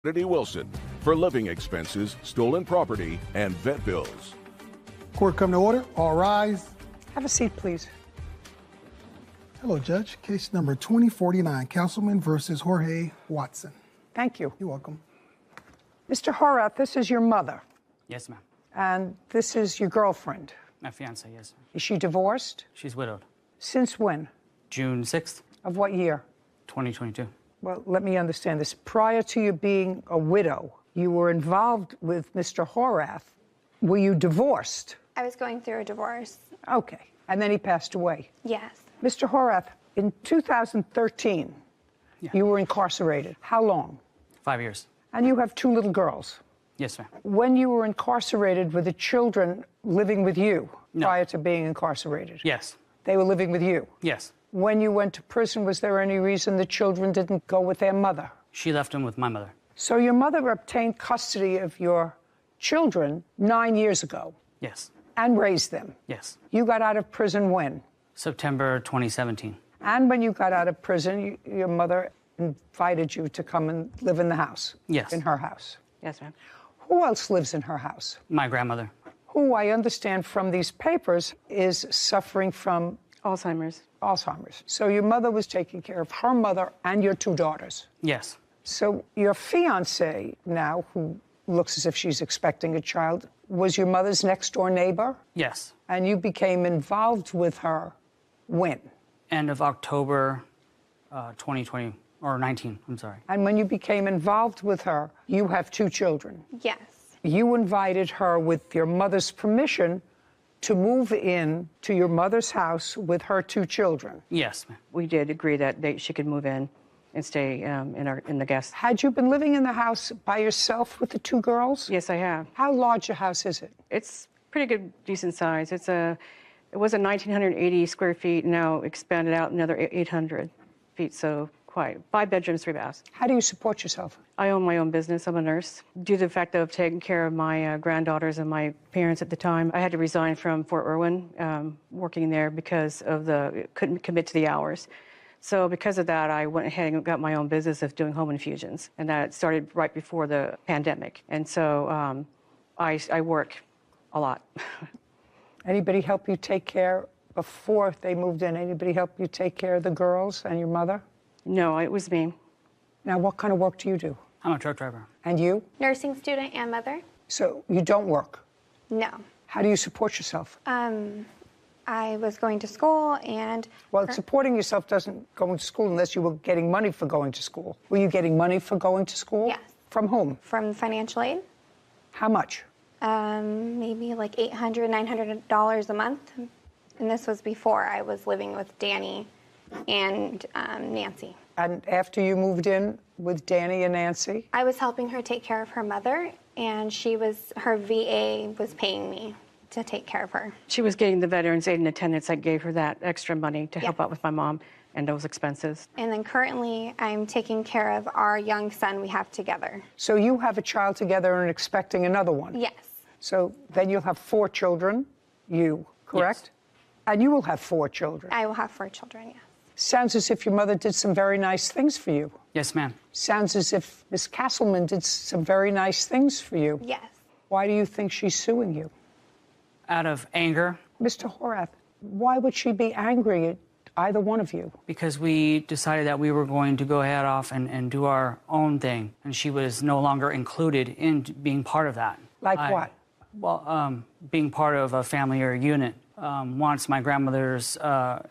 Kennedy Wilson for living expenses, stolen property, and vet bills. Court come to order. All rise. Have a seat, please. Hello, Judge. Case number 2049, Councilman versus Jorge Watson. Thank you. You're welcome. Mr. Horath, this is your mother, Yes, ma'am. and this is your girlfriend. My fiance, yes. Is she divorced? She's widowed. Since when? June 6th, Of what year? 2022. Well, let me understand this. Prior to you being a widow, you were involved with Mr. Horath. Were you divorced? I was going through a divorce. Okay. And then he passed away. Yes. Mr. Horath, in 2013, you were incarcerated. How long? 5 years. And you have two little girls. Yes, ma'am. When you were incarcerated, were the children living with you prior to being incarcerated? Yes. They were living with you? Yes. When you went to prison, was there any reason the children didn't go with their mother? She left him with my mother. So your mother obtained custody of your children 9 years ago Yes. and raised them. Yes. You got out of prison when? September 2017. And when you got out of prison, your mother invited you to come and live in the house? Yes. In her house? Yes, ma'am. Who else lives in her house? My grandmother. Who I understand from these papers is suffering from Alzheimer's. Alzheimer's. So your mother was taking care of her mother and your two daughters. Yes. So your fiance now, who looks as if she's expecting a child, was your mother's next door neighbor? Yes. And you became involved with her when? End of October 2020, or 19, I'm sorry. And when you became involved with her, you have two children. Yes. You invited her with your mother's permission to move in to your mother's house with her two children. Yes, ma'am. We did agree that she could move in and stay in the guest. Had you been living in the house by yourself with the two girls? Yes, I have. How large a house is it? It's pretty good, decent size. It was a 1,980 square feet, now expanded out another 800 feet, so quite. 5 bedrooms, 3 baths. How do you support yourself? I own my own business. I'm a nurse. Due to the fact of taking care of my granddaughters and my parents at the time, I had to resign from Fort Irwin, working there because of couldn't commit to the hours. So because of that, I went ahead and got my own business of doing home infusions, and that started right before the pandemic. And so I work a lot. Anybody help you take care before they moved in? Anybody help you take care of the girls and your mother? No, it was me. Now, what kind of work do you do? I'm a truck driver. And you? Nursing student and mother? So you don't work? No. How do you support yourself? I was going to school and... Well, supporting yourself doesn't go to school unless you were getting money for going to school. Were you getting money for going to school? Yes. From whom? From financial aid. How much? Maybe like $800, $900 a month. And this was before I was living with Danny and Nancy. And after you moved in with Danny and Nancy? I was helping her take care of her mother, and her VA was paying me to take care of her. She was getting the Veterans Aid and attendance. I gave her that extra money to help out with my mom and those expenses. And then currently, I'm taking care of our young son we have together. So you have a child together and expecting another one? Yes. So then you'll have 4 children, correct? Yes. And you will have 4 children. I will have 4 children, yes. Sounds as if your mother did some very nice things for you. Yes, ma'am. Sounds as if Miss Castleman did some very nice things for you. Yes. Why do you think she's suing you? Out of anger. Mr. Horath, why would she be angry at either one of you? Because we decided that we were going to go ahead off and do our own thing, and she was no longer included in being part of that. Like what? Well, being part of a family or a unit. Once my grandmother's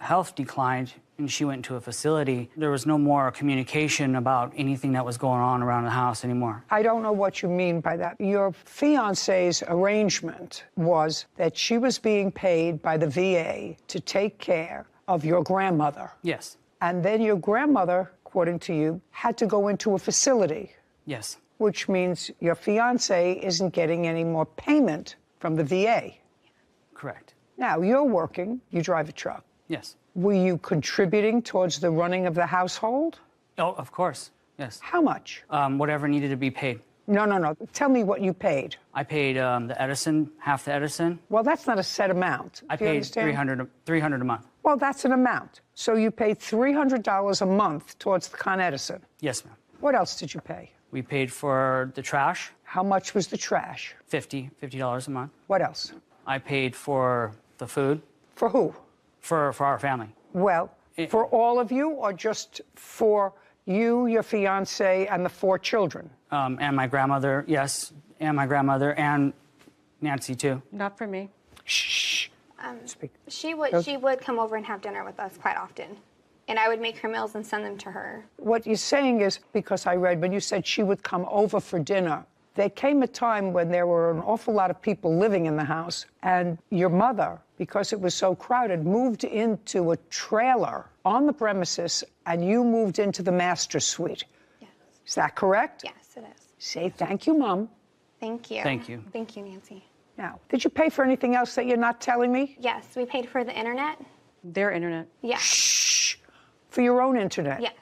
health declined and she went to a facility, there was no more communication about anything that was going on around the house anymore. I don't know what you mean by that. Your fiance's arrangement was that she was being paid by the VA to take care of your grandmother. Yes. And then your grandmother, according to you, had to go into a facility. Yes. Which means your fiance isn't getting any more payment from the VA. Correct. Now, you're working, you drive a truck. Yes. Were you contributing towards the running of the household? Oh, of course, yes. How much? Whatever needed to be paid. No. Tell me what you paid. I paid the Edison, half the Edison. Well, that's not a set amount. I paid $300 a month. Well, that's an amount. So you paid $300 a month towards the Con Edison. Yes, ma'am. What else did you pay? We paid for the trash, How much was the trash? $50 a month. What else? I paid for the food For who? for our family. Well, for all of you or just for you, your fiance, and the 4 children? And my grandmother, yes, and my grandmother, and Nancy, too. Not for me. Shh. Speak. She would come over and have dinner with us quite often. And I would make her meals and send them to her. What you're saying is, because I read when you said she would come over for dinner, there came a time when there were an awful lot of people living in the house, and your mother, because it was so crowded, moved into a trailer on the premises, and you moved into the master suite. Yes. Is that correct? Yes, it is. Say thank you, Mom. Thank you. Thank you. Thank you, Nancy. Now, did you pay for anything else that you're not telling me? Yes, we paid for the internet. Their internet. Yes. Shh. For your own internet? Yes.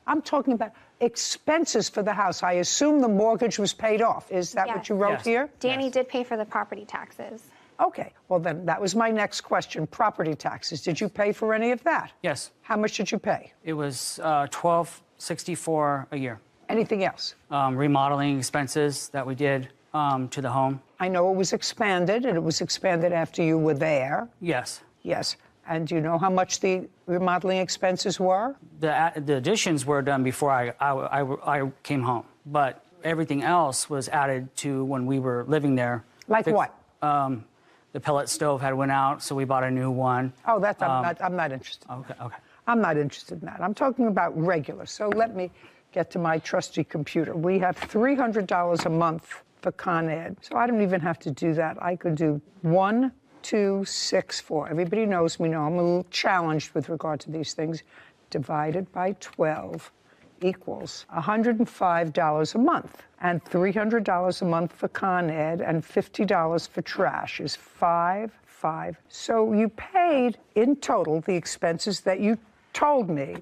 I'm talking about expenses for the house. I assume the mortgage was paid off. Is that what Yes. you wrote Yes. here? Danny did pay for the property taxes. Okay. Well, then that was my next question. Property taxes. Did you pay for any of that? Yes. How much did you pay? It was $12.64 a year. Anything else? Remodeling expenses that we did to the home. I know it was expanded, and it was expanded after you were there. Yes. Yes. And do you know how much the remodeling expenses were? The additions were done before I came home, but everything else was added to when we were living there. Like what? The pellet stove had went out, so we bought a new one. Oh, that's I'm not interested. Okay. I'm not interested in that. I'm talking about regular. So let me get to my trusty computer. We have $300 a month for Con Ed. So I don't even have to do that. I could do 1, 2, 6, 4. Everybody knows me now. I'm a little challenged with regard to these things. Divided by 12 equals $105 a month. And $300 a month for Con Ed and $50 for trash is 5. So you paid in total the expenses that you told me,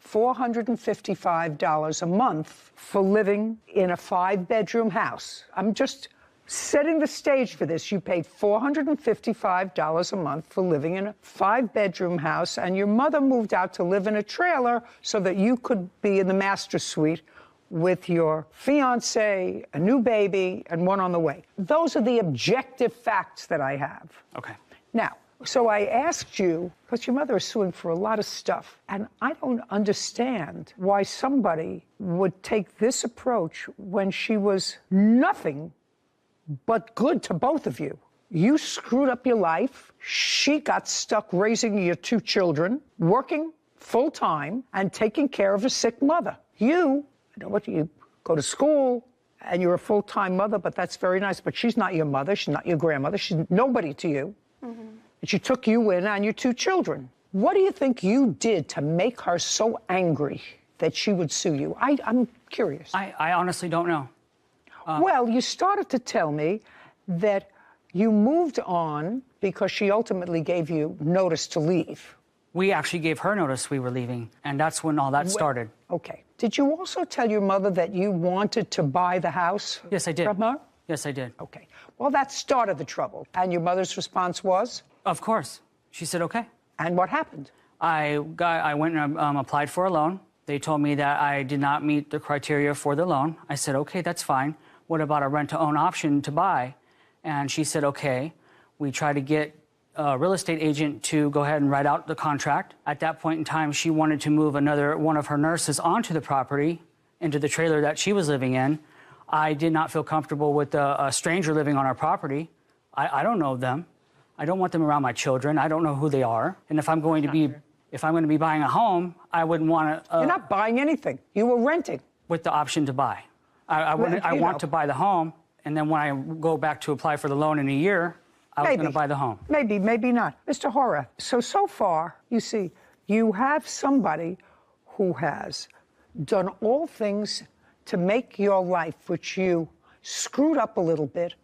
$455 a month for living in a 5-bedroom house. I'm just setting the stage for this. You paid $455 a month for living in a 5-bedroom house, and your mother moved out to live in a trailer so that you could be in the master suite with your fiance, a new baby, and one on the way. Those are the objective facts that I have. Okay. Now, so I asked you, because your mother is suing for a lot of stuff, and I don't understand why somebody would take this approach when she was nothing but good to both of you. You screwed up your life. She got stuck raising your 2 children, working full-time, and taking care of a sick mother. You know what, you go to school, and you're a full-time mother, but that's very nice, but she's not your mother, she's not your grandmother, she's nobody to you. Mm-hmm. And she took you in and your 2 children. What do you think you did to make her so angry that she would sue you? I'm curious. I honestly don't know. Well, you started to tell me that you moved on because she ultimately gave you notice to leave. We actually gave her notice we were leaving, and that's when all that started. Okay. Did you also tell your mother that you wanted to buy the house? Yes, I did. From her? Yes, I did. Okay. Well, that started the trouble. And your mother's response was? Of course. She said, okay. And what happened? I went and applied for a loan. They told me that I did not meet the criteria for the loan. I said, okay, that's fine. What about a rent-to-own option to buy? And she said, okay. We tried to get a real estate agent to go ahead and write out the contract. At that point in time, she wanted to move one of her nurses onto the property, into the trailer that she was living in. I did not feel comfortable with a stranger living on our property. I don't know them. I don't want them around my children. I don't know who they are. And if I'm going to be buying a home, I wouldn't want to. You're not buying anything. You were renting. With the option to buy. I want to buy the home, and then when I go back to apply for the loan in a year, I was going to buy the home. Maybe not. Mr. Horath, so far, you see, you have somebody who has done all things to make your life, which you screwed up a little bit,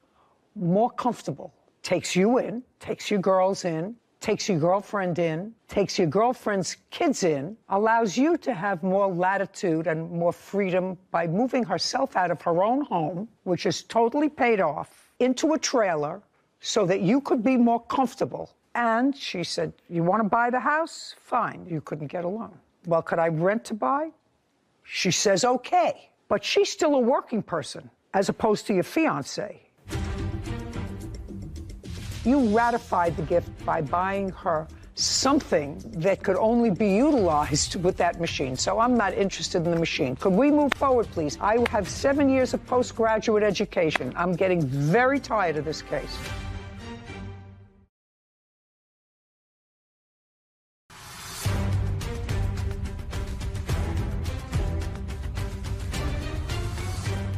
more comfortable. Takes you in, takes your girls in, takes your girlfriend in, takes your girlfriend's kids in, allows you to have more latitude and more freedom by moving herself out of her own home, which is totally paid off, into a trailer so that you could be more comfortable. And she said, you want to buy the house? Fine. You couldn't get a loan. Well, could I rent to buy? She says, okay. But she's still a working person, as opposed to your fiance. You ratified the gift by buying her something that could only be utilized with that machine. So I'm not interested in the machine. Could we move forward, please? I have 7 years of postgraduate education. I'm getting very tired of this case.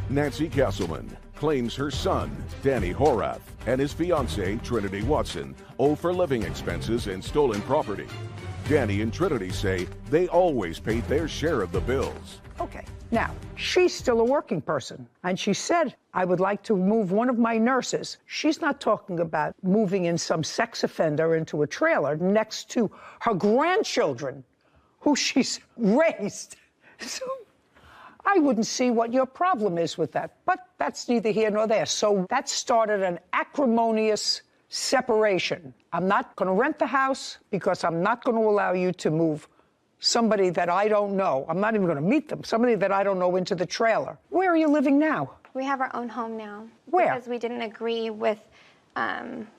Nancy Castleman claims her son, Danny Horath, and his fiancée, Trinity Watson, owe for living expenses and stolen property. Danny and Trinity say they always paid their share of the bills. Okay, now, she's still a working person, and she said, I would like to move one of my nurses. She's not talking about moving in some sex offender into a trailer next to her grandchildren, who she's raised. So I wouldn't see what your problem is with that, but that's neither here nor there. So that started an acrimonious separation. I'm not going to rent the house because I'm not going to allow you to move somebody that I don't know. I'm not even going to meet them. Somebody that I don't know into the trailer. Where are you living now? We have our own home now. Where? Because we didn't agree with,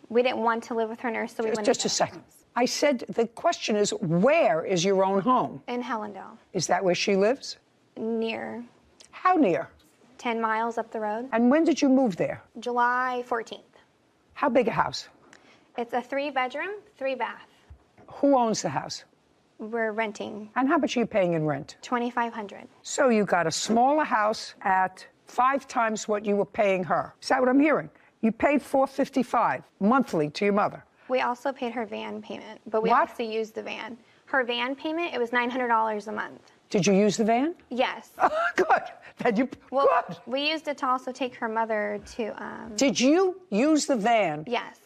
we didn't want to live with her nurse, so we went Just a second. I said the question is, where is your own home? in Hellendale, Is that where she lives? near How near? 10 miles up the road. And when did you move there? July 14th. How big a house? It's a 3-bedroom, 3-bath. Who owns the house? We're renting And how much are you paying in rent? $2,500. So you got a smaller house at 5 times what you were paying her. Is that what I'm hearing? You paid $455 monthly to your mother. We also paid her van payment, but we What? also used the van. Her van payment, it was $900 a month. Did you use the van? Yes. Good. Then you, Well, good. we used it to also take her mother to, Did you use the van yes,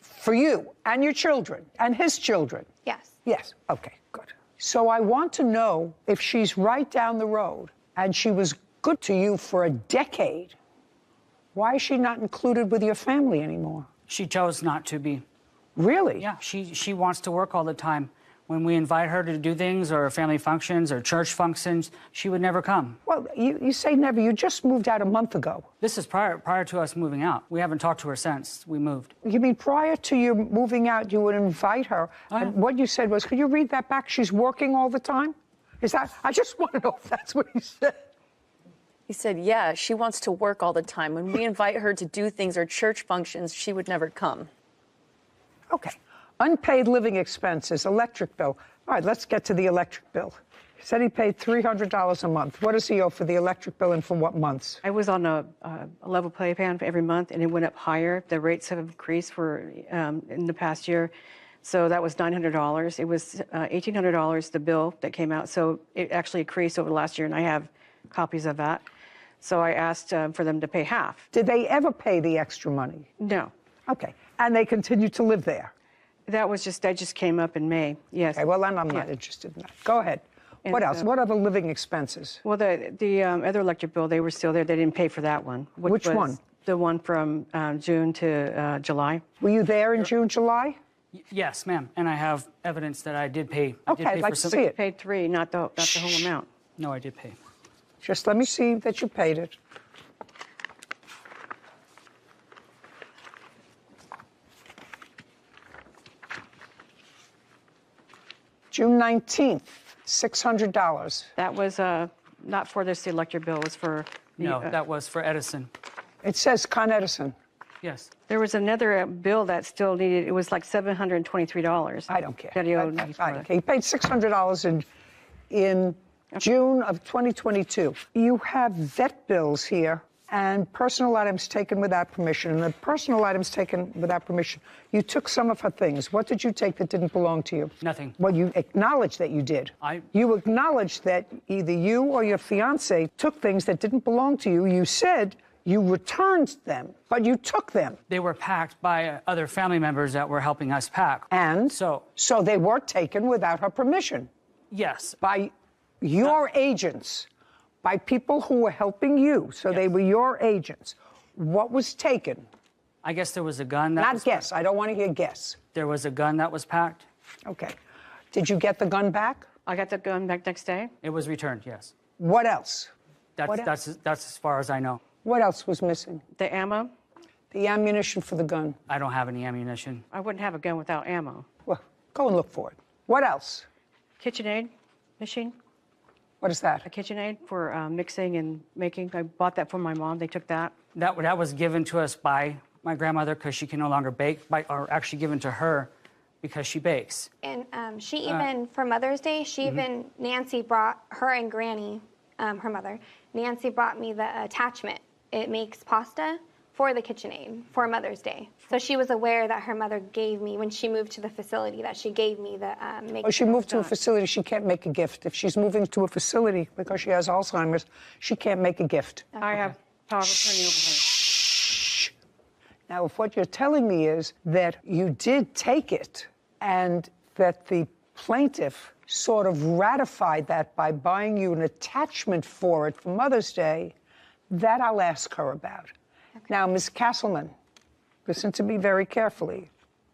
for you and your children and his children? yes. Yes. Okay, good. So I want to know if she's right down the road and she was good to you for a decade, why is she not included with your family anymore? She chose not to be. Really? Yeah, she wants to work all the time. When we invite her to do things or family functions or church functions, she would never come. Well, you say never. You just moved out a month ago. This is prior to us moving out. We haven't talked to her since we moved. You mean prior to you moving out, you would invite her? And what you said was, could you read that back? She's working all the time? Is that, I just want to know if that's what he said. He said, yeah, she wants to work all the time. When we invite her to do things or church functions, she would never come. Okay. Unpaid living expenses, electric bill. All right, let's get to the electric bill. He said he paid $300 a month. What does he owe for the electric bill and for what months? I was on a level pay plan for every month, and it went up higher. The rates have increased for in the past year. So that was $900. It was $1,800, the bill that came out. So it actually increased over the last year, and I have copies of that. So I asked for them to pay half. Did they ever pay the extra money? No. Okay. And they continue to live there? That just came up in May, yes. Okay, well, then I'm not interested in that. Go ahead. And, What else? What other living expenses? Well, the other electric bill, they were still there. They didn't pay for that one. Which was one? The one from June to July. Were you there in June, July? Yes, ma'am. And I have evidence that I did pay. Okay, I'd like to see it. Paid $3, not the whole amount. No, I did pay. Just let me see that you paid it. June 19th, $600. That was not for this electric bill. It was for the, No, that was for Edison. It says Con Edison. Yes. There was another bill that still needed. It was like $723. I don't care. That he owed me I for don't it. care. He paid $600 in June of 2022. You have vet bills here and personal items taken without permission. And the personal items taken without permission, you took some of her things. What did you take that didn't belong to you? Nothing. Well, you acknowledged that you did. You acknowledged that either you or your fiance took things that didn't belong to you. You said you returned them, but you took them. They were packed by other family members that were helping us pack. And so they were taken without her permission. Yes. By your agents, by people who were helping you. So they were your agents. What was taken? I guess there was a gun that Not guess. I don't want to hear guess. There was a gun that was packed. Okay. Did you get the gun back? I got the gun back next day. It was returned, yes. What else? That's as far as I know. What else was missing? The ammo. The ammunition for the gun. I don't have any ammunition. I wouldn't have a gun without ammo. Well, go and look for it. What else? KitchenAid machine. What is A that? KitchenAid for mixing and making. I bought that for my mom. They took that. That was given to us by my grandmother because she can no longer bake, or actually given to her because she bakes. And she even, for Mother's Day, Nancy brought, her and Granny, her mother, Nancy brought me the attachment. It makes pasta for the KitchenAid for Mother's Day. So she was aware that her mother gave me, when she moved to the facility, that she gave me the Oh, she moved to a facility, she can't make a gift. If she's moving to a facility because she has Alzheimer's, she can't make a gift. I have power of attorney over her. Now, if what you're telling me is that you did take it and that the plaintiff sort of ratified that by buying you an attachment for it for Mother's Day, that I'll ask her about. Okay. Now, Ms. Castleman, listen to me very carefully.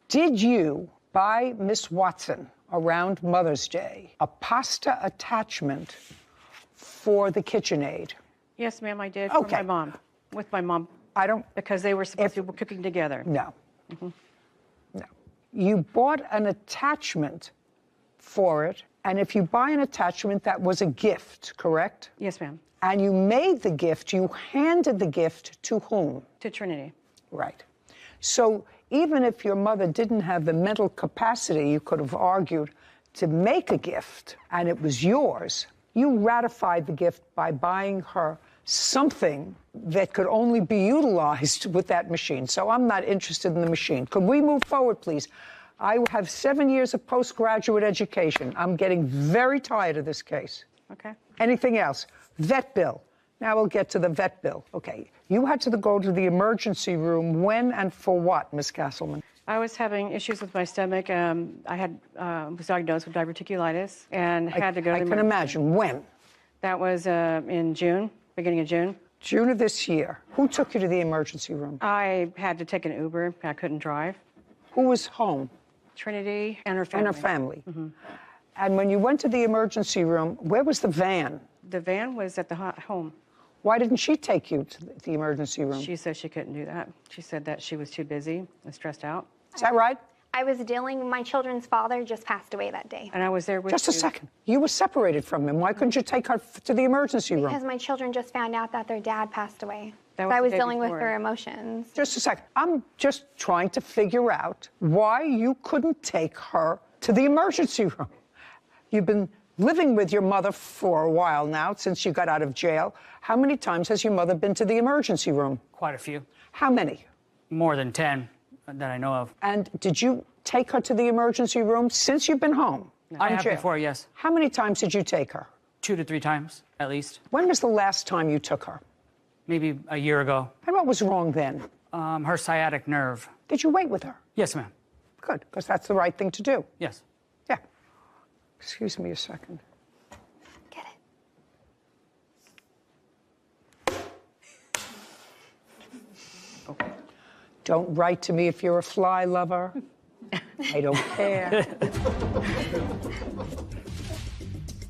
Did you buy Miss Watson around Mother's Day a pasta attachment for the KitchenAid? Yes, ma'am, I did. For my mom. With my mom. I don't... Because they were supposed to be cooking together. No. No. You bought an attachment for it, and if you buy an attachment, that was a gift, correct? Yes, ma'am. And you made the gift, you handed the gift to whom? To Trinity. Right. So even if your mother didn't have the mental capacity, you could have argued, to make a gift, and it was yours, you ratified the gift by buying her something that could only be utilized with that machine. So I'm not interested in the machine. Could we move forward, please? I have 7 years of postgraduate education. I'm getting very tired of this case. Okay. Anything else? Vet bill. Now we'll get to the vet bill. Okay. You had to go to the emergency room when and for what, Ms. Castleman? I was having issues with my stomach. I was diagnosed with diverticulitis and had to go to I can imagine. When? That was in June, beginning of June. June of this year. Who took you to the emergency room? I had to take an Uber. I couldn't drive. Who was home? Trinity and her family. And her family. Mm-hmm. And when you went to the emergency room, where was the van? The van was at the home. Why didn't she take you to the emergency room? She said she couldn't do that. She said that she was too busy and stressed out. Is that right? I was dealing, my children's father just passed away that day. And I was there with Just a second. You were separated from him. Why couldn't you take her to the emergency room? Because my children just found out that their dad passed away. That So was I the was day dealing with before. their emotions. Just a second. I'm just trying to figure out why you couldn't take her to the emergency room. You've been living with your mother for a while now, since you got out of jail. How many times has your mother been to the emergency room? Quite a few. How many? More than 10 that I know of. And did you take her to the emergency room since you've been home? I have before, yes. How many times did you take her? 2 to 3 times, at least. When was the last time you took her? Maybe a year ago. And what was wrong then? Her sciatic nerve. Did you wait with her? Yes, ma'am. Good, because that's the right thing to do. Yes. Yeah. Excuse me a second. Get it. Okay. Don't write to me if you're a fly lover. I don't care.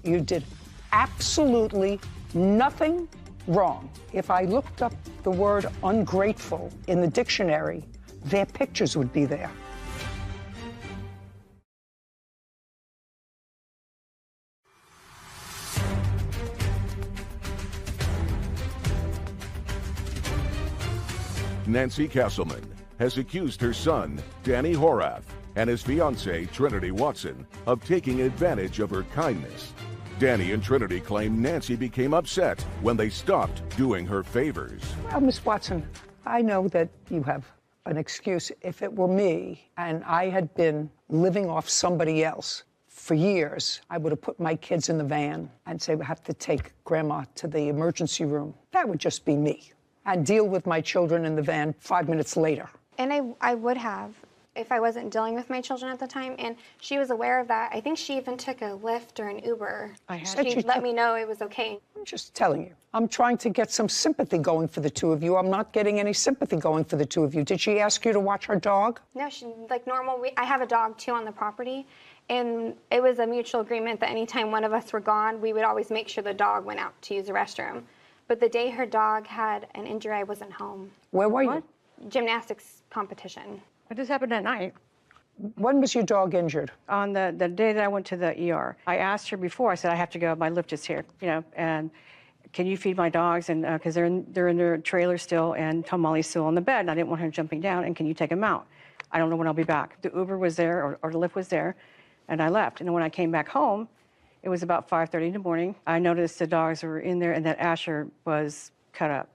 You did absolutely nothing wrong. If I looked up the word ungrateful in the dictionary, their pictures would be there. Nancy Castleman has accused her son, Danny Horath, and his fiancée, Trinity Watson, of taking advantage of her kindness. Danny and Trinity claim Nancy became upset when they stopped doing her favors. Well, Miss Watson, I know that you have an excuse. If it were me and I had been living off somebody else for years, I would have put my kids in the van and say, we have to take Grandma to the emergency room. That would just be me. And deal with my children in the van 5 minutes later. And I would have if I wasn't dealing with my children at the time, and she was aware of that. I think she even took a Lyft or an Uber. She let me know it was okay. I'm just telling you. I'm trying to get some sympathy going for the two of you. I'm not getting any sympathy going for the two of you. Did she ask you to watch her dog? No, she, like normal. I have a dog, too, on the property, and it was a mutual agreement that anytime one of us were gone, we would always make sure the dog went out to use the restroom. But the day her dog had an injury, I wasn't home. Where were you? Gymnastics competition. It just happened at night. When was your dog injured? On the day that I went to the ER, I asked her before. I said, I have to go. My lift is here, and can you feed my dogs? And because they're in their trailer still, and Molly's still on the bed, and I didn't want her jumping down. And can you take them out? I don't know when I'll be back. The Uber was there, or the Lyft was there, and I left. And when I came back home, it was about 5:30 in the morning. I noticed the dogs were in there, and that Asher was cut up.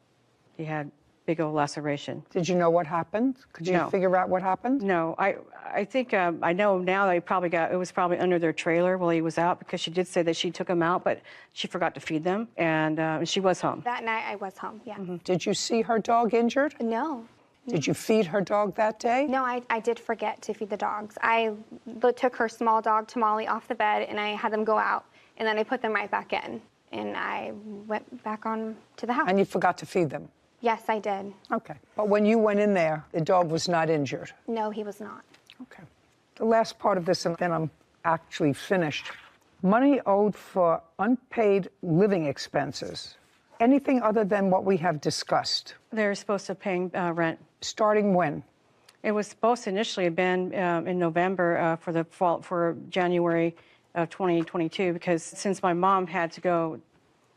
He had big old laceration. Did you know what happened? Could you figure out what happened? No, I think I know now it was probably under their trailer while he was out, because she did say that she took him out, but she forgot to feed them, and she was home. That night I was home, yeah. Mm-hmm. Did you see her dog injured? No. Did you feed her dog that day? No, I did forget to feed the dogs. I took her small dog, Tamale, off the bed, and I had them go out, and then I put them right back in, and I went back on to the house. And you forgot to feed them? Yes, I did. Okay. But when you went in there, the dog was not injured? No, he was not. Okay. The last part of this, and then I'm actually finished. Money owed for unpaid living expenses. Anything other than what we have discussed? They're supposed to pay rent. Starting when? It was supposed to initially have been in November for January of 2022, because since my mom had to go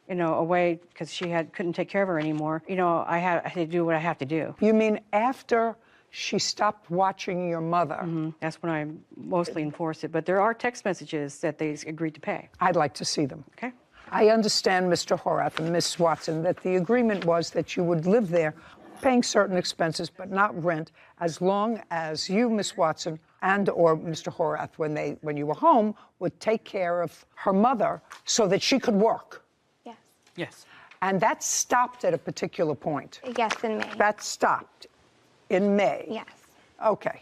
away because she couldn't take care of her anymore, I had to do what I have to do. You mean after she stopped watching your mother? Mm-hmm. That's when I mostly enforced it. But there are text messages that they agreed to pay. I'd like to see them. Okay. I understand, Mr. Horath and Miss Watson, that the agreement was that you would live there paying certain expenses but not rent, as long as you, Miss Watson, and or Mr. Horath, when you were home, would take care of her mother so that she could work. Yes. Yes. And that stopped at a particular point. Yes, in May. That stopped in May. Yes. Okay.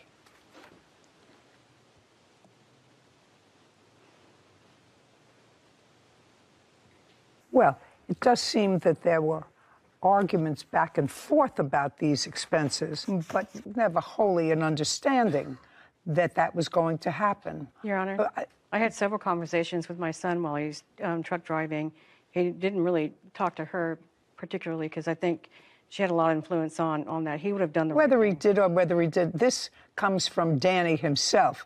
Well, it does seem that there were arguments back and forth about these expenses, but never wholly an understanding that that was going to happen. Your Honor, I had several conversations with my son while he's truck driving. He didn't really talk to her particularly because I think she had a lot of influence on that. He would have done the Whether right he did or whether he did, this comes from Danny himself.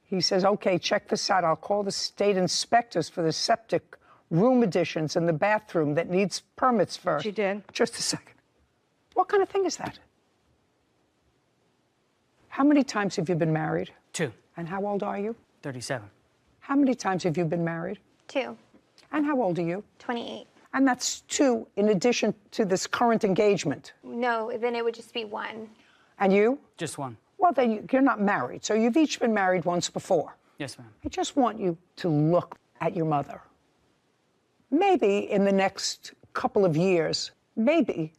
He says, okay, check this out. I'll call the state inspectors for the septic room additions in the bathroom that needs permits first. She did. Just a second. What kind of thing is that? How many times have you been married? 2. And how old are you? 37. How many times have you been married? 2. And how old are you? 28. And that's 2 in addition to this current engagement. No, then it would just be 1. And you? Just 1. Well, then you're not married, so you've each been married once before. Yes, ma'am. I just want you to look at your mother. Maybe in the next couple of years, maybe,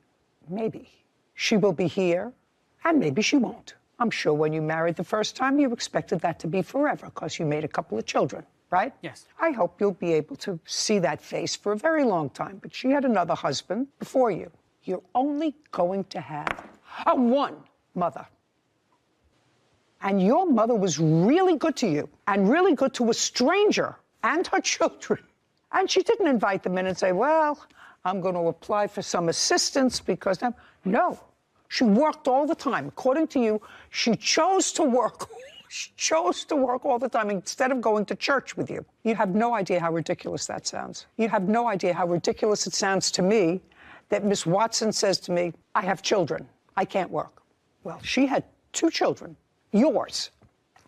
she will be here, and maybe she won't. I'm sure when you married the first time, you expected that to be forever because you made a couple of children, right? Yes. I hope you'll be able to see that face for a very long time, but she had another husband before you. You're only going to have one mother. And your mother was really good to you and really good to a stranger and her children. And she didn't invite them in and say, well, I'm going to apply for some assistance because now, no. She worked all the time. According to you, she chose to work. She chose to work all the time instead of going to church with you. You have no idea how ridiculous that sounds. You have no idea how ridiculous it sounds to me that Miss Watson says to me, I have children. I can't work. Well, she had 2 children, yours.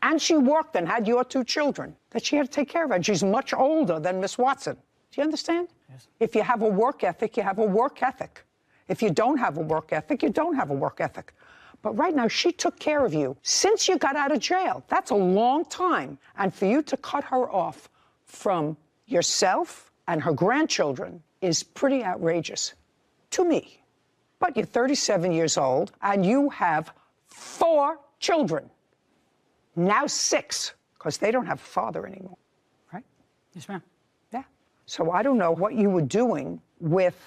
And she worked and had your 2 children that she had to take care of. And she's much older than Miss Watson. Do you understand? Yes. If you have a work ethic, you have a work ethic. If you don't have a work ethic, you don't have a work ethic. But right now, she took care of you since you got out of jail. That's a long time. And for you to cut her off from yourself and her grandchildren is pretty outrageous to me. But you're 37 years old, and you have 4 children. Now 6, because they don't have a father anymore, right? Yes, ma'am. Yeah. So I don't know what you were doing with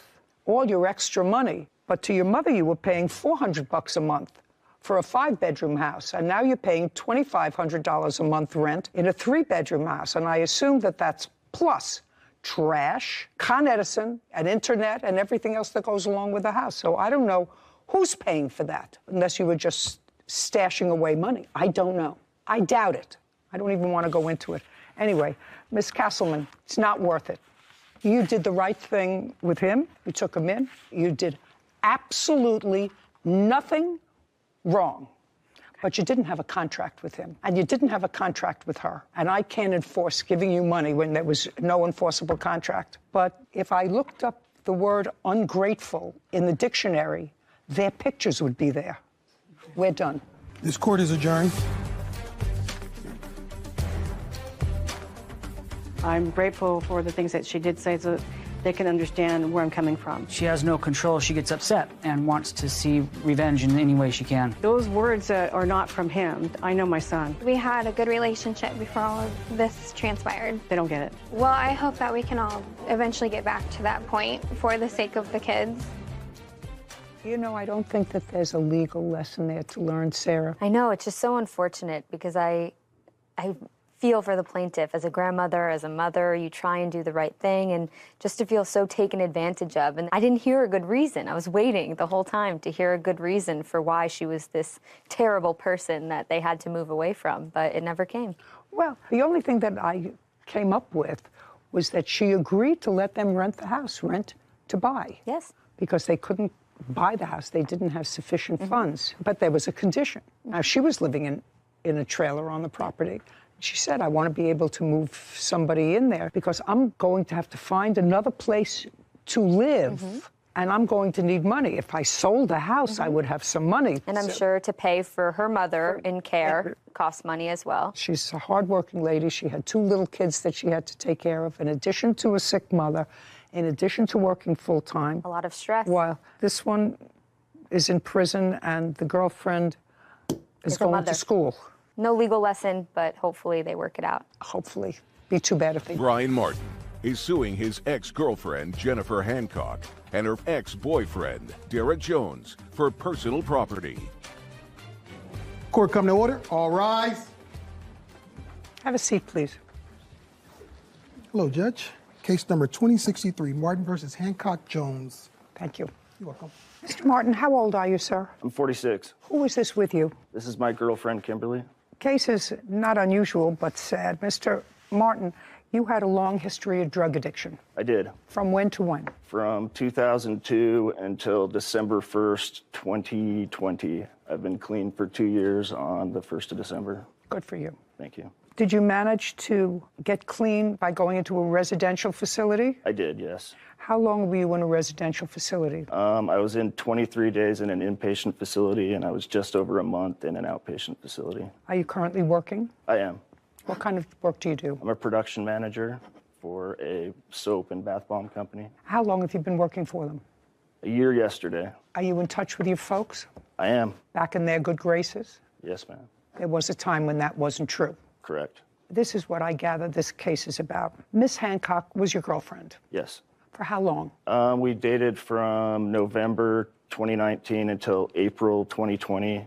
all your extra money, but to your mother you were paying $400 a month for a 5-bedroom house, and now you're paying $2,500 a month rent in a 3-bedroom house, and I assume that that's plus trash, Con Edison, and internet, and everything else that goes along with the house. So I don't know who's paying for that, unless you were just stashing away money. I don't know. I doubt it. I don't even want to go into it. Anyway, Miss Castleman, it's not worth it. You did the right thing with him. You took him in. You did absolutely nothing wrong. But you didn't have a contract with him, and you didn't have a contract with her. And I can't enforce giving you money when there was no enforceable contract. But if I looked up the word ungrateful in the dictionary, their pictures would be there. We're done. This court is adjourned. I'm grateful for the things that she did say so they can understand where I'm coming from. She has no control. She gets upset and wants to see revenge in any way she can. Those words are not from him. I know my son. We had a good relationship before all of this transpired. They don't get it. Well, I hope that we can all eventually get back to that point for the sake of the kids. You know, I don't think that there's a legal lesson there to learn, Sarah. I know, it's just so unfortunate because I feel for the plaintiff. As a grandmother, as a mother, you try and do the right thing, and just to feel so taken advantage of. And I didn't hear a good reason. I was waiting the whole time to hear a good reason for why she was this terrible person that they had to move away from, but it never came. Well, the only thing that I came up with was that she agreed to let them rent the house, rent to buy. Yes. Because they couldn't buy the house. They didn't have sufficient funds. But there was a condition. Now, she was living in a trailer on the property. She said, I want to be able to move somebody in there because I'm going to have to find another place to live, and I'm going to need money. If I sold the house, I would have some money. And I'm sure to pay for her mother in care costs money as well. She's a hardworking lady. She had 2 little kids that she had to take care of, in addition to a sick mother, in addition to working full-time. A lot of stress. While this one is in prison and the girlfriend is going to school. No legal lesson, but hopefully they work it out. Hopefully. Be too bad if they... Brian Martin is suing his ex-girlfriend, Jennifer Hancock, and her ex-boyfriend, Derek Jones, for personal property. Court come to order. All rise. Have a seat, please. Hello, Judge. Case number 2063, Martin versus Hancock Jones. Thank you. You're welcome. Mr. Martin, how old are you, sir? I'm 46. Who is this with you? This is my girlfriend, Kimberly. Case is not unusual, but sad. Mr. Martin, you had a long history of drug addiction. I did. From when to when? From 2002 until December 1st, 2020. I've been clean for 2 years on the 1st of December. Good for you. Thank you. Did you manage to get clean by going into a residential facility? I did, yes. How long were you in a residential facility? I was in 23 days in an inpatient facility, and I was just over a month in an outpatient facility. Are you currently working? I am. What kind of work do you do? I'm a production manager for a soap and bath bomb company. How long have you been working for them? A year yesterday. Are you in touch with your folks? I am. Back in their good graces? Yes, ma'am. There was a time when that wasn't true. Correct. This is what I gather this case is about. Miss Hancock was your girlfriend. Yes. For how long? We dated from November 2019 until April 2020.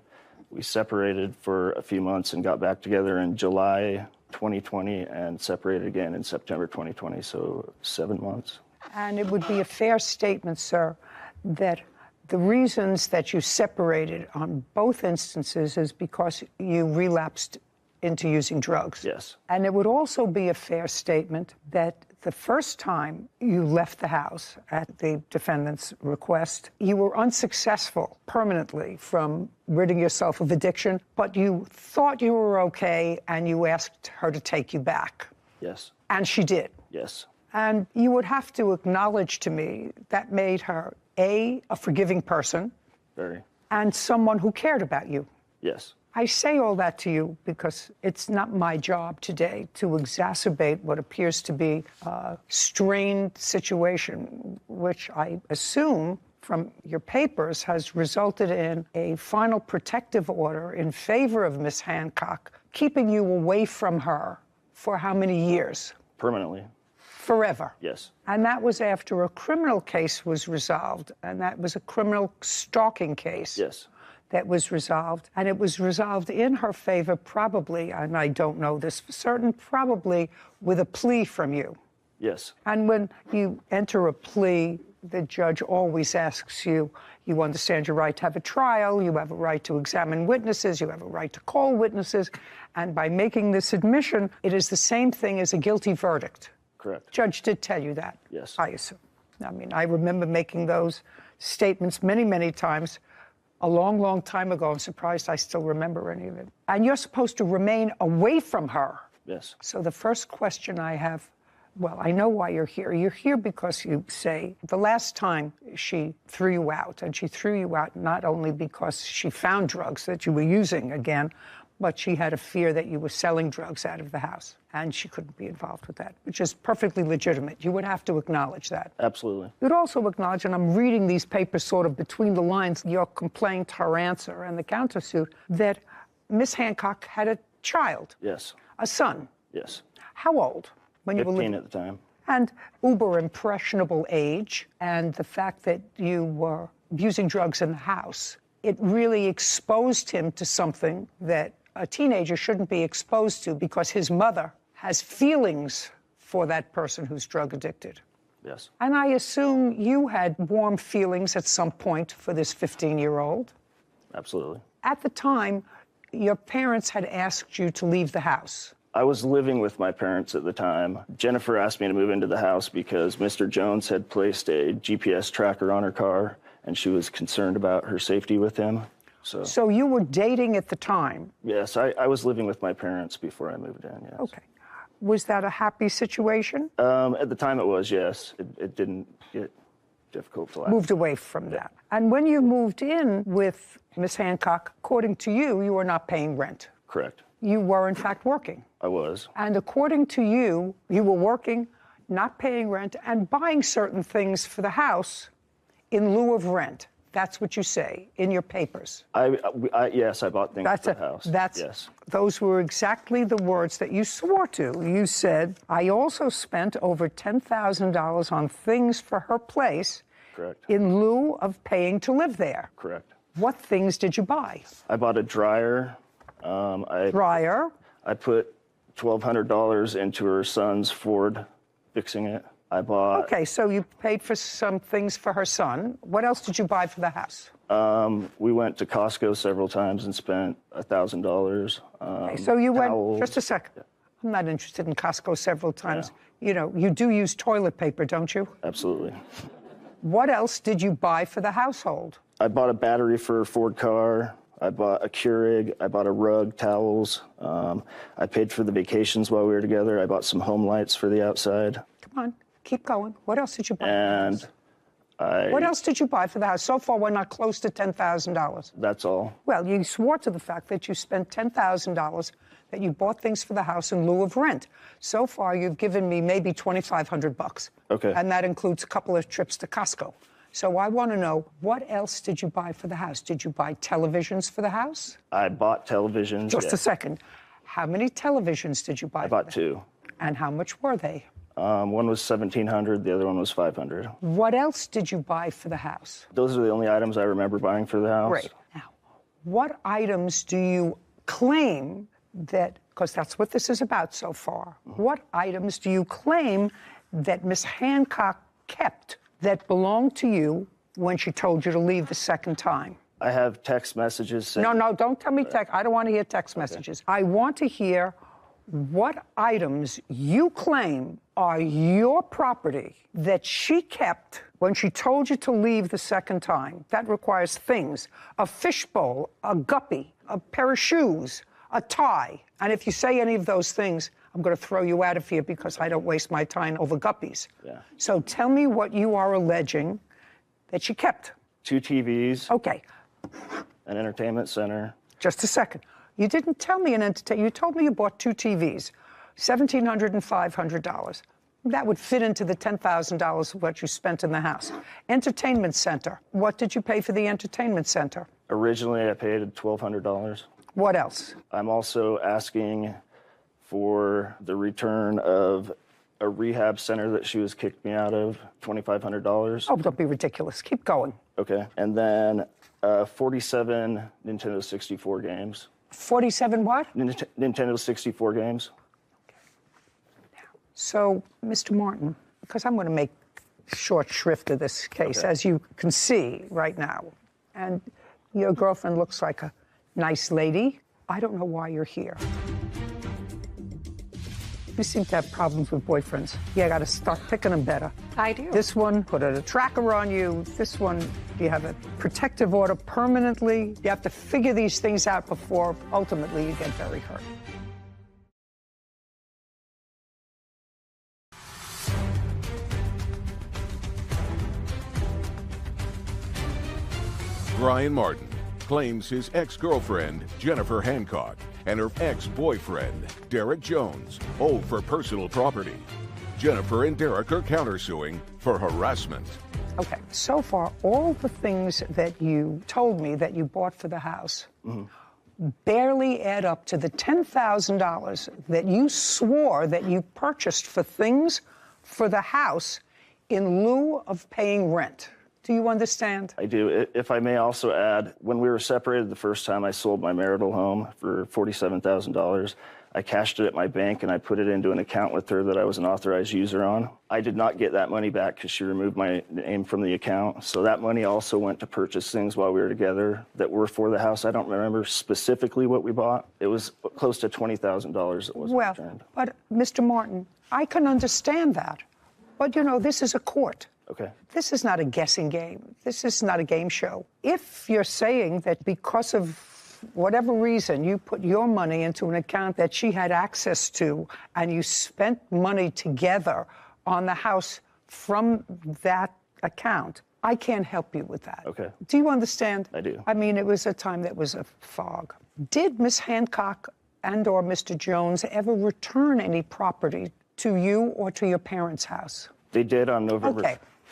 We separated for a few months and got back together in July 2020 and separated again in September 2020, so 7 months. And it would be a fair statement, sir, that the reasons that you separated on both instances is because you relapsed into using drugs. Yes. And it would also be a fair statement that the first time you left the house at the defendant's request, you were unsuccessful permanently from ridding yourself of addiction, but you thought you were okay and you asked her to take you back. Yes. And she did. Yes. And you would have to acknowledge to me that made her, A, a forgiving person. Very. And someone who cared about you. Yes. I say all that to you because it's not my job today to exacerbate what appears to be a strained situation, which I assume from your papers has resulted in a final protective order in favor of Miss Hancock, keeping you away from her for how many years? Permanently. Forever. Yes. And that was after a criminal case was resolved, and that was a criminal stalking case. Yes. That was resolved, and it was resolved in her favor probably, and I don't know this for certain, probably with a plea from you. Yes. And when you enter a plea, the judge always asks you, you understand your right to have a trial, you have a right to examine witnesses, you have a right to call witnesses, and by making this admission, it is the same thing as a guilty verdict. Correct. Judge did tell you that. Yes. I assume. I mean, I remember making those statements many, many times a long, long time ago. I'm surprised I still remember any of it. And you're supposed to remain away from her. Yes. So the first question I have, well, I know why you're here. You're here because you say the last time she threw you out, and she threw you out not only because she found drugs that you were using again, but she had a fear that you were selling drugs out of the house, and she couldn't be involved with that, which is perfectly legitimate. You would have to acknowledge that. Absolutely. You'd also acknowledge, and I'm reading these papers sort of between the lines, your complaint, her answer, and the countersuit, that Miss Hancock had a child. Yes. A son. Yes. How old? When you were 15 at the time. And uber impressionable age, and the fact that you were using drugs in the house, it really exposed him to something that a teenager shouldn't be exposed to, because his mother has feelings for that person who's drug addicted. Yes. And I assume you had warm feelings at some point for this 15-year-old. Absolutely. At the time, your parents had asked you to leave the house. I was living with my parents at the time. Jennifer asked me to move into the house because Mr. Jones had placed a GPS tracker on her car, and she was concerned about her safety with him. So you were dating at the time? Yes, I was living with my parents before I moved in, yes. Okay. Was that a happy situation? At the time it was, yes. It didn't get difficult to last. Moved away from that. And when you moved in with Miss Hancock, according to you, you were not paying rent. Correct. You were, in fact, working. I was. And according to you, you were working, not paying rent, and buying certain things for the house in lieu of rent. That's what you say in your papers. Yes, I bought things for the house. Yes. Those were exactly the words that you swore to. You said, I also spent over $10,000 on things for her place. Correct. In lieu of paying to live there. Correct. What things did you buy? I bought a dryer. Dryer? I put $1,200 into her son's Ford, fixing it. I bought... Okay, so you paid for some things for her son. What else did you buy for the house? We went to Costco several times and spent $1,000. Okay, so you towels. went, just a second. Yeah. I'm not interested in Costco several times. Yeah. You know, you do use toilet paper, don't you? Absolutely. What else did you buy for the household? I bought a battery for a Ford car. I bought a Keurig. I bought a rug, towels. I paid for the vacations while we were together. I bought some home lights for the outside. Come on, keep going. What else did you buy? And what else did you buy for the house? So far, we're not close to $10,000. That's all. Well, you swore to the fact that you spent $10,000, that you bought things for the house in lieu of rent. So far, you've given me maybe $2,500. Okay. And that includes a couple of trips to Costco. So I want to know, what else did you buy for the house? Did you buy televisions for the house? I bought televisions. Just a second. How many televisions did you buy? I bought two. And how much were they? One was $1,700, the other one was $500. What else did you buy for the house? Those are the only items I remember buying for the house. Great. Now, what items do you claim that, because that's what this is about so far, what items do you claim that Miss Hancock kept that belonged to you when she told you to leave the second time? I have text messages saying... No, don't tell me text. I don't want to hear text messages. I want to hear what items you claim are your property that she kept when she told you to leave the second time. That requires things: a fishbowl, a guppy, a pair of shoes, a tie. And if you say any of those things, I'm going to throw you out of here, because I don't waste my time over guppies. Yeah. So tell me what you are alleging that she kept. 2 TVs. Okay. An entertainment center. Just a second. You didn't tell me an entertainment. You told me you bought 2 TVs, $1,700 and $500. That would fit into the $10,000 of what you spent in the house. Entertainment center. What did you pay for the entertainment center? Originally, I paid $1,200. What else? I'm also asking for the return of a rehab center that she was kicked me out of, $2,500. Oh, don't be ridiculous. Keep going. Okay. And then 47 Nintendo 64 games. 47 what? Nintendo 64 games. So, Mr. Martin, because I'm going to make short shrift of this case, as you can see right now, and your girlfriend looks like a nice lady. I don't know why you're here. You seem to have problems with boyfriends. Yeah, I got to start picking them better. I do. This one put a tracker on you. This one, you have a protective order permanently. You have to figure these things out before ultimately you get very hurt. Brian Martin claims his ex-girlfriend, Jennifer Hancock, and her ex-boyfriend, Derek Jones, owe for personal property. Jennifer and Derek are countersuing for harassment. Okay, so far, all the things that you told me that you bought for the house barely add up to the $10,000 that you swore that you purchased for things for the house in lieu of paying rent. Do you understand? I do. If I may also add, when we were separated the first time, I sold my marital home for $47,000. I cashed it at my bank and I put it into an account with her that I was an authorized user on. I did not get that money back because she removed my name from the account. So that money also went to purchase things while we were together that were for the house. I don't remember specifically what we bought. It was close to $20,000 that wasn't returned. But Mr. Martin, I can understand that. But, you know, this is a court. Okay. This is not a guessing game. This is not a game show. If you're saying that because of whatever reason you put your money into an account that she had access to and you spent money together on the house from that account, I can't help you with that. Okay. Do you understand? I do. I mean, it was a time that was a fog. Did Miss Hancock and or Mr. Jones ever return any property to you or to your parents' house? They did on November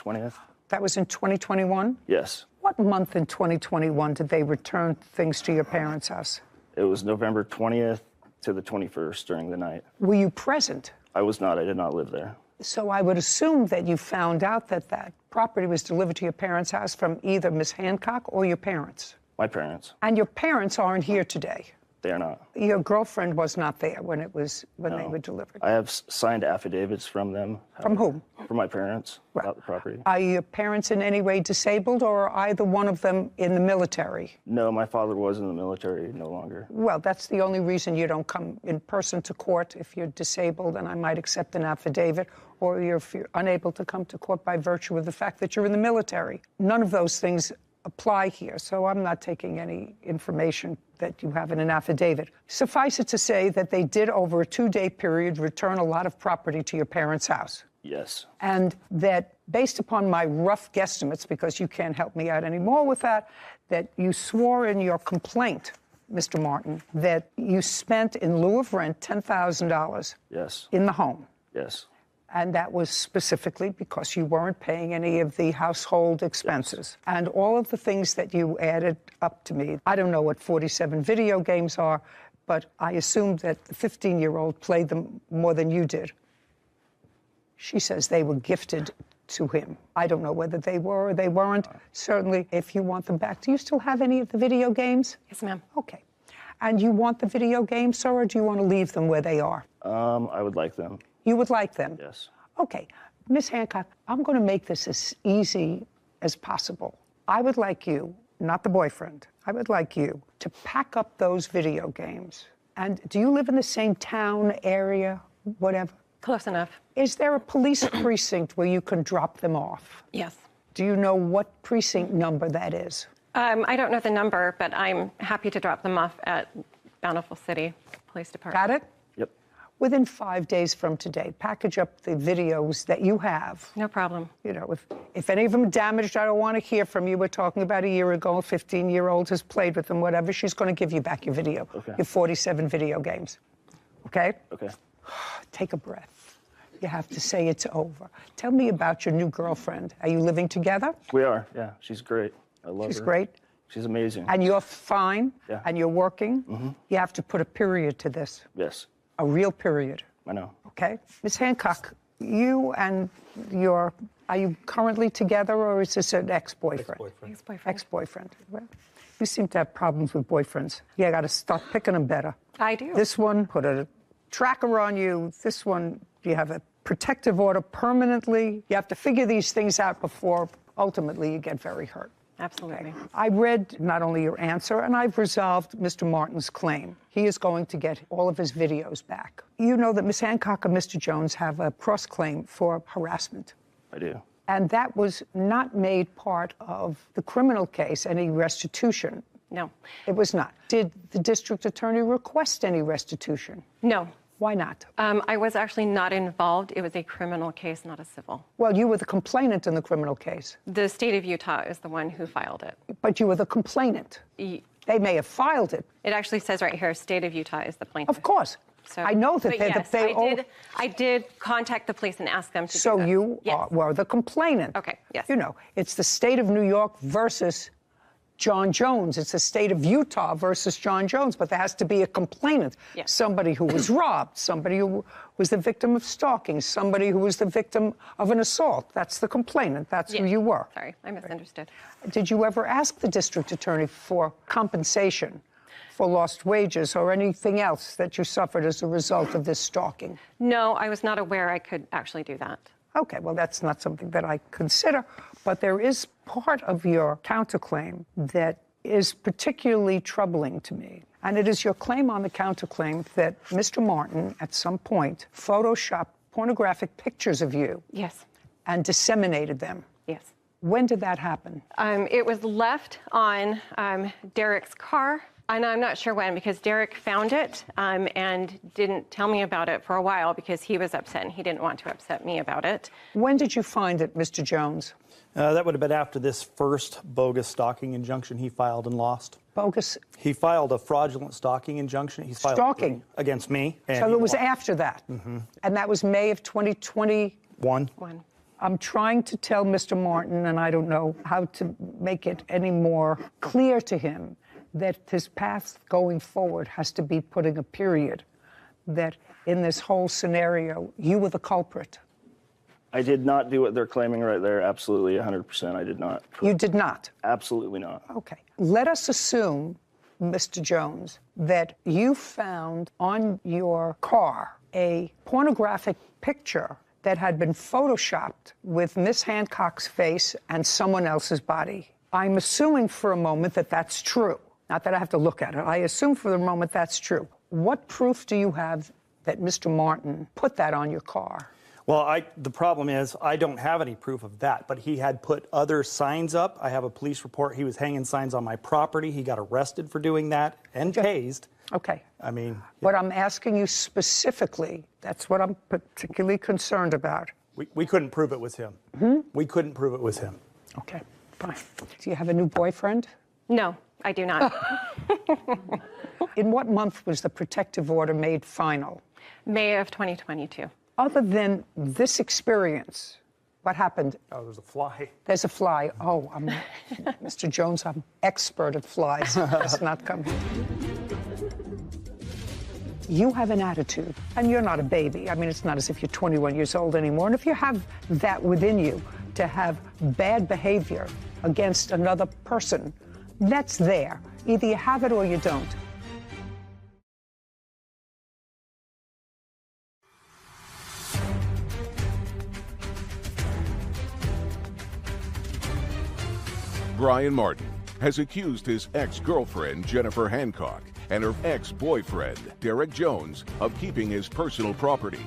20th. That was in 2021? Yes. What month in 2021 did they return things to your parents' house? It was November 20th to the 21st during the night. Were you present? I was not. I did not live there. So I would assume that you found out that that property was delivered to your parents' house from either Miss Hancock or your parents. My parents. And your parents aren't here today. They are not. Your girlfriend was not there when they were delivered. I have signed affidavits from them. From whom? From my parents about the property. Are your parents in any way disabled, or are either one of them in the military? No, my father was in the military, no longer. Well, that's the only reason you don't come in person to court if you're disabled, and I might accept an affidavit, or if you're unable to come to court by virtue of the fact that you're in the military. None of those things apply here, so I'm not taking any information that you have in an affidavit. Suffice it to say that they did, over a 2-day period, return a lot of property to your parents' house. Yes. And that, based upon my rough guesstimates, because you can't help me out anymore with that you swore in your complaint, Mr. Martin, that you spent in lieu of rent $10,000 Yes. in the home. Yes. And that was specifically because you weren't paying any of the household expenses. Yes. And all of the things that you added up to me, I don't know what 47 video games are, but I assumed that the 15-year-old played them more than you did. She says they were gifted to him. I don't know whether they were or they weren't. Certainly, if you want them back. Do you still have any of the video games? Yes, ma'am. Okay. And you want the video games, sir, or do you want to leave them where they are? I would like them. You would like them? Yes. Okay. Miss Hancock, I'm going to make this as easy as possible. I would like you, not the boyfriend, I would like you to pack up those video games. And do you live in the same town, area, whatever? Close enough. Is there a police precinct where you can drop them off? Yes. Do you know what precinct number that is? I don't know the number, but I'm happy to drop them off at Bountiful City Police Department. Got it? Yep. Within 5 days from today, package up the videos that you have. No problem. You know, if any of them are damaged, I don't want to hear from you. We're talking about a year ago, a 15-year-old has played with them, whatever. She's going to give you back your video, your 47 video games. Okay? Okay. Take a breath. You have to say it's over. Tell me about your new girlfriend. Are you living together? We are, yeah. She's great. I love her. She's great? She's amazing. And you're fine? Yeah. And you're working? Mm-hmm. You have to put a period to this. Yes. A real period. I know. Okay. Ms. Hancock, you and are you currently together, or is this an ex-boyfriend? Ex-boyfriend. Ex-boyfriend. Well, you seem to have problems with boyfriends. Yeah, I got to start picking them better. I do. This one put a tracker on you. This one, you have a protective order permanently. You have to figure these things out before ultimately you get very hurt. Absolutely. Okay. I read not only your answer, and I've resolved Mr. Martin's claim. He is going to get all of his videos back. You know that Ms. Hancock and Mr. Jones have a cross-claim for harassment. I do. And that was not made part of the criminal case, any restitution. No. It was not. Did the district attorney request any restitution? No. Why not? I was actually not involved. It was a criminal case, not a civil. Well, you were the complainant in the criminal case. The state of Utah is the one who filed it. But you were the complainant. They may have filed it. It actually says right here, state of Utah is the plaintiff. Of course. So, I know that I did contact the police and ask them to So do that. you Yes. were the complainant. Okay, yes. You know, it's the state of New York versus John Jones. It's the state of Utah versus John Jones, but there has to be a complainant. Yes. Somebody who was robbed, somebody who was the victim of stalking, somebody who was the victim of an assault. That's the complainant. That's who you were. Sorry, I misunderstood. Did you ever ask the district attorney for compensation for lost wages or anything else that you suffered as a result of this stalking? No, I was not aware I could actually do that. Okay, well, that's not something that I consider, but there is part of your counterclaim that is particularly troubling to me. And it is your claim on the counterclaim that Mr. Martin, at some point, photoshopped pornographic pictures of you. Yes. And disseminated them. Yes. When did that happen? It was left on Derek's car. And I'm not sure when, because Derek found it and didn't tell me about it for a while because he was upset and he didn't want to upset me about it. When did you find it, Mr. Jones? That would have been after this first bogus stalking injunction he filed and lost. Bogus? He filed a fraudulent stalking injunction. He filed Stalking? Against me. So it was after that? Mm-hmm. And that was May of 2021? One. I'm trying to tell Mr. Martin, and I don't know how to make it any more clear to him, that his path going forward has to be putting a period, that in this whole scenario, you were the culprit. I did not do what they're claiming right there. Absolutely, 100%. I did not. You did not? Absolutely not. Okay. Let us assume, Mr. Jones, that you found on your car a pornographic picture that had been photoshopped with Miss Hancock's face and someone else's body. I'm assuming for a moment that that's true. Not that I have to look at it. I assume for the moment that's true. What proof do you have that Mr. Martin put that on your car? Well, the problem is I don't have any proof of that, but he had put other signs up. I have a police report. He was hanging signs on my property. He got arrested for doing that and tased. Okay. I mean... What I'm asking you specifically, that's what I'm particularly concerned about. We couldn't prove it was him. Hmm? We couldn't prove it was him. Okay, fine. Do you have a new boyfriend? No, I do not. In what month was the protective order made final? May of 2022. Other than this experience, what happened? Oh, there's a fly. There's a fly. Oh, Mr. Jones, I'm expert at flies. That's not coming. You have an attitude, and you're not a baby. I mean, it's not as if you're 21 years old anymore. And if you have that within you, to have bad behavior against another person, that's there. Either you have it or you don't. Brian Martin has accused his ex-girlfriend, Jennifer Hancock, and her ex-boyfriend, Derek Jones, of keeping his personal property.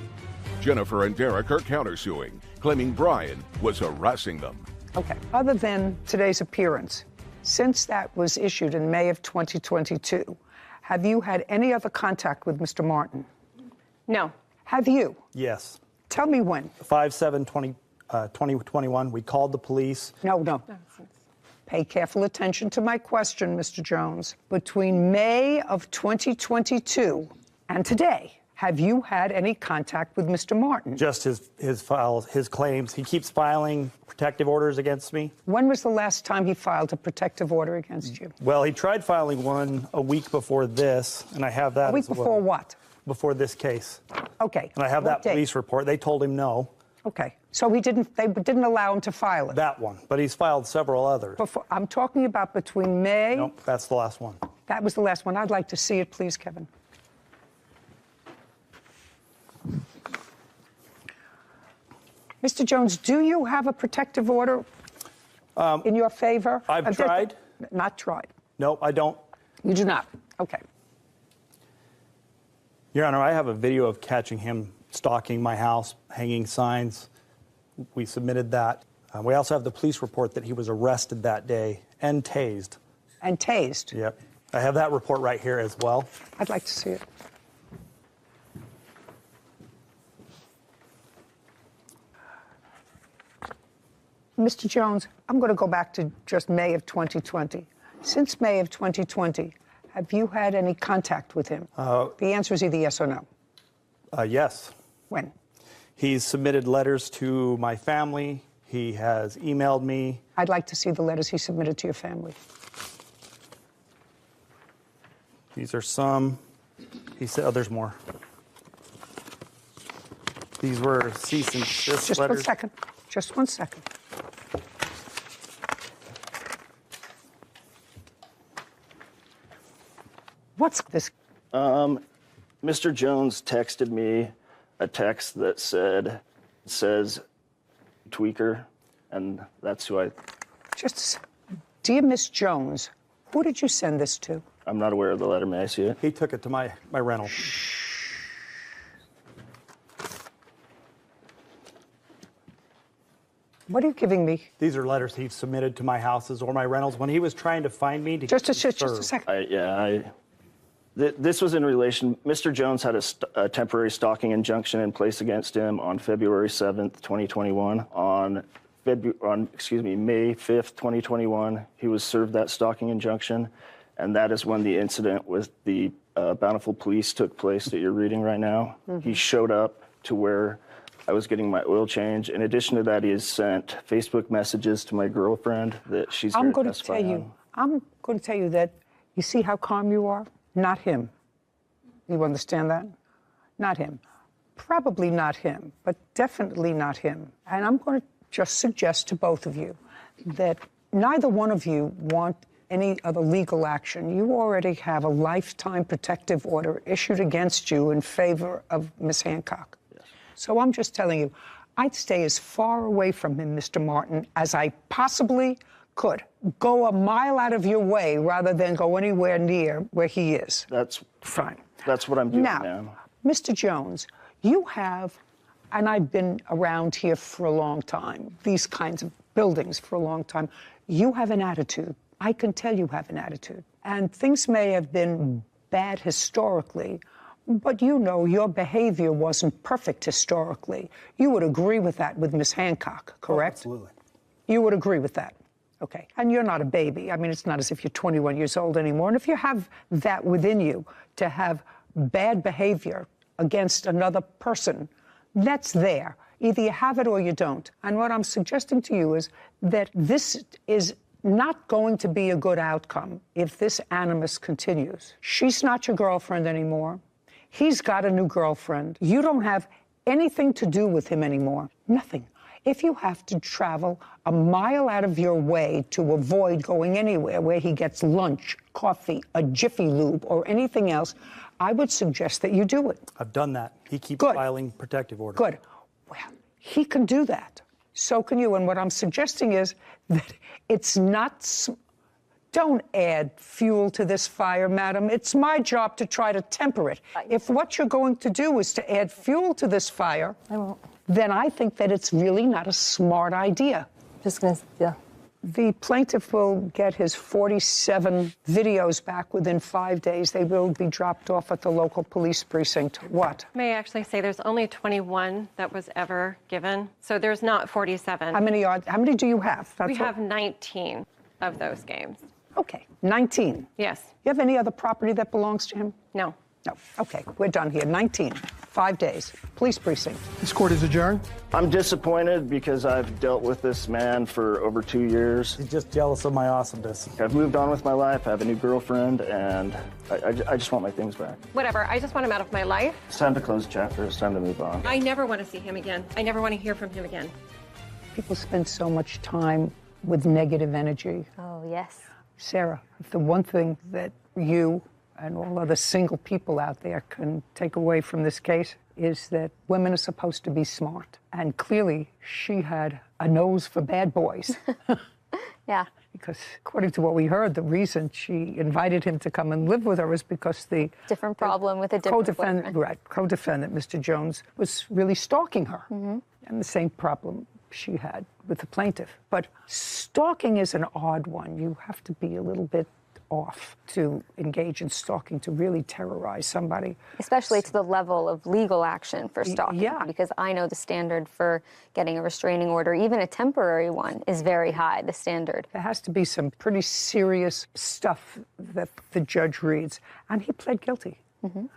Jennifer and Derek are countersuing, claiming Brian was harassing them. Okay. Other than today's appearance, since that was issued in May of 2022, have you had any other contact with Mr. Martin? No. Have you? Yes. Tell me when. 5/7/2021, we called the police. No. Pay careful attention to my question, Mr. Jones. Between May of 2022 and today, have you had any contact with Mr. Martin? Just his files, his claims. He keeps filing protective orders against me. When was the last time he filed a protective order against you? Well, he tried filing one a week before this, and I have that A week as well. before what? Before this case. Okay. And I have that date? police report. They told him no. Okay. So they didn't allow him to file it? That one. But he's filed several others. I'm talking about between May... Nope, that's the last one. That was the last one. I'd like to see it, please, Kevin. Mr. Jones, do you have a protective order in your favor? I've tried. Not tried. No, I don't. You do not. Okay. Your Honor, I have a video of catching him stalking my house, hanging signs. We submitted that. We also have the police report that he was arrested that day and tased. And tased? Yep. I have that report right here as well. I'd like to see it. Mr. Jones, I'm going to go back to just May of 2020. Since May of 2020, have you had any contact with him? The answer is either yes or no. Yes. When? He's submitted letters to my family. He has emailed me. I'd like to see the letters he submitted to your family. These are some. He said, oh, there's more. These were cease and desist Just letters. 1 second. Just 1 second. What's this? Mr. Jones texted me a text that says tweaker, and that's who I... Just, dear Miss Jones, who did you send this to? I'm not aware of the letter. May I see it? He took it to my rental. What are you giving me? These are letters he submitted to my houses or my rentals when he was trying to find me. Just a second. This was in relation. Mr. Jones had a temporary stalking injunction in place against him on February 7th, 2021. On May 5th, 2021, he was served that stalking injunction, and that is when the incident with the Bountiful Police took place that you're reading right now. Mm-hmm. He showed up to where I was getting my oil change. In addition to that, he has sent Facebook messages to my girlfriend that she's here to testify on. I'm going to tell you that you see how calm you are? Not him. You understand that? Not him. Probably not him, but definitely not him. And I'm going to just suggest to both of you that neither one of you want any other legal action. You already have a lifetime protective order issued against you in favor of Miss Hancock. Yes. So I'm just telling you, I'd stay as far away from him, Mr. Martin, as I possibly could. Go a mile out of your way rather than go anywhere near where he is. That's fine. That's what I'm doing now. Ma'am. Mr. Jones, you have, and I've been around here for a long time, these kinds of buildings for a long time, you have an attitude. I can tell you have an attitude. And things may have been bad historically, but you know your behavior wasn't perfect historically. You would agree with that with Miss Hancock, correct? Oh, absolutely. You would agree with that. Okay. And you're not a baby. I mean, it's not as if you're 21 years old anymore. And if you have that within you to have bad behavior against another person, that's there. Either you have it or you don't. And what I'm suggesting to you is that this is not going to be a good outcome if this animus continues. She's not your girlfriend anymore. He's got a new girlfriend. You don't have anything to do with him anymore. Nothing. If you have to travel a mile out of your way to avoid going anywhere where he gets lunch, coffee, a Jiffy Lube, or anything else, I would suggest that you do it. I've done that. He keeps filing protective orders. Good. Well, he can do that. So can you. And what I'm suggesting is that it's not... Don't add fuel to this fire, madam. It's my job to try to temper it. If what you're going to do is to add fuel to this fire... I won't. Then I think that it's really not a smart idea. Yeah. The plaintiff will get his 47 videos back within 5 days. They will be dropped off at the local police precinct. What? May I actually say there's only 21 that was ever given, so there's not 47. How many do you have? We have 19 of those games. Okay, 19. Yes. You have any other property that belongs to him? No. No. Okay, we're done here. 19. 5 days. Police precinct. This court is adjourned. I'm disappointed because I've dealt with this man for over 2 years. He's just jealous of my awesomeness. I've moved on with my life. I have a new girlfriend, and I just want my things back. Whatever. I just want him out of my life. It's time to close the chapter. It's time to move on. I never want to see him again. I never want to hear from him again. People spend so much time with negative energy. Oh, yes. Sarah, if the one thing that you and all other single people out there can take away from this case, is that women are supposed to be smart. And clearly, she had a nose for bad boys. Yeah. Because according to what we heard, the reason she invited him to come and live with her is because the different problem with a different co-defendant, co-defendant, Mr. Jones, was really stalking her. And the same problem she had with the plaintiff. But stalking is an odd one. You have to be a little bit off to engage in stalking, to really terrorize somebody. Especially to the level of legal action for stalking. Yeah. Because I know the standard for getting a restraining order, even a temporary one, is very high, the standard. There has to be some pretty serious stuff that the judge reads. And he pled guilty.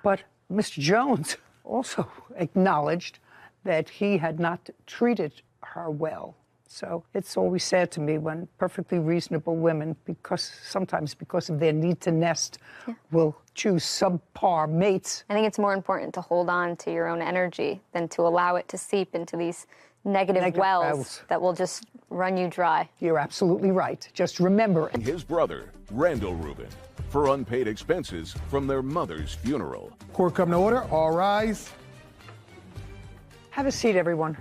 But Mr. Jones also acknowledged that he had not treated her well. So it's always sad to me when perfectly reasonable women, sometimes because of their need to nest, will choose subpar mates. I think it's more important to hold on to your own energy than to allow it to seep into these negative wells that will just run you dry. You're absolutely right. Just remember it. His brother, Randall Rubin, for unpaid expenses from their mother's funeral. Court come to order. All rise. Have a seat, everyone.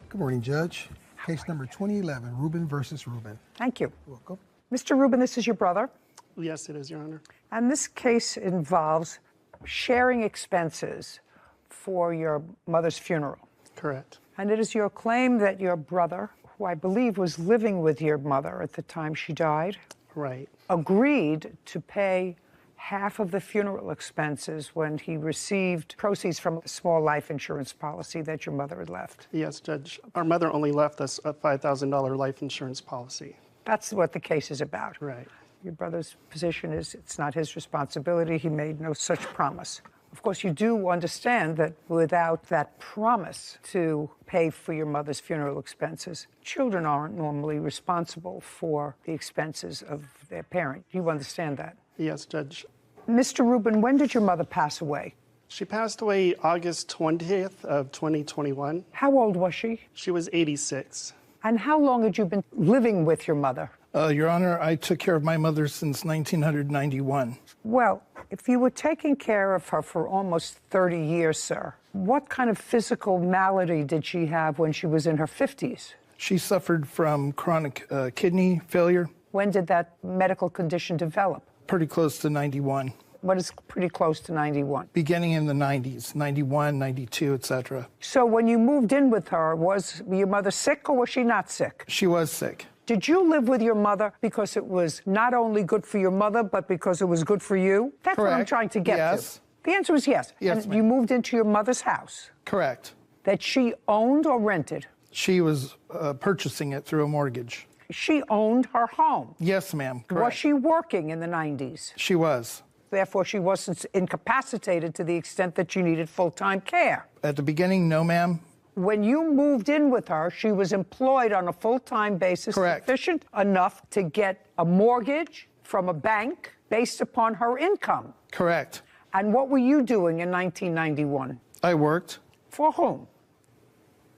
Good morning, Judge. Case number 2011, Rubin versus Rubin. Thank you. Welcome. Mr. Rubin, this is your brother. Yes, it is, Your Honor. And this case involves sharing expenses for your mother's funeral. Correct. And it is your claim that your brother, who I believe was living with your mother at the time she died, Right. agreed to pay half of the funeral expenses when he received proceeds from a small life insurance policy that your mother had left. Yes, Judge. Our mother only left us a $5,000 life insurance policy. That's what the case is about. Right. Your brother's position is it's not his responsibility. He made no such promise. Of course, you do understand that without that promise to pay for your mother's funeral expenses, children aren't normally responsible for the expenses of their parent. You understand that? Yes, Judge. Mr. Rubin, when did your mother pass away? She passed away August 20th of 2021. How old was she? She was 86. And how long had you been living with your mother? Your Honor, I took care of my mother since 1991. Well, if you were taking care of her for almost 30 years, sir, what kind of physical malady did she have when she was in her 50s? She suffered from chronic kidney failure. When did that medical condition develop? Pretty close to 91. What is pretty close to 91? Beginning in the 90s, 91, 92, etc. So when you moved in with her, was your mother sick or was she not sick? She was sick. Did you live with your mother because it was not only good for your mother, but because it was good for you? That's Correct. what I'm trying to get Yes. to. The answer is yes. Yes, and ma'am. you moved into your mother's house Correct. that she owned or rented? She was purchasing it through a mortgage. She owned her home. Yes, ma'am. Correct. Was she working in the 90s? She was. Therefore, she wasn't incapacitated to the extent that she needed full-time care. At the beginning, no, ma'am. When you moved in with her, she was employed on a full-time basis, Correct. sufficient enough to get a mortgage from a bank based upon her income. Correct. And what were you doing in 1991? I worked. For whom?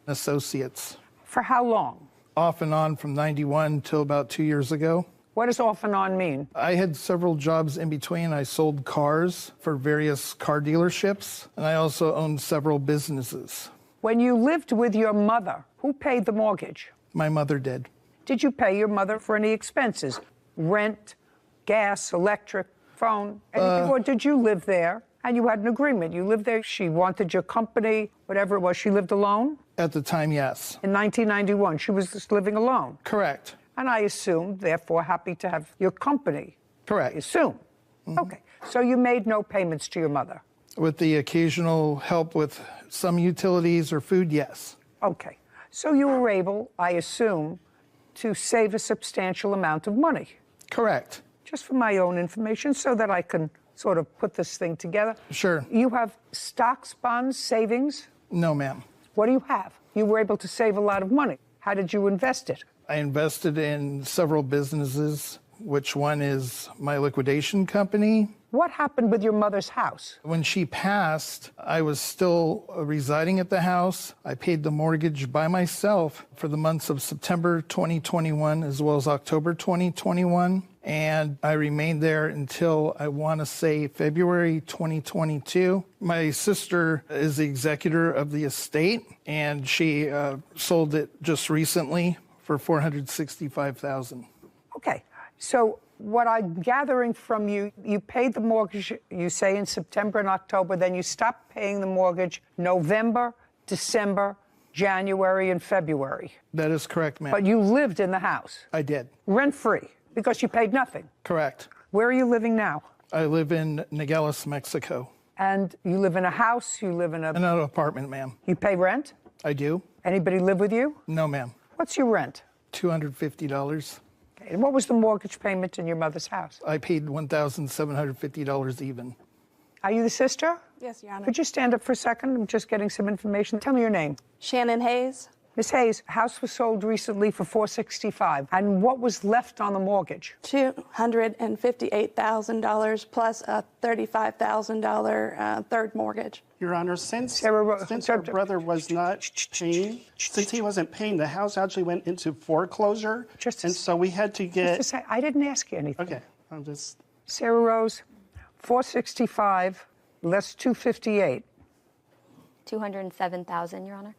Associates. For how long? Off and on from 91 till about 2 years ago. What does off and on mean? I had several jobs in between. I sold cars for various car dealerships, and I also owned several businesses. When you lived with your mother, who paid the mortgage? My mother did. Did you pay your mother for any expenses? Rent, gas, electric, phone, anything? Or did you live there and you had an agreement? You lived there, she wanted your company, whatever it was. She lived alone? At the time, yes. In 1991, she was just living alone? Correct. And I assume, therefore, happy to have your company. Correct. I assume. Mm-hmm. Okay. So you made no payments to your mother? With the occasional help with some utilities or food, yes. Okay. So you were able, I assume, to save a substantial amount of money? Correct. Just for my own information, so that I can sort of put this thing together. Sure. You have stocks, bonds, savings? No, ma'am. What do you have? You were able to save a lot of money. How did you invest it? I invested in several businesses, which one is my liquidation company. What happened with your mother's house? When she passed, I was still residing at the house. I paid the mortgage by myself for the months of September 2021 as well as October 2021. and I remained there until, I want to say, February 2022. My sister is the executor of the estate, and she sold it just recently for $465,000. Okay, so what I'm gathering from you, you paid the mortgage, you say in September and October, then you stopped paying the mortgage November, December, January, and February. That is correct, ma'am. But you lived in the house? I did. Rent-free, because you paid nothing? Correct. Where are you living now? I live in Nogales, Mexico. And you live in a house, you live in In an apartment, ma'am. You pay rent? I do. Anybody live with you? No, ma'am. What's your rent? $250. Okay. And what was the mortgage payment in your mother's house? I paid $1,750 even. Are you the sister? Yes, Your Honor. Could you stand up for a second? I'm just getting some information. Tell me your name. Shannon Hayes. Miss Hayes, house was sold recently for $465,000. And what was left on the mortgage? $258,000 plus a $35,000 third mortgage. Your Honor, since her brother was not paying, since he wasn't paying, the house actually went into foreclosure, and so we had to get... I didn't ask you anything. Okay, I'm just... Sarah Rose, $465,000 less $258,000. $207,000, Your Honor.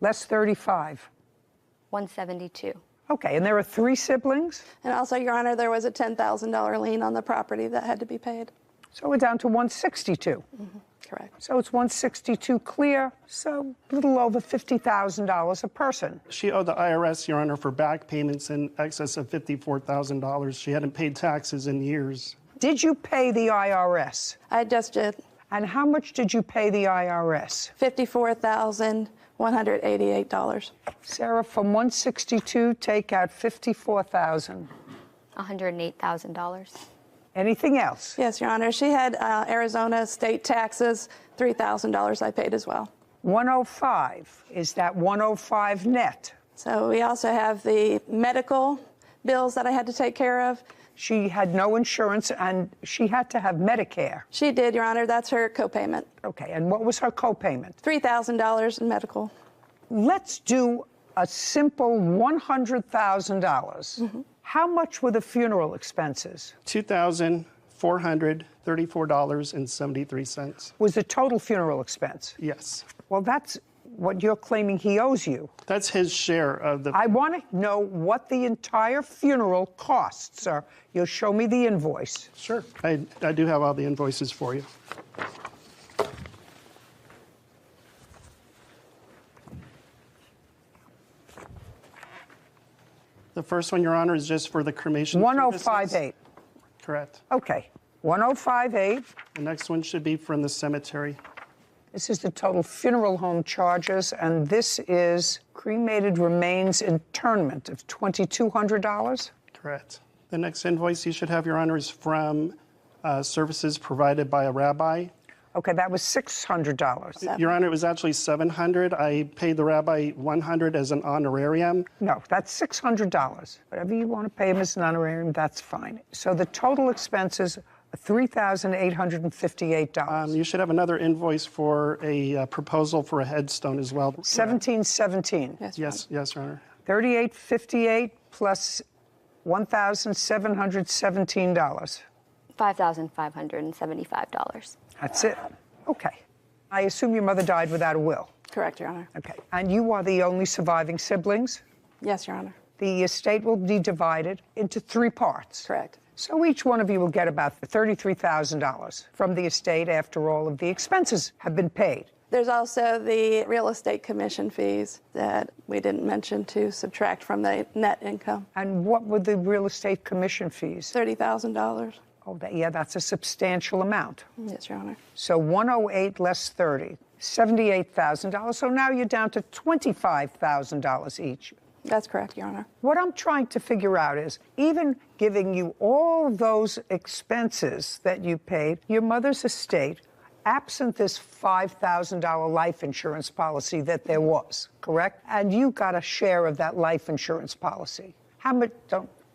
Less $35,000. $172,000. Okay, and there are 3 siblings? And also, Your Honor, there was a $10,000 lien on the property that had to be paid. So we're down to $162,000. Correct. So it's $162,000 clear, so a little over $50,000 a person. She owed the IRS, Your Honor, for back payments in excess of $54,000. She hadn't paid taxes in years. Did you pay the IRS? I just did. And how much did you pay the IRS? $54,188. Sarah, from $162,000, take out $54,000. $108,000. Anything else? Yes, Your Honor. She had Arizona state taxes, $3,000 I paid as well. 105. Is that 105 net? So we also have the medical bills that I had to take care of. She had no insurance, and she had to have Medicare. She did, Your Honor. That's her copayment. Okay, and what was her copayment? $3,000 in medical. Let's do a simple $100,000. How much were the funeral expenses? $2,434.73. Was the total funeral expense? Yes. Well, that's what you're claiming he owes you. That's his share of the... I want to know what the entire funeral costs, sir. You'll show me the invoice. Sure. I do have all the invoices for you. The first one, Your Honor, is just for the cremation. 1058. Correct. Okay. 1058. The next one should be from the cemetery. This is the total funeral home charges, and this is cremated remains internment of $2,200. Correct. The next invoice you should have, Your Honor, is from services provided by a rabbi. Okay, that was $600. Your Honor, it was actually $700. I paid the rabbi $100 as an honorarium. No, that's $600. Whatever you want to pay him as an honorarium, that's fine. So the total expenses are $3,858. You should have another invoice for a proposal for a headstone as well. 1717. Yes, Your Honor. $3,858 plus $1,717. $5,575. That's it. Okay. I assume your mother died without a will. Correct, Your Honor. Okay. And you are the only surviving siblings? Yes, Your Honor. The estate will be divided into 3 parts. Correct. So each one of you will get about $33,000 from the estate after all of the expenses have been paid. There's also the real estate commission fees that we didn't mention to subtract from the net income. And what were the real estate commission fees? $30,000. Oh, yeah, that's a substantial amount. Yes, Your Honor. So 108 less 30, $78,000. So now you're down to $25,000 each. That's correct, Your Honor. What I'm trying to figure out is, even giving you all those expenses that you paid, your mother's estate, absent this $5,000 life insurance policy that there was, correct? And you got a share of that life insurance policy. How much?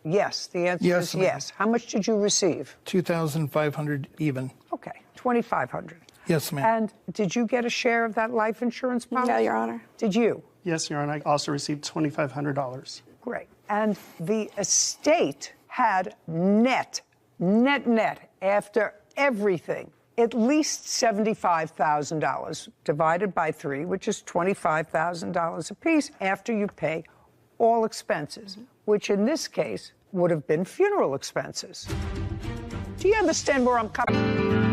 Yes, the answer is yes. How much did you receive? $2,500 even. Okay, $2,500. Yes, ma'am. And did you get a share of that life insurance policy? No, Your Honor. Did you? Yes, Your Honor. I also received $2,500. Great. And the estate had net, after everything, at least $75,000 divided by 3, which is $25,000 apiece after you pay all expenses, which in this case would have been funeral expenses. Do you understand where I'm coming?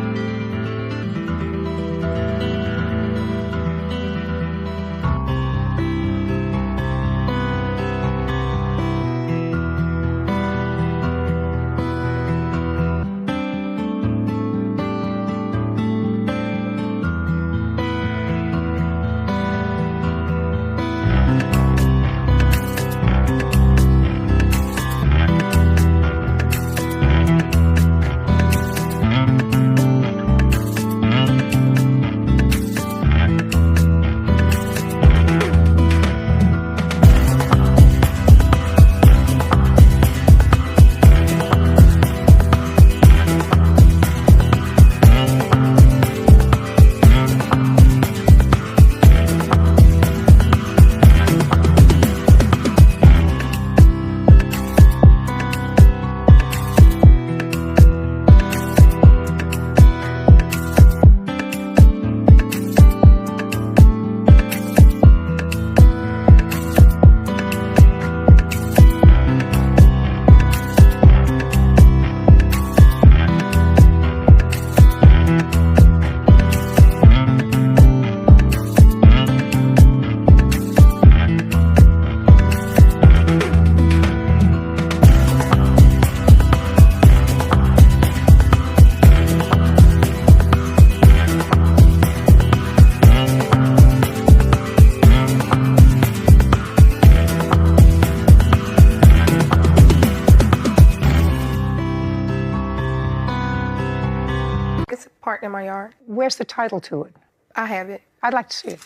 Parked in my yard. Where's the title to it? I have it. I'd like to see it.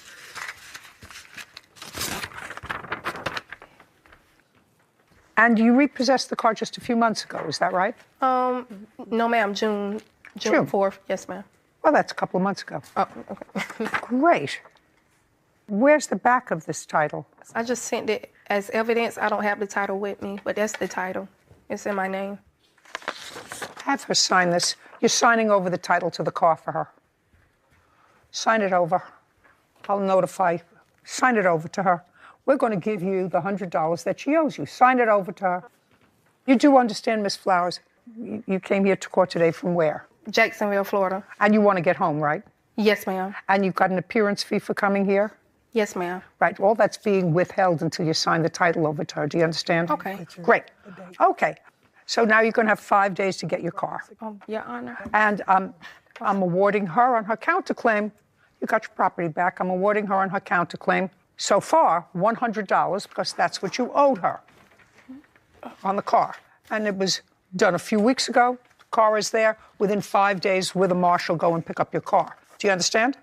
And you repossessed the car just a few months ago, is that right? No, ma'am. June 4th. Yes, ma'am. Well, that's a couple of months ago. Oh, okay. Great. Where's the back of this title? I just sent it as evidence. I don't have the title with me, but that's the title. It's in my name. Have her sign this. You're signing over the title to the car for her. Sign it over. I'll notify. Sign it over to her. We're going to give you the $100 that she owes you. Sign it over to her. You do understand, Miss Flowers, you came here to court today from where? Jacksonville, Florida. And you want to get home, right? Yes, ma'am. And you've got an appearance fee for coming here? Yes, ma'am. Right. All that's being withheld until you sign the title over to her. Do you understand? Okay. Great. Okay. So now you're going to have 5 days to get your car. Your Honor. And I'm awarding her on her counterclaim. You got your property back. I'm awarding her on her counterclaim. So far, $100, because that's what you owed her on the car. And it was done a few weeks ago. The car is there. Within 5 days, with a marshal, go and pick up your car. Do you understand?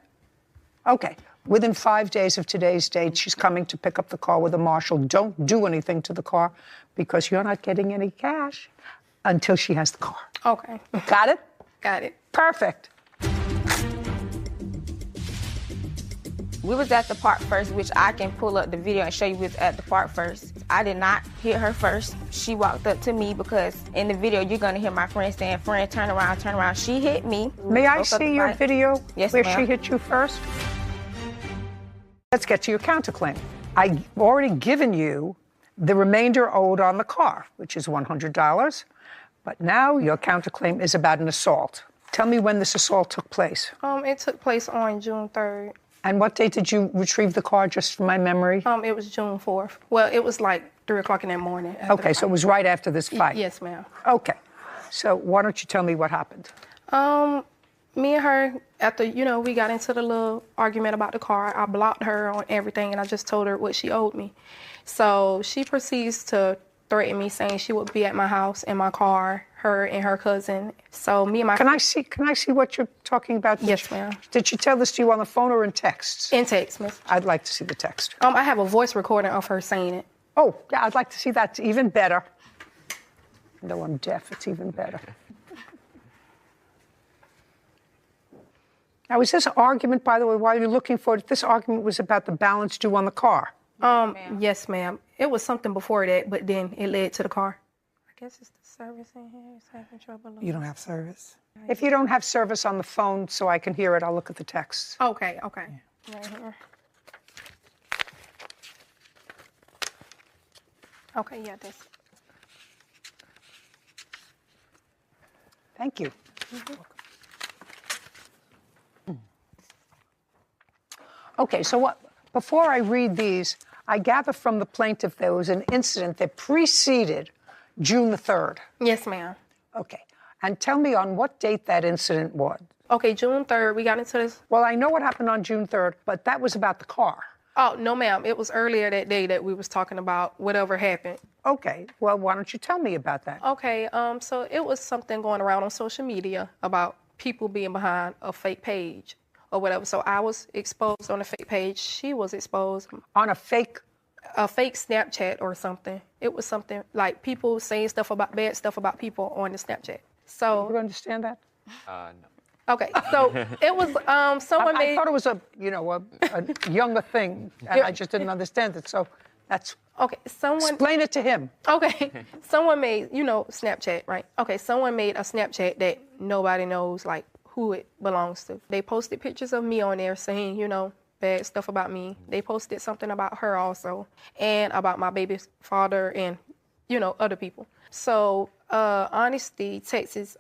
Okay. Within 5 days of today's date, she's coming to pick up the car with a marshal. Don't do anything to the car because you're not getting any cash until she has the car. Okay. Got it? Got it. Perfect. We was at the park first, which I can pull up the video and show you we was at the park first. I did not hit her first. She walked up to me because in the video, you're gonna hear my friend saying, friend, turn around, turn around. She hit me. May I see your video yes, where ma'am. she hit you first? Let's get to your counterclaim. I've already given you the remainder owed on the car, which is $100. But now your counterclaim is about an assault. Tell me when this assault took place. It took place on June 3rd. And what date did you retrieve the car, just from my memory? It was June 4th. Well, it was like 3 o'clock in the morning. Okay, so it was right after this fight? Yes, ma'am. Okay. So why don't you tell me what happened? Me and her, after, we got into the little argument about the car, I blocked her on everything, and I just told her what she owed me. So she proceeds to threaten me, saying she would be at my house in my car, her and her cousin. So me and my Can I see what you're talking about? Yes, ma'am. Did she tell this to you on the phone or in texts? In text, miss. I'd like to see the text. I have a voice recording of her saying it. Oh, yeah, I'd like to see that. It's even better. Though I'm deaf, it's even better. Now, is this argument, by the way, while you're looking for it, this argument was about the balance due on the car? Yes, ma'am. It was something before that, but then it led to the car. guess it's the service in here. It's having trouble. You don't have service? If you don't have service on the phone so I can hear it, I'll look at the text. Okay. Right here. Okay, yeah, this. Thank you. Okay, so what? Before I read these, I gather from the plaintiff there was an incident that preceded June the 3rd. Yes, ma'am. Okay. And tell me on what date that incident was. Okay, June 3rd, we got into this. Well, I know what happened on June 3rd, but that was about the car. Oh, no, ma'am. It was earlier that day that we was talking about whatever happened. Okay. Well, why don't you tell me about that? Okay, so it was something going around on social media about people being behind a fake page or whatever. So I was exposed on a fake page. She was exposed on a fake Snapchat or something. It was something like people saying bad stuff about people on the Snapchat. So you understand that? No. Okay, so it was someone I made. thought it was a younger thing, and I just didn't understand it. So that's okay. Someone explain it to him. Okay, someone made Snapchat, right? Okay, someone made a Snapchat that nobody knows like who it belongs to. They posted pictures of me on there saying bad stuff about me. They posted something about her also, and about my baby's father and other people. So Honesty texts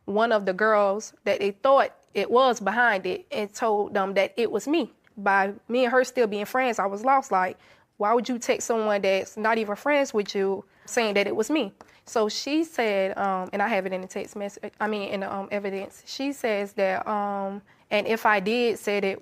one of the girls that they thought it was behind it and told them that it was me. By me and her still being friends, I was lost. Like, why would you text someone that's not even friends with you saying that it was me? So she said, and I have it in the text message, in the evidence. She says that, and if I did say that,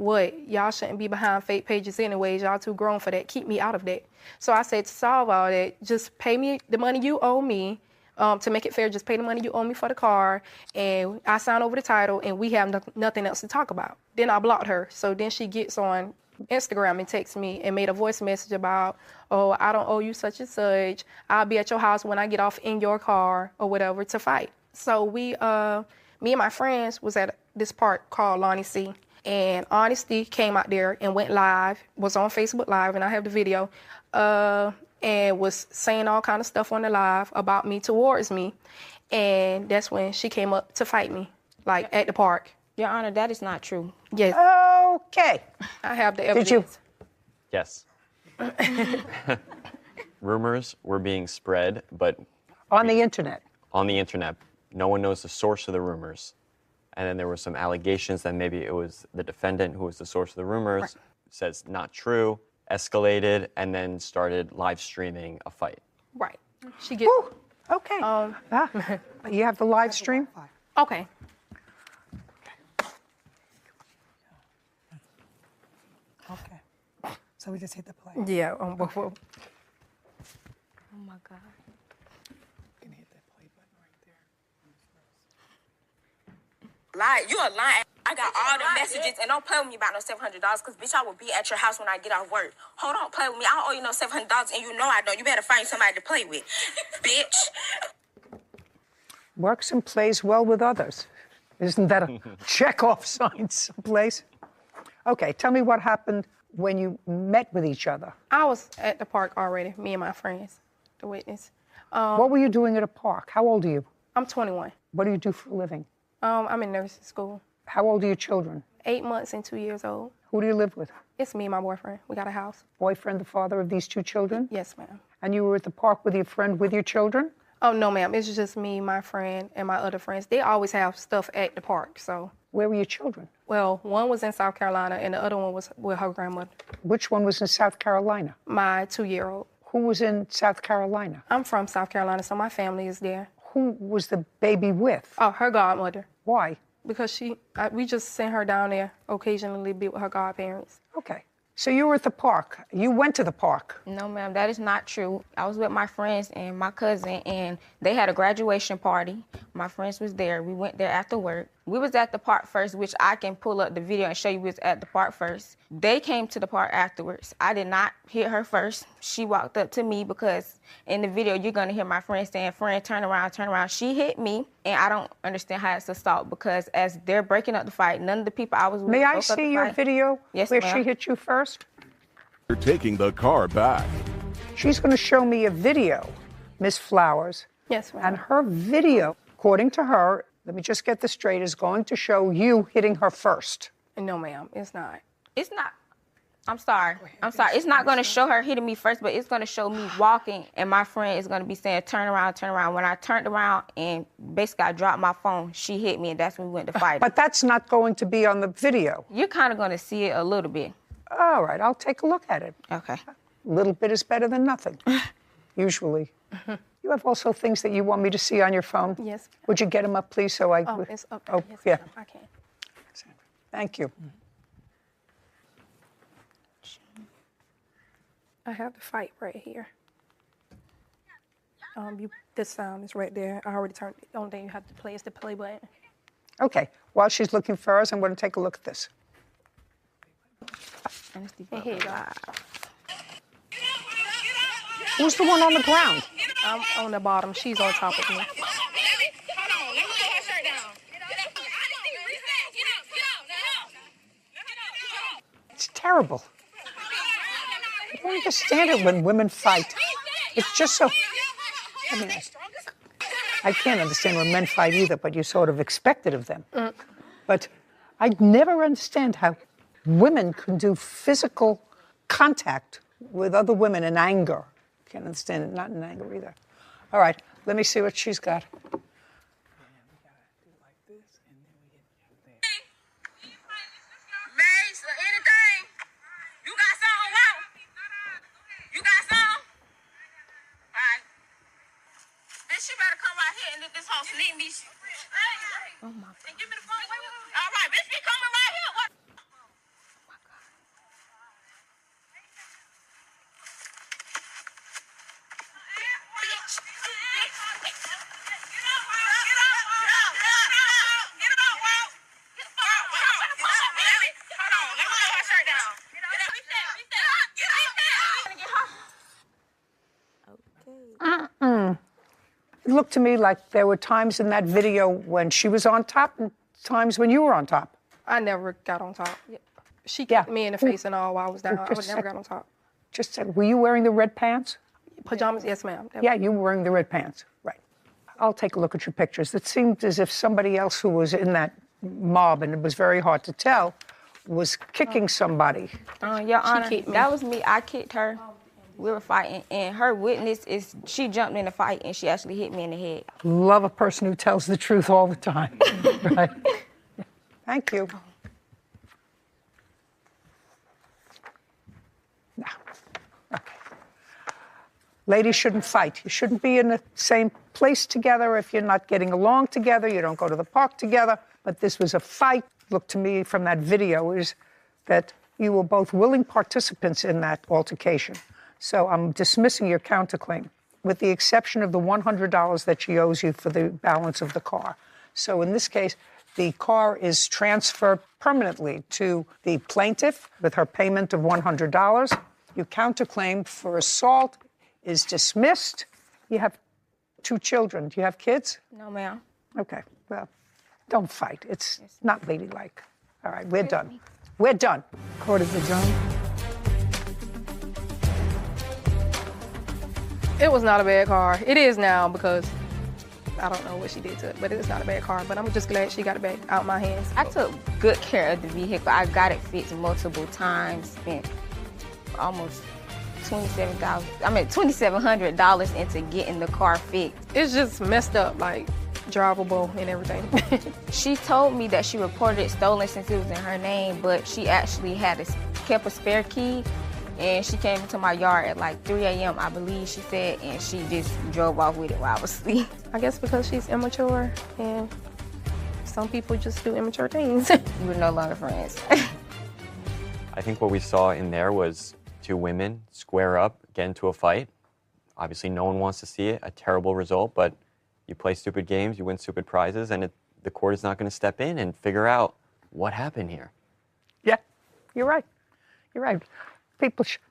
y'all shouldn't be behind fake pages anyways. Y'all too grown for that. Keep me out of that. So I said, to solve all that, just pay me the money you owe me. To make it fair, just pay the money you owe me for the car, and I sign over the title, and we have nothing else to talk about. Then I blocked her. So then she gets on Instagram and texts me and made a voice message about, oh, I don't owe you such and such. I'll be at your house when I get off in your car or whatever to fight. So me and my friends was at this park called Lonnie C. And Honesty came out there and went live, was on Facebook Live, and I have the video. And was saying all kind of stuff on the live about me towards me. And that's when she came up to fight me, like at the park. Your Honor, that is not true. Yes. Okay. I have the evidence. Did you? Yes. Rumors were being spread, but... On the internet? On the internet. No one knows the source of the rumors. And then there were some allegations that maybe it was the defendant who was the source of the rumors. Right. Says not true. Escalated and then started live streaming a fight. Right. She gets. Okay. You have the live stream? Okay. Okay. So we just hit the play. Yeah. Oh my God. You can hit that play button right there. Lie. You a lying. I got all the messages, and don't play with me about no $700, because, bitch, I will be at your house when I get off work. Hold on, play with me. I don't owe you no $700, and you know I don't. You better find somebody to play with, bitch. Works and plays well with others. Isn't that a check-off sign someplace? Okay, tell me what happened when you met with each other. I was at the park already, me and my friends, the witness. What were you doing at a park? How old are you? I'm 21. What do you do for a living? I'm in nursing school. How old are your children? 8 months and 2 years old. Who do you live with? It's me and my boyfriend. We got a house. Boyfriend, the father of these two children? Yes, ma'am. And you were at the park with your friend with your children? Oh, no, ma'am. It's just me, my friend, and my other friends. They always have stuff at the park, so. Where were your children? Well, one was in South Carolina, and the other one was with her grandmother. Which one was in South Carolina? My 2-year-old. Who was in South Carolina? I'm from South Carolina, so my family is there. Who was the baby with? Oh, her godmother. Why? Because we just sent her down there occasionally be with her godparents. Okay. So you were at the park. You went to the park. No, ma'am, that is not true. I was with my friends and my cousin, and they had a graduation party. My friends was there. We went there after work. We was at the park first, which I can pull up the video and show you we was at the park first. They came to the park afterwards. I did not hit her first. She walked up to me because in the video, you're going to hear my friend saying, friend, turn around, turn around. She hit me, and I don't understand how it's assault because as they're breaking up the fight, none of the people I was with May I see your video yes, where ma'am. she hit you first? You're taking the car back. She's going to show me a video, Miss Flowers, Yes, ma'am. And her video, according to her, let me just get this straight, is going to show you hitting her first. No, ma'am, it's not. It's not. I'm sorry. It's not going to show her hitting me first, but it's going to show me walking, and my friend is going to be saying, turn around, turn around. When I turned around and basically I dropped my phone, she hit me, and that's when we went to fight. But that's not going to be on the video. You're kind of going to see it a little bit. All right, I'll take a look at it. Okay. A little bit is better than nothing, usually. You have also things that you want me to see on your phone? Yes. Would you get them up, please, so I... Oh, it's up. Oh, yes, yeah. ma'am, I can. Thank you. I have the fight right here. This sound is right there. I already turned it. The only thing you have to play is the play button. Okay, while she's looking for us, I'm going to take a look at this. And here you go. Who's the one on the ground? I'm on the bottom. She's on top of me. It's terrible. I don't understand it when women fight. It's just so... I mean, I can't understand when men fight either, but you sort of expect it of them. But I never understand how women can do physical contact with other women in anger. Can't understand it, not in anger either. All right, let me see what she's got. She better come right here and let this house leave me. Oh my God. Give me the phone. Wait. All right, bitch, be coming right here. What? It looked to me like there were times in that video when she was on top and times when you were on top. I never got on top. She kicked me in the face and all while I was down. I would never got on top. Just said, were you wearing the red pants? Pajamas, yes, ma'am. Yeah, you were wearing the red pants, right. I'll take a look at your pictures. It seemed as if somebody else who was in that mob, and it was very hard to tell, was kicking somebody. Your Honor, that was me. I kicked her. We were fighting, and her witness is she jumped in the fight, and she actually hit me in the head. Love a person who tells the truth all the time. Right. Thank you. No. Okay. Ladies shouldn't fight. You shouldn't be in the same place together if you're not getting along together. You don't go to the park together. But this was a fight. Looked to me from that video is that you were both willing participants in that altercation. So I'm dismissing your counterclaim, with the exception of the $100 that she owes you for the balance of the car. So in this case, the car is transferred permanently to the plaintiff with her payment of $100. Your counterclaim for assault is dismissed. You have 2 children. Do you have kids? No, ma'am. Okay, well, don't fight. It's not ladylike. All right, we're done. We're done. Court is adjourned. It was not a bad car. It is now because I don't know what she did to it, but it's not a bad car. But I'm just glad she got it back out my hands. I took good care of the vehicle. I got it fixed multiple times, spent almost $2,700 into getting the car fixed. It's just messed up, like drivable and everything. She told me that she reported it stolen since it was in her name, but she actually kept a spare key. And she came into my yard at like 3 a.m., I believe she said, and she just drove off with it while I was asleep. I guess because she's immature, and some people just do immature things. We're no longer friends. I think what we saw in there was 2 women square up, get into a fight. Obviously, no one wants to see it, a terrible result, but you play stupid games, you win stupid prizes, and the court is not going to step in and figure out what happened here. Yeah, you're right. You're right.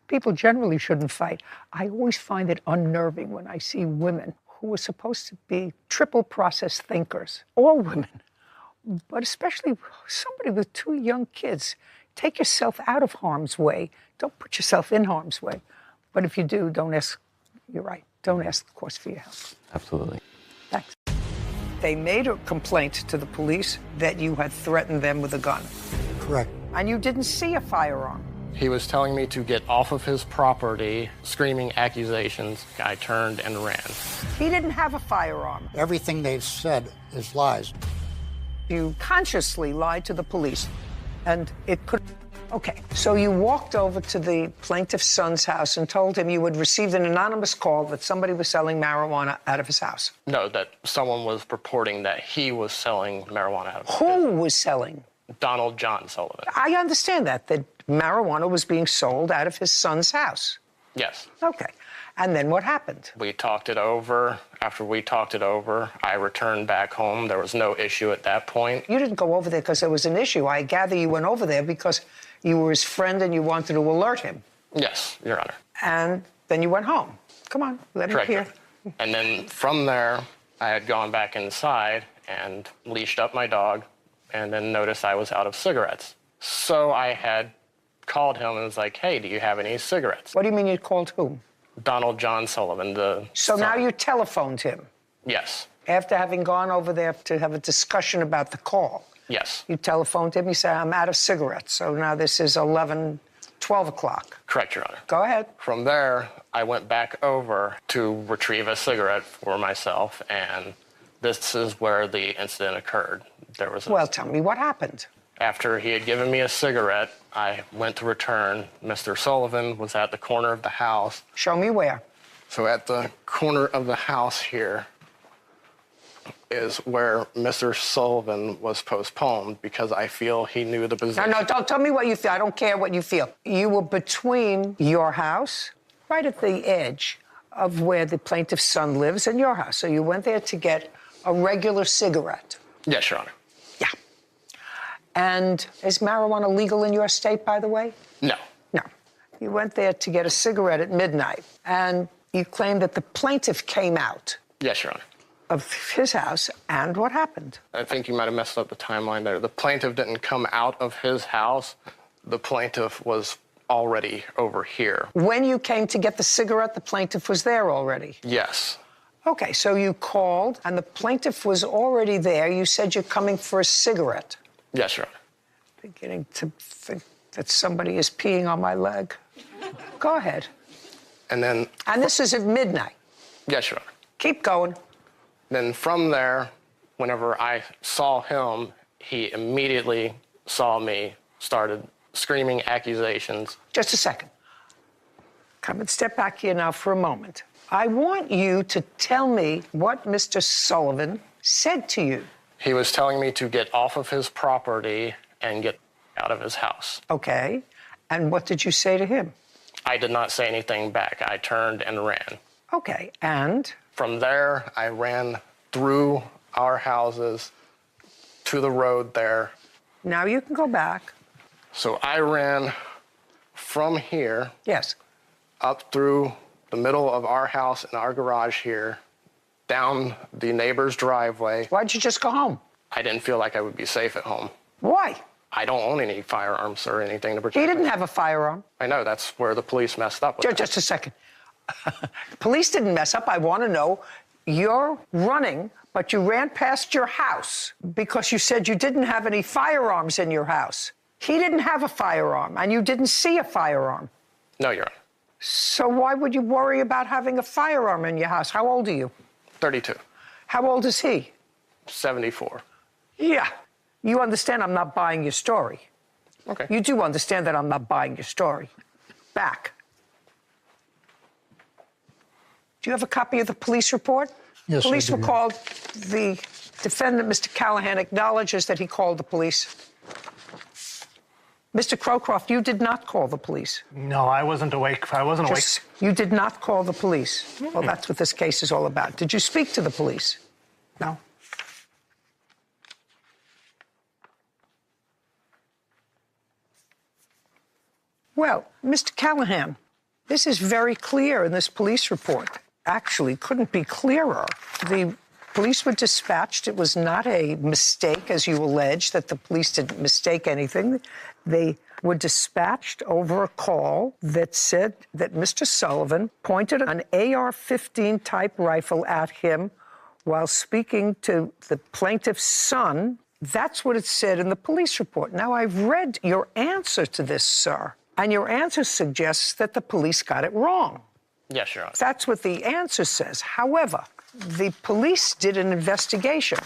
People generally shouldn't fight. I always find it unnerving when I see women who are supposed to be triple process thinkers, all women, but especially somebody with 2 young kids. Take yourself out of harm's way. Don't put yourself in harm's way. But if you do, don't ask. You're right. Don't ask, of course, for your help. Absolutely. Thanks. They made a complaint to the police that you had threatened them with a gun. Correct. And you didn't see a firearm. He was telling me to get off of his property, screaming accusations. I turned and ran. He didn't have a firearm. Everything they've said is lies. You consciously lied to the police, and it could... Okay, so you walked over to the plaintiff's son's house and told him you had received an anonymous call that somebody was selling marijuana out of his house. No, that someone was purporting that he was selling marijuana out of his Who was selling? Donald John Sullivan. I understand that marijuana was being sold out of his son's house. Yes. Okay. And then what happened? We talked it over. After we talked it over, I returned back home. There was no issue at that point. You didn't go over there because there was an issue. I gather you went over there because you were his friend and you wanted to alert him. Yes, Your Honor. And then you went home. Come on, let me hear. And then from there, I had gone back inside and leashed up my dog and then noticed I was out of cigarettes. So I had called him and was like, hey, do you have any cigarettes? What do you mean you called whom? Donald John Sullivan, the So now you telephoned him? Yes. After having gone over there to have a discussion about the call? Yes. You telephoned him, you said, I'm out of cigarettes. So now this is 12 o'clock. Correct, Your Honor. Go ahead. From there, I went back over to retrieve a cigarette for myself, and this is where the incident occurred. There was Well, tell me what happened. After he had given me a cigarette, I went to return. Mr. Sullivan was at the corner of the house. Show me where. So at the corner of the house here is where Mr. Sullivan was postponed because I feel he knew the position. No, don't tell me what you feel. I don't care what you feel. You were between your house, right at the edge of where the plaintiff's son lives, and your house. So you went there to get a regular cigarette. Yes, Your Honor. Yeah. And is marijuana legal in your state, by the way? No. No. You went there to get a cigarette at midnight, and you claim that the plaintiff came out. Yes, Your Honor. Of his house, and what happened? I think you might have messed up the timeline there. The plaintiff didn't come out of his house. The plaintiff was already over here. When you came to get the cigarette, the plaintiff was there already? Yes. Okay, so you called, and the plaintiff was already there. You said you're coming for a cigarette. Yes, Your Honor. Beginning to think that somebody is peeing on my leg. Go ahead. And then... And this is at midnight? Yes, Your Honor. Keep going. Then from there, whenever I saw him, he immediately saw me, started screaming accusations. Just a second. Come and step back here now for a moment. I want you to tell me what Mr. Sullivan said to you. He was telling me to get off of his property and get out of his house. Okay. And what did you say to him? I did not say anything back. I turned and ran. Okay, and? From there, I ran through our houses to the road there. Now you can go back. So I ran from here. Yes. Up through the middle of our house and our garage here, down the neighbor's driveway. Why'd you just go home? I didn't feel like I would be safe at home. Why? I don't own any firearms or anything to protect He didn't have a firearm. I know, that's where the police messed up with Just a second. Police didn't mess up. I want to know, you're running, but you ran past your house because you said you didn't have any firearms in your house. He didn't have a firearm, and you didn't see a firearm. No, Your Honor. So why would you worry about having a firearm in your house? How old are you? 32. How old is he? 74. Yeah. You understand I'm not buying your story. Okay. You do understand that I'm not buying your story. Back. Do you have a copy of the police report? Yes, Police I do. were called. The defendant, Mr. Callahan, acknowledges that he called the police. Mr. Crowcroft, you did not call the police. No, I wasn't awake. You did not call the police. Well, that's what this case is all about. Did you speak to the police? No. Well, Mr. Callahan, this is very clear in this police report. Actually, couldn't be clearer. The police were dispatched. It was not a mistake, as you allege, that the police didn't mistake anything. They were dispatched over a call that said that Mr. Sullivan pointed an AR-15 type rifle at him while speaking to the plaintiff's son. That's what it said in the police report. Now, I've read your answer to this, sir, and your answer suggests that the police got it wrong. Yes, Your Honor. That's what the answer says. However, the police did an investigation,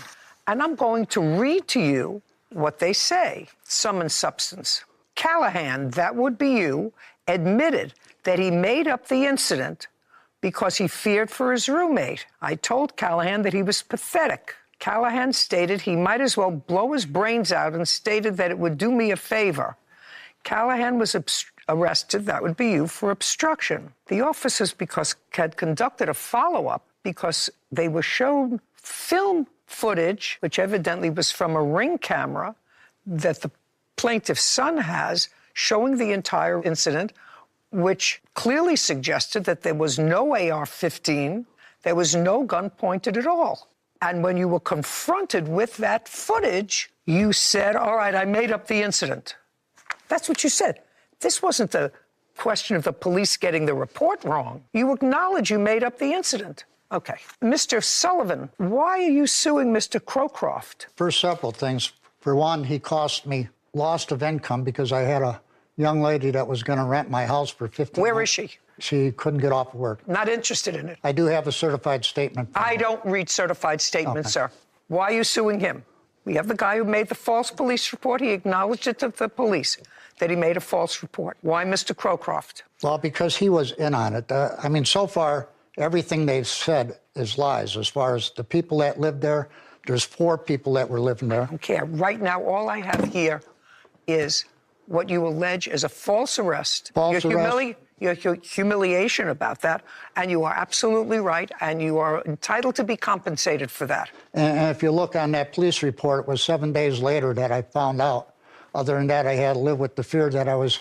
and I'm going to read to you what they say, sum and substance. Callahan, that would be you, admitted that he made up the incident because he feared for his roommate. I told Callahan that he was pathetic. Callahan stated he might as well blow his brains out and stated that it would do me a favor. Callahan was arrested, that would be you, for obstruction. The officers had conducted a follow-up because they were shown film footage, which evidently was from a Ring camera that the plaintiff's son has, showing the entire incident, which clearly suggested that there was no AR-15, there was no gun pointed at all. And when you were confronted with that footage, you said, all right, I made up the incident. That's what you said. This wasn't a question of the police getting the report wrong. You acknowledge you made up the incident. Okay. Mr. Sullivan, why are you suing Mr. Crowcroft? For several things. For one, he cost me loss of income because I had a young lady that was going to rent my house for $15. Where is she? She couldn't get off work. Not interested in it. I do have a certified statement. I don't read certified statements, sir. Why are you suing him? We have the guy who made the false police report. He acknowledged it to the police that he made a false report. Why Mr. Crowcroft? Well, because he was in on it. I mean, so far, everything they've said is lies. As far as the people that lived there, there's 4 people that were living there. Okay, right now, all I have here is what you allege is a false arrest. False arrest. Your humiliation about that, and you are absolutely right, and you are entitled to be compensated for that. And if you look on that police report, it was 7 days later that I found out. Other than that, I had to live with the fear that I was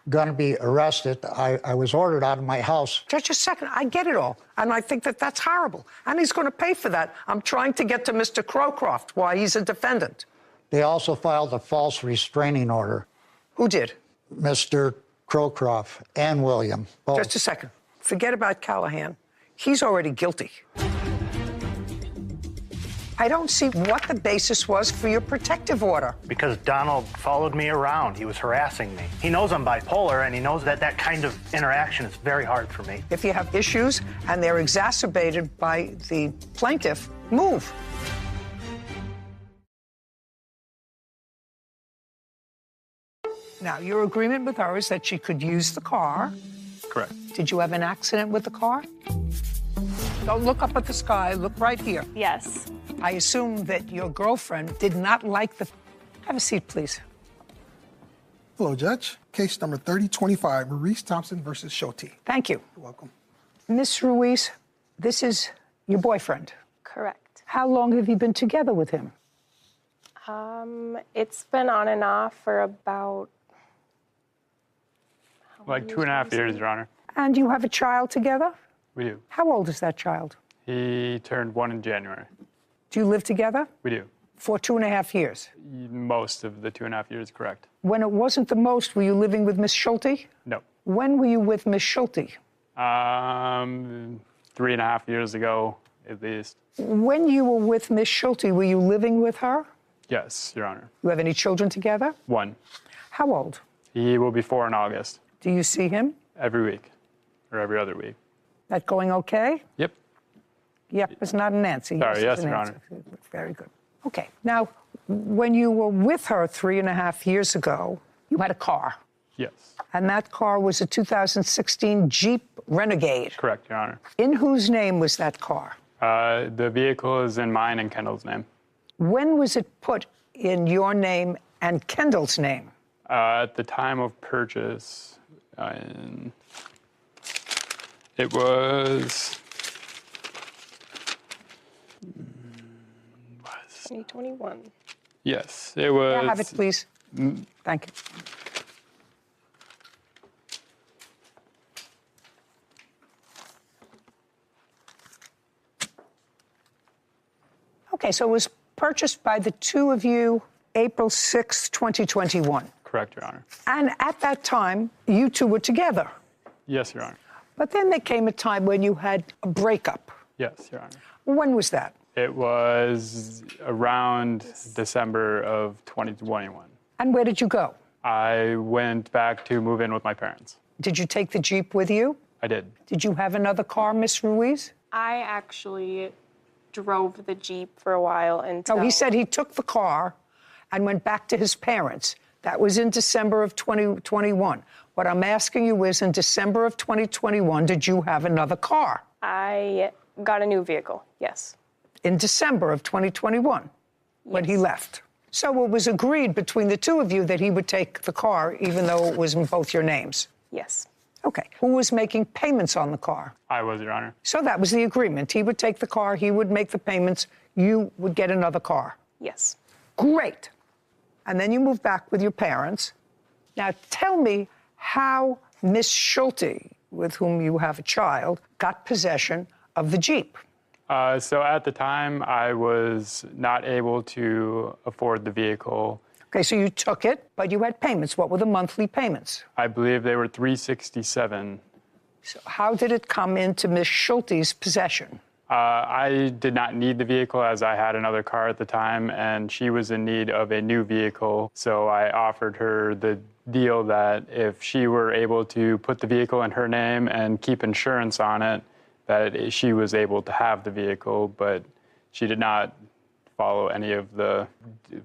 going to be arrested. I was ordered out of my house. Just a second, I get it all, and I think that that's horrible, and he's going to pay for that. I'm trying to get to Mr. Crowcroft, why he's a defendant. They also filed a false restraining order. Who did? Mr. Crowcroft and William, both. Just a second. Forget about Callahan. He's already guilty. I don't see what the basis was for your protective order. Because Donald followed me around. He was harassing me. He knows I'm bipolar, and he knows that that kind of interaction is very hard for me. If you have issues and they're exacerbated by the plaintiff, move. Now, your agreement with her is that she could use the car. Correct. Did you have an accident with the car? Don't look up at the sky. Look right here. Yes. I assume that your girlfriend did not like the... Have a seat, please. Hello, Judge. Case number 3025, Maurice Thompson versus Schulte. Thank you. You're welcome. Miss Ruiz, this is your boyfriend. Correct. How long have you been together with him? It's been on and off for about... Like 2.5 years, Your Honor. And you have a child together? We do. How old is that child? He turned 1 in January. Do you live together? We do. For 2.5 years? Most of the 2.5 years, correct. When it wasn't the most, were you living with Miss Schulte? No. When were you with Miss Schulte? 3.5 years ago, at least. When you were with Miss Schulte, were you living with her? Yes, Your Honor. You have any children together? 1. How old? He will be 4 in August. Do you see him? Every week, or every other week. That going okay? Yep. Yep, it's not an answer. Sorry, yes, it's an Your answer. Honor. Very good. Okay, now, when you were with her 3.5 years ago, you had a car. Yes. And that car was a 2016 Jeep Renegade. Correct, Your Honor. In whose name was that car? The vehicle is in mine and Kendall's name. When was it put in your name and Kendall's name? At the time of purchase, it was... 2021. Yes, it was... May I have it, please? Thank you. Okay, so it was purchased by the two of you April 6, 2021. Correct, Your Honor. And at that time, you two were together. Yes, Your Honor. But then there came a time when you had a breakup. Yes, Your Honor. When was that? It was around December of 2021. And where did you go? I went back to move in with my parents. Did you take the Jeep with you? I did. Did you have another car, Miss Ruiz? I actually drove the Jeep for a while until... No, he said he took the car and went back to his parents. That was in December of 2021. What I'm asking you is, in December of 2021, did you have another car? I got a new vehicle, yes. In December of 2021, when he left. So it was agreed between the two of you that he would take the car, even though it was in both your names? Yes. Okay. Who was making payments on the car? I was, Your Honor. So that was the agreement. He would take the car, he would make the payments, you would get another car. Yes. Great. And then you moved back with your parents. Now tell me how Miss Schulte, with whom you have a child, got possession of the Jeep. So at the time, I was not able to afford the vehicle. Okay, so you took it, but you had payments. What were the monthly payments? I believe they were $367. So how did it come into Miss Schulte's possession? I did not need the vehicle, as I had another car at the time, and she was in need of a new vehicle. So I offered her the deal that if she were able to put the vehicle in her name and keep insurance on it, that she was able to have the vehicle, but she did not follow any of the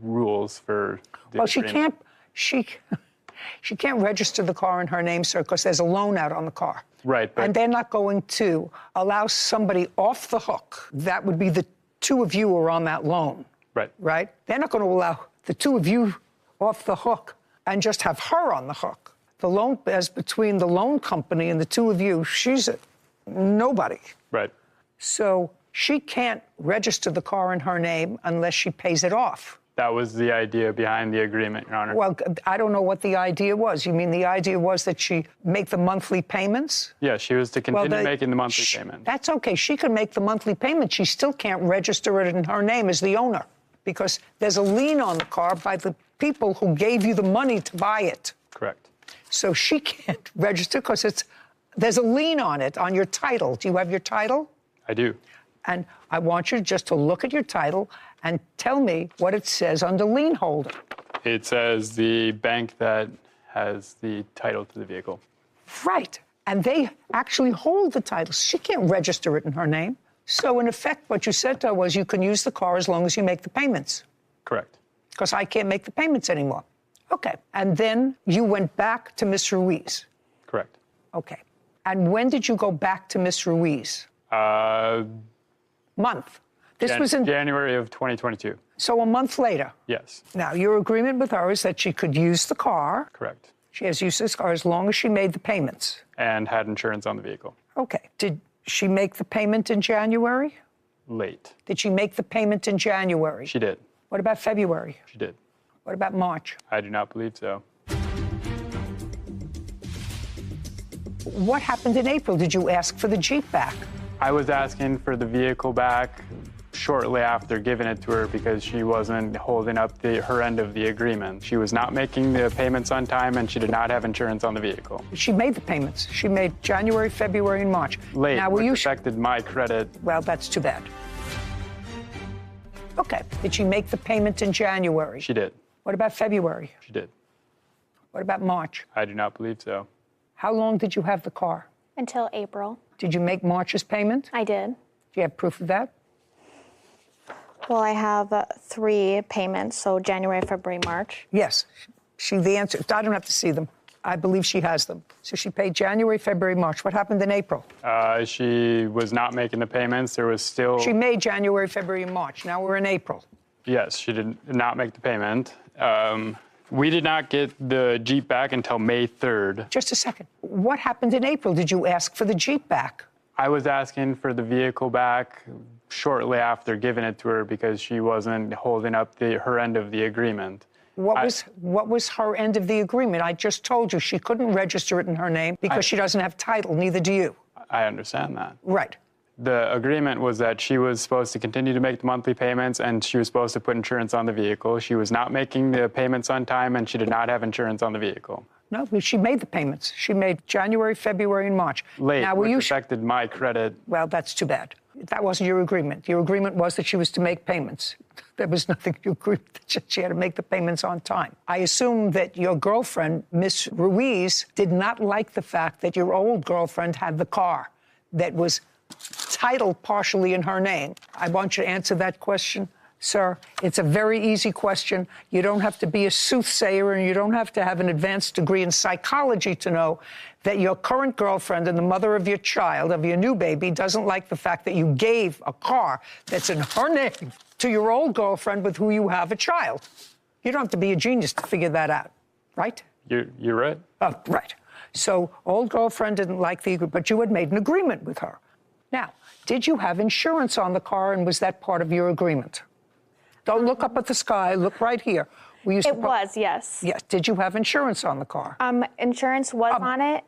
rules for the agreement. She can't register the car in her name, sir, because there's a loan out on the car. Right. And they're not going to allow somebody off the hook. That would be the two of you who are on that loan. Right. Right? They're not going to allow the two of you off the hook and just have her on the hook. The loan, as between the loan company and the two of you, she's nobody. Right. So she can't register the car in her name unless she pays it off. That was the idea behind the agreement, Your Honor. Well, I don't know what the idea was. You mean the idea was that she make the monthly payments? Yeah, she was to continue making the monthly payments. That's okay. She can make the monthly payment. She still can't register it in her name as the owner because there's a lien on the car by the people who gave you the money to buy it. Correct. So she can't register because there's a lien on it, on your title. Do you have your title? I do. And I want you just to look at your title and tell me what it says under lien holder. It says the bank that has the title to the vehicle. Right. And they actually hold the title. She can't register it in her name. So in effect, what you said to her was you can use the car as long as you make the payments. Correct. Because I can't make the payments anymore. Okay. And then you went back to Miss Ruiz. Correct. Okay. And when did you go back to Miss Ruiz? Month. This was in January of 2022. So a month later. Yes. Now, your agreement with her is that she could use the car. Correct. She has used this car as long as she made the payments. And had insurance on the vehicle. Okay. Did she make the payment in January? Late. Did she make the payment in January? She did. What about February? She did. What about March? I do not believe so. What happened in April? Did you ask for the Jeep back? I was asking for the vehicle back shortly after giving it to her because she wasn't holding up her end of the agreement. She was not making the payments on time and she did not have insurance on the vehicle. She made the payments. She made January, February, and March. Late, now, which affected my credit. Well, that's too bad. Okay. Did she make the payment in January? She did. What about February? She did. What about March? I do not believe so. How long did you have the car? Until April. Did you make March's payment? I did. Do you have proof of that? Well, I have 3 payments, so January, February, March. Yes. The answer, I don't have to see them. I believe she has them. So she paid January, February, March. What happened in April? She was not making the payments. There was still... She made January, February, and March. Now we're in April. Yes, she did not make the payment. We did not get the Jeep back until May 3rd. Just a second. What happened in April? Did you ask for the Jeep back? I was asking for the vehicle back shortly after giving it to her because she wasn't holding up her end of the agreement. What was her end of the agreement? I just told you she couldn't register it in her name because she doesn't have title, neither do you. I understand that. Right. The agreement was that she was supposed to continue to make the monthly payments and she was supposed to put insurance on the vehicle. She was not making the payments on time and she did not have insurance on the vehicle. No, she made the payments. She made January, February, and March. Late, now, which affected my credit. Well, that's too bad. That wasn't your agreement. Your agreement was that she was to make payments. There was nothing you agreed that she had to make the payments on time. I assume that your girlfriend, Miss Ruiz, did not like the fact that your old girlfriend had the car that was titled partially in her name. I want you to answer that question, sir. It's a very easy question. You don't have to be a soothsayer and you don't have to have an advanced degree in psychology to know that your current girlfriend and the mother of your child, of your new baby, doesn't like the fact that you gave a car that's in her name to your old girlfriend with who you have a child. You don't have to be a genius to figure that out, right? You're right. Oh, right. So old girlfriend didn't like the agreement, but you had made an agreement with her. Now, did you have insurance on the car, and was that part of your agreement? Don't look up at the sky. Look right here. It was, yes. Yes. Did you have insurance on the car? Insurance was on it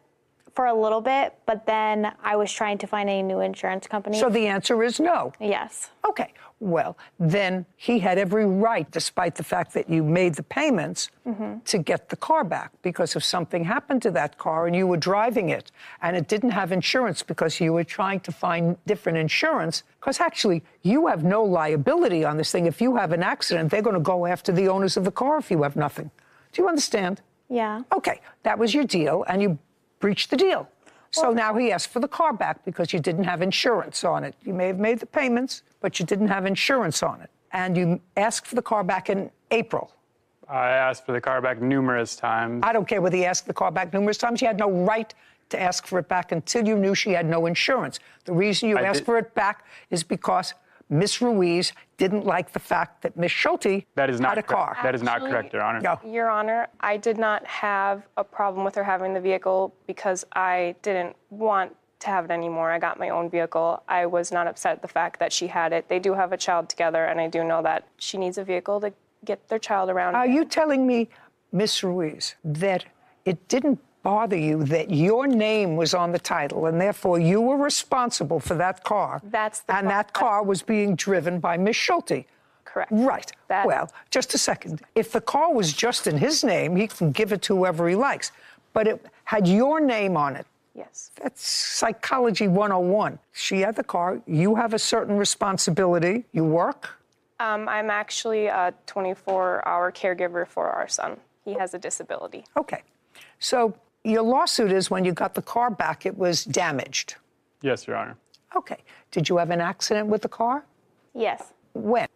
for a little bit, but then I was trying to find a new insurance company. So the answer is no. Yes. Okay. Well, then he had every right, despite the fact that you made the payments, to get the car back, because if something happened to that car and you were driving it and it didn't have insurance because you were trying to find different insurance, because actually you have no liability on this thing. If you have an accident, they're going to go after the owners of the car if you have nothing. Do you understand? Yeah. Okay. That was your deal, and you breached the deal. So now he asked for the car back because you didn't have insurance on it. You may have made the payments, but you didn't have insurance on it. And you asked for the car back in April. I asked for the car back numerous times. I don't care whether he asked the car back numerous times. You had no right to ask for it back until you knew she had no insurance. The reason you asked for it back is because Miss Ruiz didn't like the fact that Miss Schulte had a car. That is not correct, Your Honor. No. Your Honor, I did not have a problem with her having the vehicle because I didn't want to have it anymore. I got my own vehicle. I was not upset at the fact that she had it. They do have a child together, and I do know that she needs a vehicle to get their child around. Are you telling me, Miss Ruiz, that it didn't bother you that your name was on the title and therefore you were responsible for that car? And that car was being driven by Miss Schulte? Correct. Right. Well, just a second. If the car was just in his name, he can give it to whoever he likes. But it had your name on it. Yes. That's psychology 101. She had the car. You have a certain responsibility. You work. I'm actually a 24-hour caregiver for our son. He has a disability. Okay. So your lawsuit is when you got the car back, it was damaged. Yes, Your Honor. Okay. Did you have an accident with the car? Yes. When?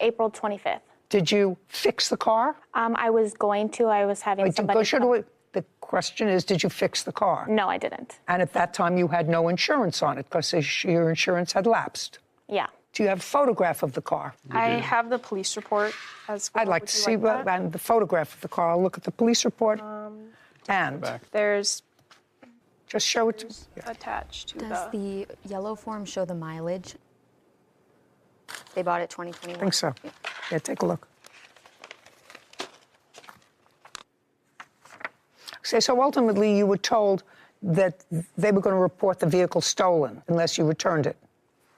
April 25th. Did you fix the car? I was going to. I was having somebody... The question is, did you fix the car? No, I didn't. And at that time, you had no insurance on it because your insurance had lapsed. Yeah. Do you have a photograph of the car? I have the police report as well. I'd like to see and the photograph of the car. I'll look at the police report. And there's just show it to me. Attached to Does the yellow form show the mileage? They bought it 2021. I think so. Yeah, take a look. So ultimately, you were told that they were going to report the vehicle stolen unless you returned it.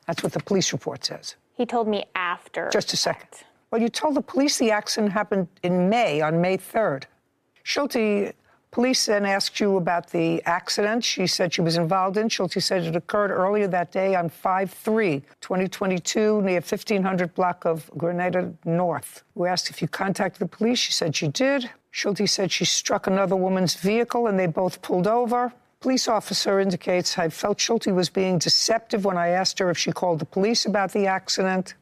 That's what the police report says. He told me after. Just a second. Well, you told the police the accident happened in May, on May 3rd. Schulte, police then asked you about the accident she said she was involved in. Schulte said it occurred earlier that day on 5/3/2022 near 1500 block of Grenada North. We asked if you contacted the police. She said she did. Schulte said she struck another woman's vehicle and they both pulled over. Police officer indicates, I felt Schulte was being deceptive when I asked her if she called the police about the accident.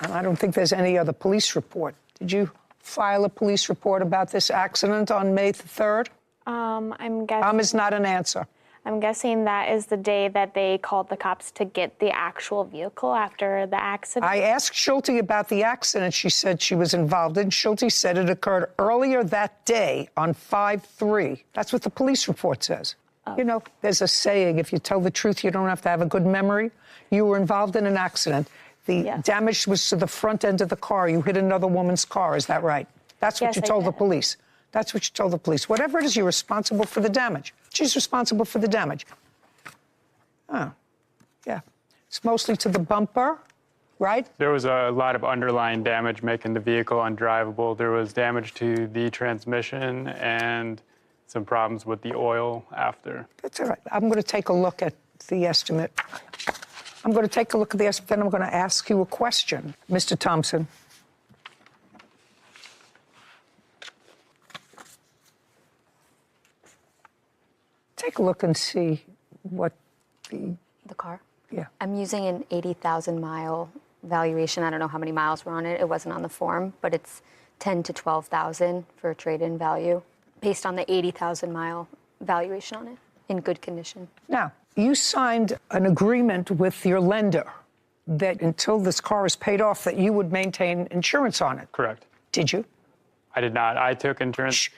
And I don't think there's any other police report. Did you file a police report about this accident on May 3rd? I'm guessing... is not an answer. I'm guessing that is the day that they called the cops to get the actual vehicle after the accident. I asked Schulte about the accident she said she was involved in. Schulte said it occurred earlier that day on 5/3. That's what the police report says. Oh. You know, there's a saying, if you tell the truth, you don't have to have a good memory. You were involved in an accident. The damage was to the front end of the car. You hit another woman's car. Is that right? That's what you told the police. That's what you told the police. Whatever it is, you're responsible for the damage. She's responsible for the damage. Oh, yeah. It's mostly to the bumper, right? There was a lot of underlying damage making the vehicle undrivable. There was damage to the transmission and some problems with the oil after. That's all right. I'm going to take a look at the estimate. I'm going to take a look at the estimate, then I'm going to ask you a question. Mr. Thompson. Take a look and see what The car? Yeah. I'm using an 80,000 mile valuation. I don't know how many miles were on it. It wasn't on the form, but it's 10 to 12,000 for a trade-in value based on the 80,000 mile valuation on it in good condition. Now, you signed an agreement with your lender that until this car is paid off, that you would maintain insurance on it. Correct. Did you? I did not. I took insurance.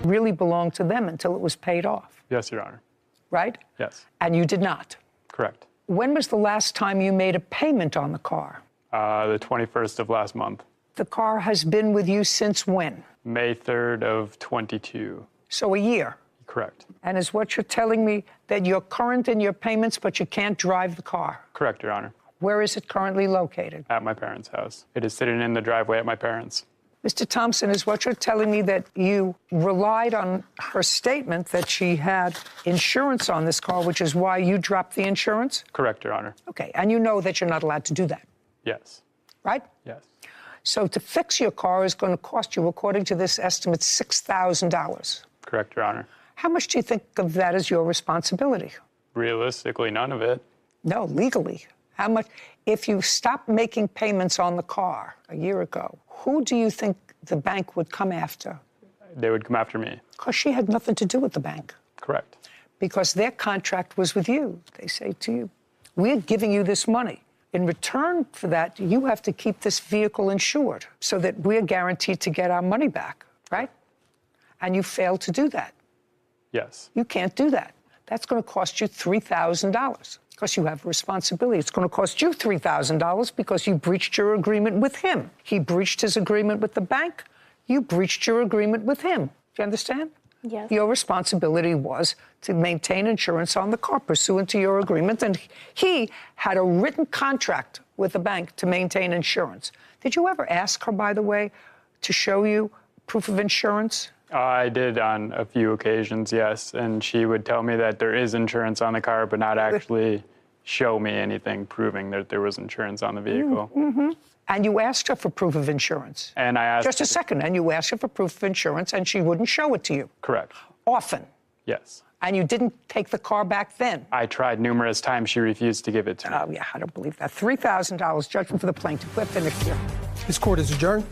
Really belonged to them until it was paid off, Yes, Your Honor. right? Yes. And you did not. Correct. When was the last time you made a payment on the car? The 21st of last month. The car has been with you since when? May 3rd of 22. So a year. Correct. And is what you're telling me that you're current in your payments, but you can't drive the car? Correct, Your Honor. Where is it currently located? At my parents' house. It is sitting in the driveway at my parents'. Mr. Thompson, is what you're telling me that you relied on her statement that she had insurance on this car, which is why you dropped the insurance? Correct, Your Honor. Okay, and you know that you're not allowed to do that, Yes. right? Yes. So to fix your car is going to cost you, according to this estimate, $6,000. Correct, Your Honor. How much do you think of that as your responsibility? Realistically, none of it. No, legally. How much? If you stopped making payments on the car a year ago, who do you think the bank would come after? They would come after me. Because she had nothing to do with the bank. Correct. Because their contract was with you. They say to you, we're giving you this money. In return for that, you have to keep this vehicle insured so that we're guaranteed to get our money back, right? And you failed to do that. Yes. You can't do that. That's going to cost you $3,000 because you have a responsibility. It's going to cost you $3,000 because you breached your agreement with him. He breached his agreement with the bank. You breached your agreement with him. Do you understand? Yes. Your responsibility was to maintain insurance on the car pursuant to your agreement, and he had a written contract with the bank to maintain insurance. Did you ever ask her, by the way, to show you proof of insurance? I did on a few occasions, yes. And she would tell me that there is insurance on the car, but not actually show me anything proving that there was insurance on the vehicle. Mm-hmm. And you asked her for proof of insurance. And I asked... Just a second. And you asked her for proof of insurance, and she wouldn't show it to you. Correct. Often. Yes. And you didn't take the car back then. I tried numerous times. She refused to give it to me. Oh, yeah, I don't believe that. $3,000 judgment for the plaintiff. We're finished here. This court is adjourned.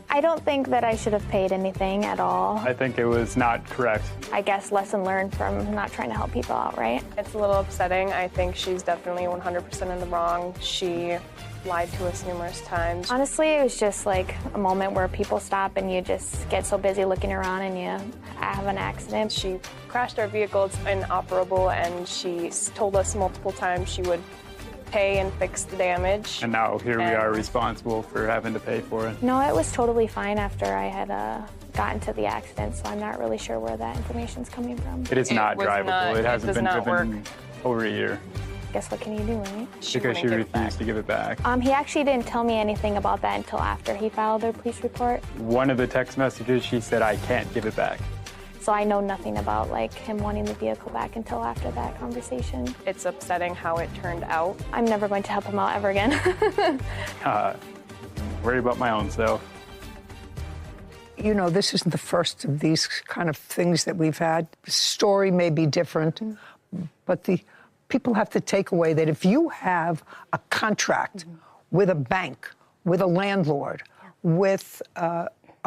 I don't think that I should have paid anything at all. I think it was not correct. I guess lesson learned from not trying to help people out, right? It's a little upsetting. I think she's definitely 100% in the wrong. She lied to us numerous times. Honestly, it was just like a moment where people stop and you just get so busy looking around and you have an accident. She crashed our vehicle. It's inoperable, and she told us multiple times she would pay and fix the damage. And now here we are responsible for having to pay for it. No, it was totally fine after I had gotten to the accident, so I'm not really sure where that information's coming from. It is not drivable. It hasn't been driven over a year. Guess what can you do, right? Because she refused to give it back. He actually didn't tell me anything about that until after he filed their police report. One of the text messages, she said, I can't give it back. So I know nothing about like him wanting the vehicle back until after that conversation. It's upsetting how it turned out. I'm never going to help him out ever again. Worry about my own self. You know, this isn't the first of these kind of things that we've had. The story may be different, but the people have to take away that if you have a contract with a bank, with a landlord, with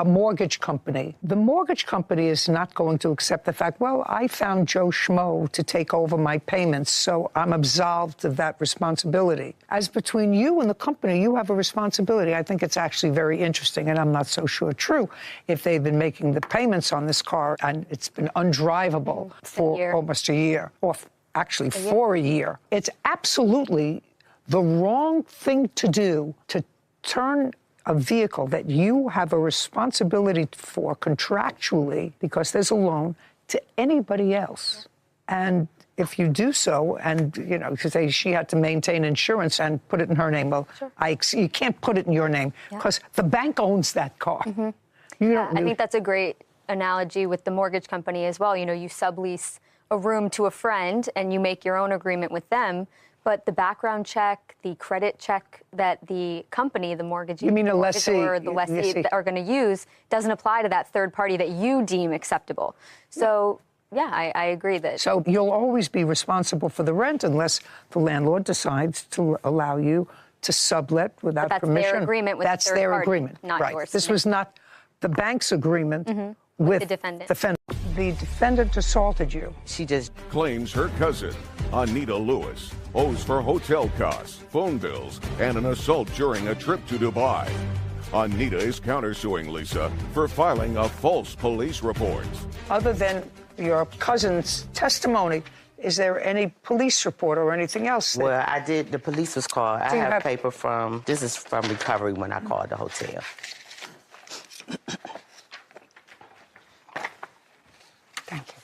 a mortgage company, the mortgage company is not going to accept the fact, well, I found Joe Schmo to take over my payments, so I'm absolved of that responsibility. As between you and the company, you have a responsibility. I think it's actually very interesting, and I'm not so sure true, if they've been making the payments on this car and it's been undrivable for almost a year, or actually for a year. It's absolutely the wrong thing to do to turn a vehicle that you have a responsibility for contractually, because there's a loan, to anybody else. And if you do so, and, you know, to say she had to maintain insurance and put it in her name, well, Sure. you can't put it in your name because the bank owns that car. You don't I think that's a great analogy with the mortgage company as well. You know, you sublease a room to a friend and you make your own agreement with them, but the background check, the credit check that the company, the mortgage, You mean a lessee? or the lessee are going to use doesn't apply to that third party that you deem acceptable. So, yeah, I agree that. So you'll always be responsible for the rent unless the landlord decides to allow you to sublet without that's permission. their agreement with the That's third their party, agreement, not right? yours. This was not the bank's agreement with the defendant. The defendant assaulted you. She just claims her cousin, Anita Lewis, owes for hotel costs, phone bills, and an assault during a trip to Dubai. Anita is countersuing Lisa for filing a false police report. Other than your cousin's testimony, is there any police report or anything else? Well, I did. The police was called. I Do you have have- paper from. This is from recovery when I called the hotel. Thank you.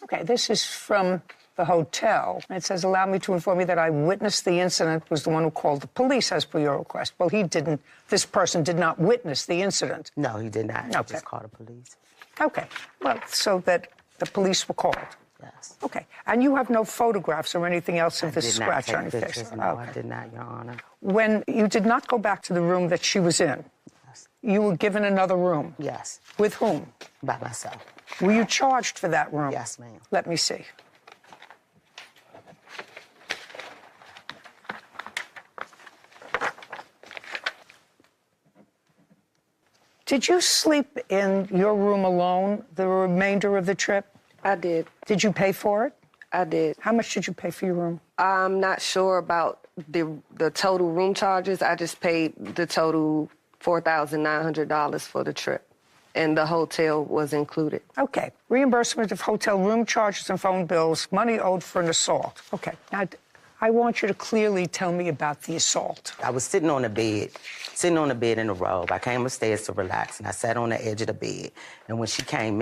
Okay, this is from the hotel. It says, allow me to inform you that I witnessed the incident, was the one who called the police as per your request. Well, he didn't, this person did not witness the incident. No, he did not. He Okay. just called the police. Okay, well, so that the police were called. Yes. Okay, and you have no photographs or anything else of I this did not scratch take on your pictures. face? No, Okay. I did not, Your Honor. When you did not go back to the room that she was in, you were given another room. Yes. With whom? By myself. Were you charged for that room? Yes, ma'am. Let me see. Did you sleep in your room alone the remainder of the trip? I did. Did you pay for it? I did. How much did you pay for your room? I'm not sure about the total room charges. I just paid the total $4,900 for the trip, and the hotel was included. Okay. Reimbursement of hotel room charges and phone bills, money owed for an assault. Okay. Now, I want you to clearly tell me about the assault. I was sitting on the bed in a robe. I came upstairs to relax, and I sat on the edge of the bed. And when she came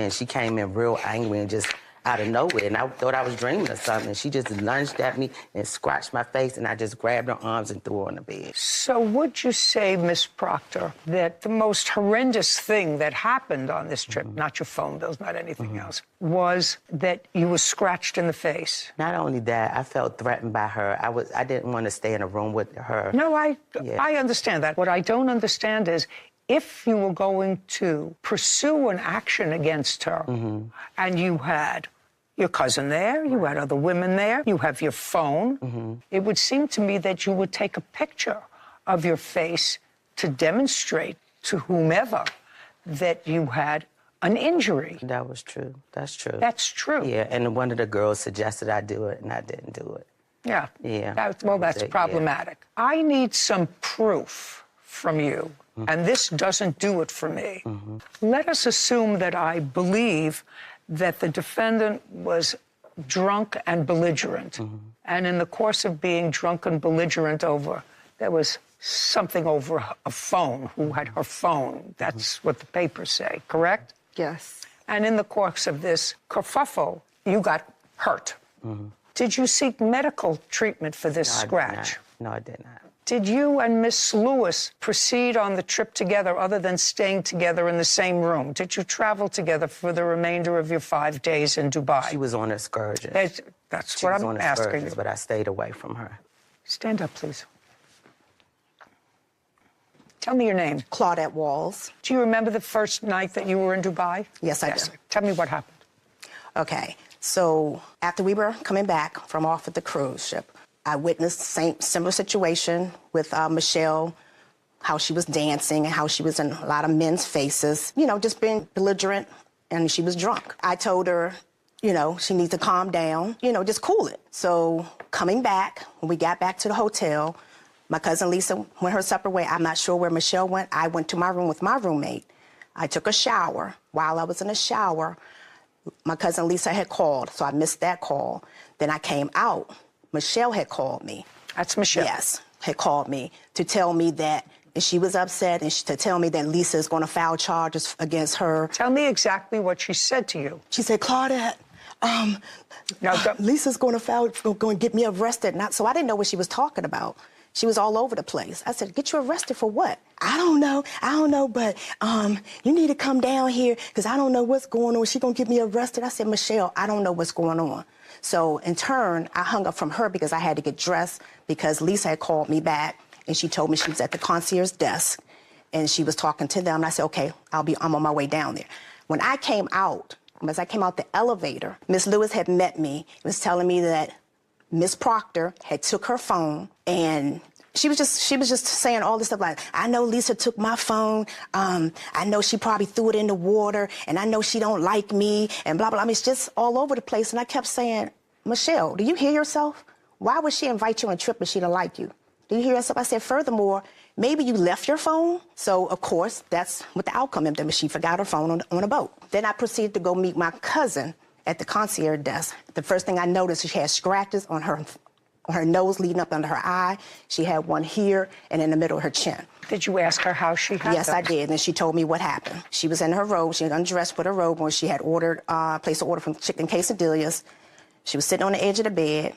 in real angry and just out of nowhere, and I thought I was dreaming of something. And she just lunged at me and scratched my face, and I just grabbed her arms and threw her on the bed. So would you say, Miss Proctor, that the most horrendous thing that happened on this trip, not your phone bills, not anything else, was that you were scratched in the face? Not only that, I felt threatened by her. I didn't want to stay in a room with her. No, I understand that. What I don't understand is if you were going to pursue an action against her and you had your cousin there, you had other women there, you have your phone, it would seem to me that you would take a picture of your face to demonstrate to whomever that you had an injury. That was true. That's true. That's true. Yeah, and one of the girls suggested I do it, and I didn't do it. Yeah. Yeah. That's problematic. Yeah. I need some proof from you, and this doesn't do it for me. Let us assume that I believe that the defendant was drunk and belligerent. And in the course of being drunk and belligerent there was something over a phone, who had her phone. That's what the papers say, correct? Yes. And in the course of this kerfuffle, you got hurt. Did you seek medical treatment for this scratch? No, I did not. Did you and Miss Lewis proceed on the trip together other than staying together in the same room? Did you travel together for the remainder of your 5 days in Dubai? She was on excursion. That's what I'm asking you. But I stayed away from her. Stand up, please. Tell me your name. Claudette Walls. Do you remember the first night that you were in Dubai? Yes, I do. Tell me what happened. Okay. So after we were coming back from off of the cruise ship, I witnessed the similar situation with Michelle, how she was dancing and how she was in a lot of men's faces, just being belligerent, and she was drunk. I told her, she needs to calm down, just cool it. So coming back, when we got back to the hotel, my cousin Lisa went her separate way. I'm not sure where Michelle went. I went to my room with my roommate. I took a shower. While I was in the shower, my cousin Lisa had called, so I missed that call. Then I came out. Michelle had called me. That's Michelle? Yes, had called me to tell me that and she was upset and to tell me that Lisa is going to file charges against her. Tell me exactly what she said to you. She said, Claudette, Lisa's going to get me arrested. So I didn't know what she was talking about. She was all over the place. I said, get you arrested for what? I don't know, but you need to come down here because I don't know what's going on. She's going to get me arrested. I said, Michelle, I don't know what's going on. So in turn, I hung up from her because I had to get dressed because Lisa had called me back and she told me she was at the concierge desk and she was talking to them. And I said, okay, I'm on my way down there. When I came out, as I came out the elevator, Miss Lewis had met me and was telling me that Miss Proctor had took her phone and she was just saying all this stuff like, I know Lisa took my phone. I know she probably threw it in the water and I know she don't like me and blah, blah. I mean, it's just all over the place. And I kept saying, Michelle, do you hear yourself? Why would she invite you on a trip if she don't like you? Do you hear yourself? I said, furthermore, maybe you left your phone. So, of course, that's what the outcome is. That she forgot her phone on a boat. Then I proceeded to go meet my cousin at the concierge desk. The first thing I noticed is she had scratches on her nose leading up under her eye. She had one here and in the middle of her chin. Did you ask her how she had Yes, them? I did. And she told me what happened. She was in her robe. She had undressed with her robe when she had placed an order from Chicken Quesadillas. She was sitting on the edge of the bed.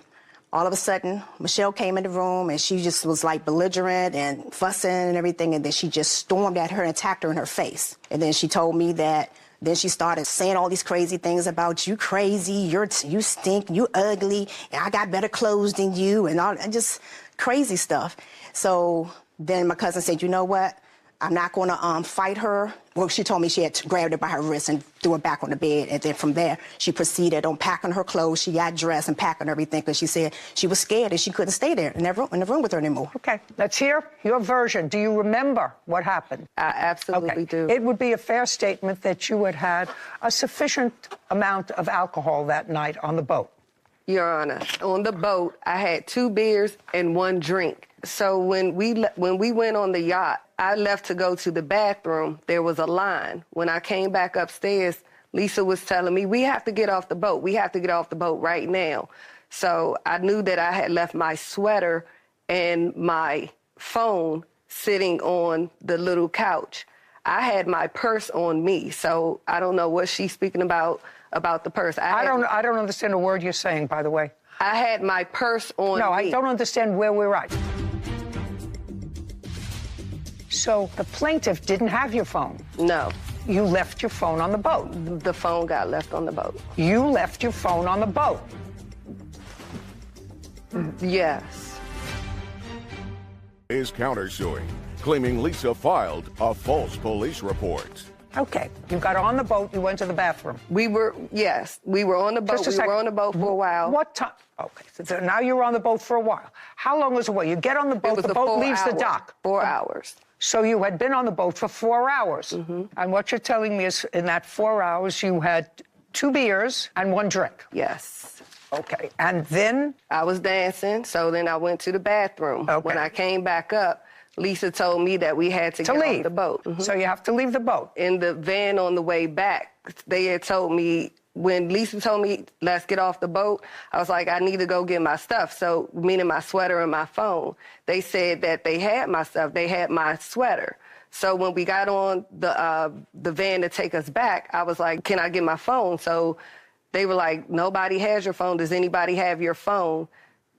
All of a sudden, Michelle came in the room and she just was like belligerent and fussing and everything. And then she just stormed at her and attacked her in her face. And then she told me that, then she started saying all these crazy things about you crazy, you stink, you ugly, and I got better clothes than you and all, and just crazy stuff. So then my cousin said, you know what? I'm not going to fight her. Well, she told me she had grabbed her by her wrist and threw her back on the bed. And then from there, she proceeded on packing her clothes. She got dressed and packing everything because she said she was scared and she couldn't stay there in the room with her anymore. Okay, let's hear your version. Do you remember what happened? I absolutely do. It would be a fair statement that you had a sufficient amount of alcohol that night on the boat. Your Honor, on the boat, I had 2 beers and 1 drink. So when we went on the yacht, I left to go to the bathroom. There was a line. When I came back upstairs, Lisa was telling me, we have to get off the boat. We have to get off the boat right now. So I knew that I had left my sweater and my phone sitting on the little couch. I had my purse on me, so I don't know what she's speaking about the purse. I don't understand a word you're saying, by the way. I had my purse on me. No, I don't understand where we're at. So the plaintiff didn't have your phone? No. You left your phone on the boat? The phone got left on the boat. You left your phone on the boat? Yes. Is countersuing, claiming Lisa filed a false police report. Okay, you got on the boat, you went to the bathroom. Yes, we were on the boat. We were on the boat for a while. What time? Okay, so now you're on the boat for a while. How long was it? You get on the boat, the boat leaves the dock. 4 hours. So you had been on the boat for 4 hours. Mm-hmm. And what you're telling me is in that 4 hours, you had 2 beers and 1 drink. Yes. Okay, and then? I was dancing, so then I went to the bathroom. Okay. When I came back up, Lisa told me that we had to get off the boat. Mm-hmm. So you have to leave the boat. In the van on the way back, they had told me, when Lisa told me, let's get off the boat, I was like, I need to go get my stuff. So, meaning my sweater and my phone. They said that they had my stuff. They had my sweater. So when we got on the van to take us back, I was like, can I get my phone? So they were like, nobody has your phone. Does anybody have your phone?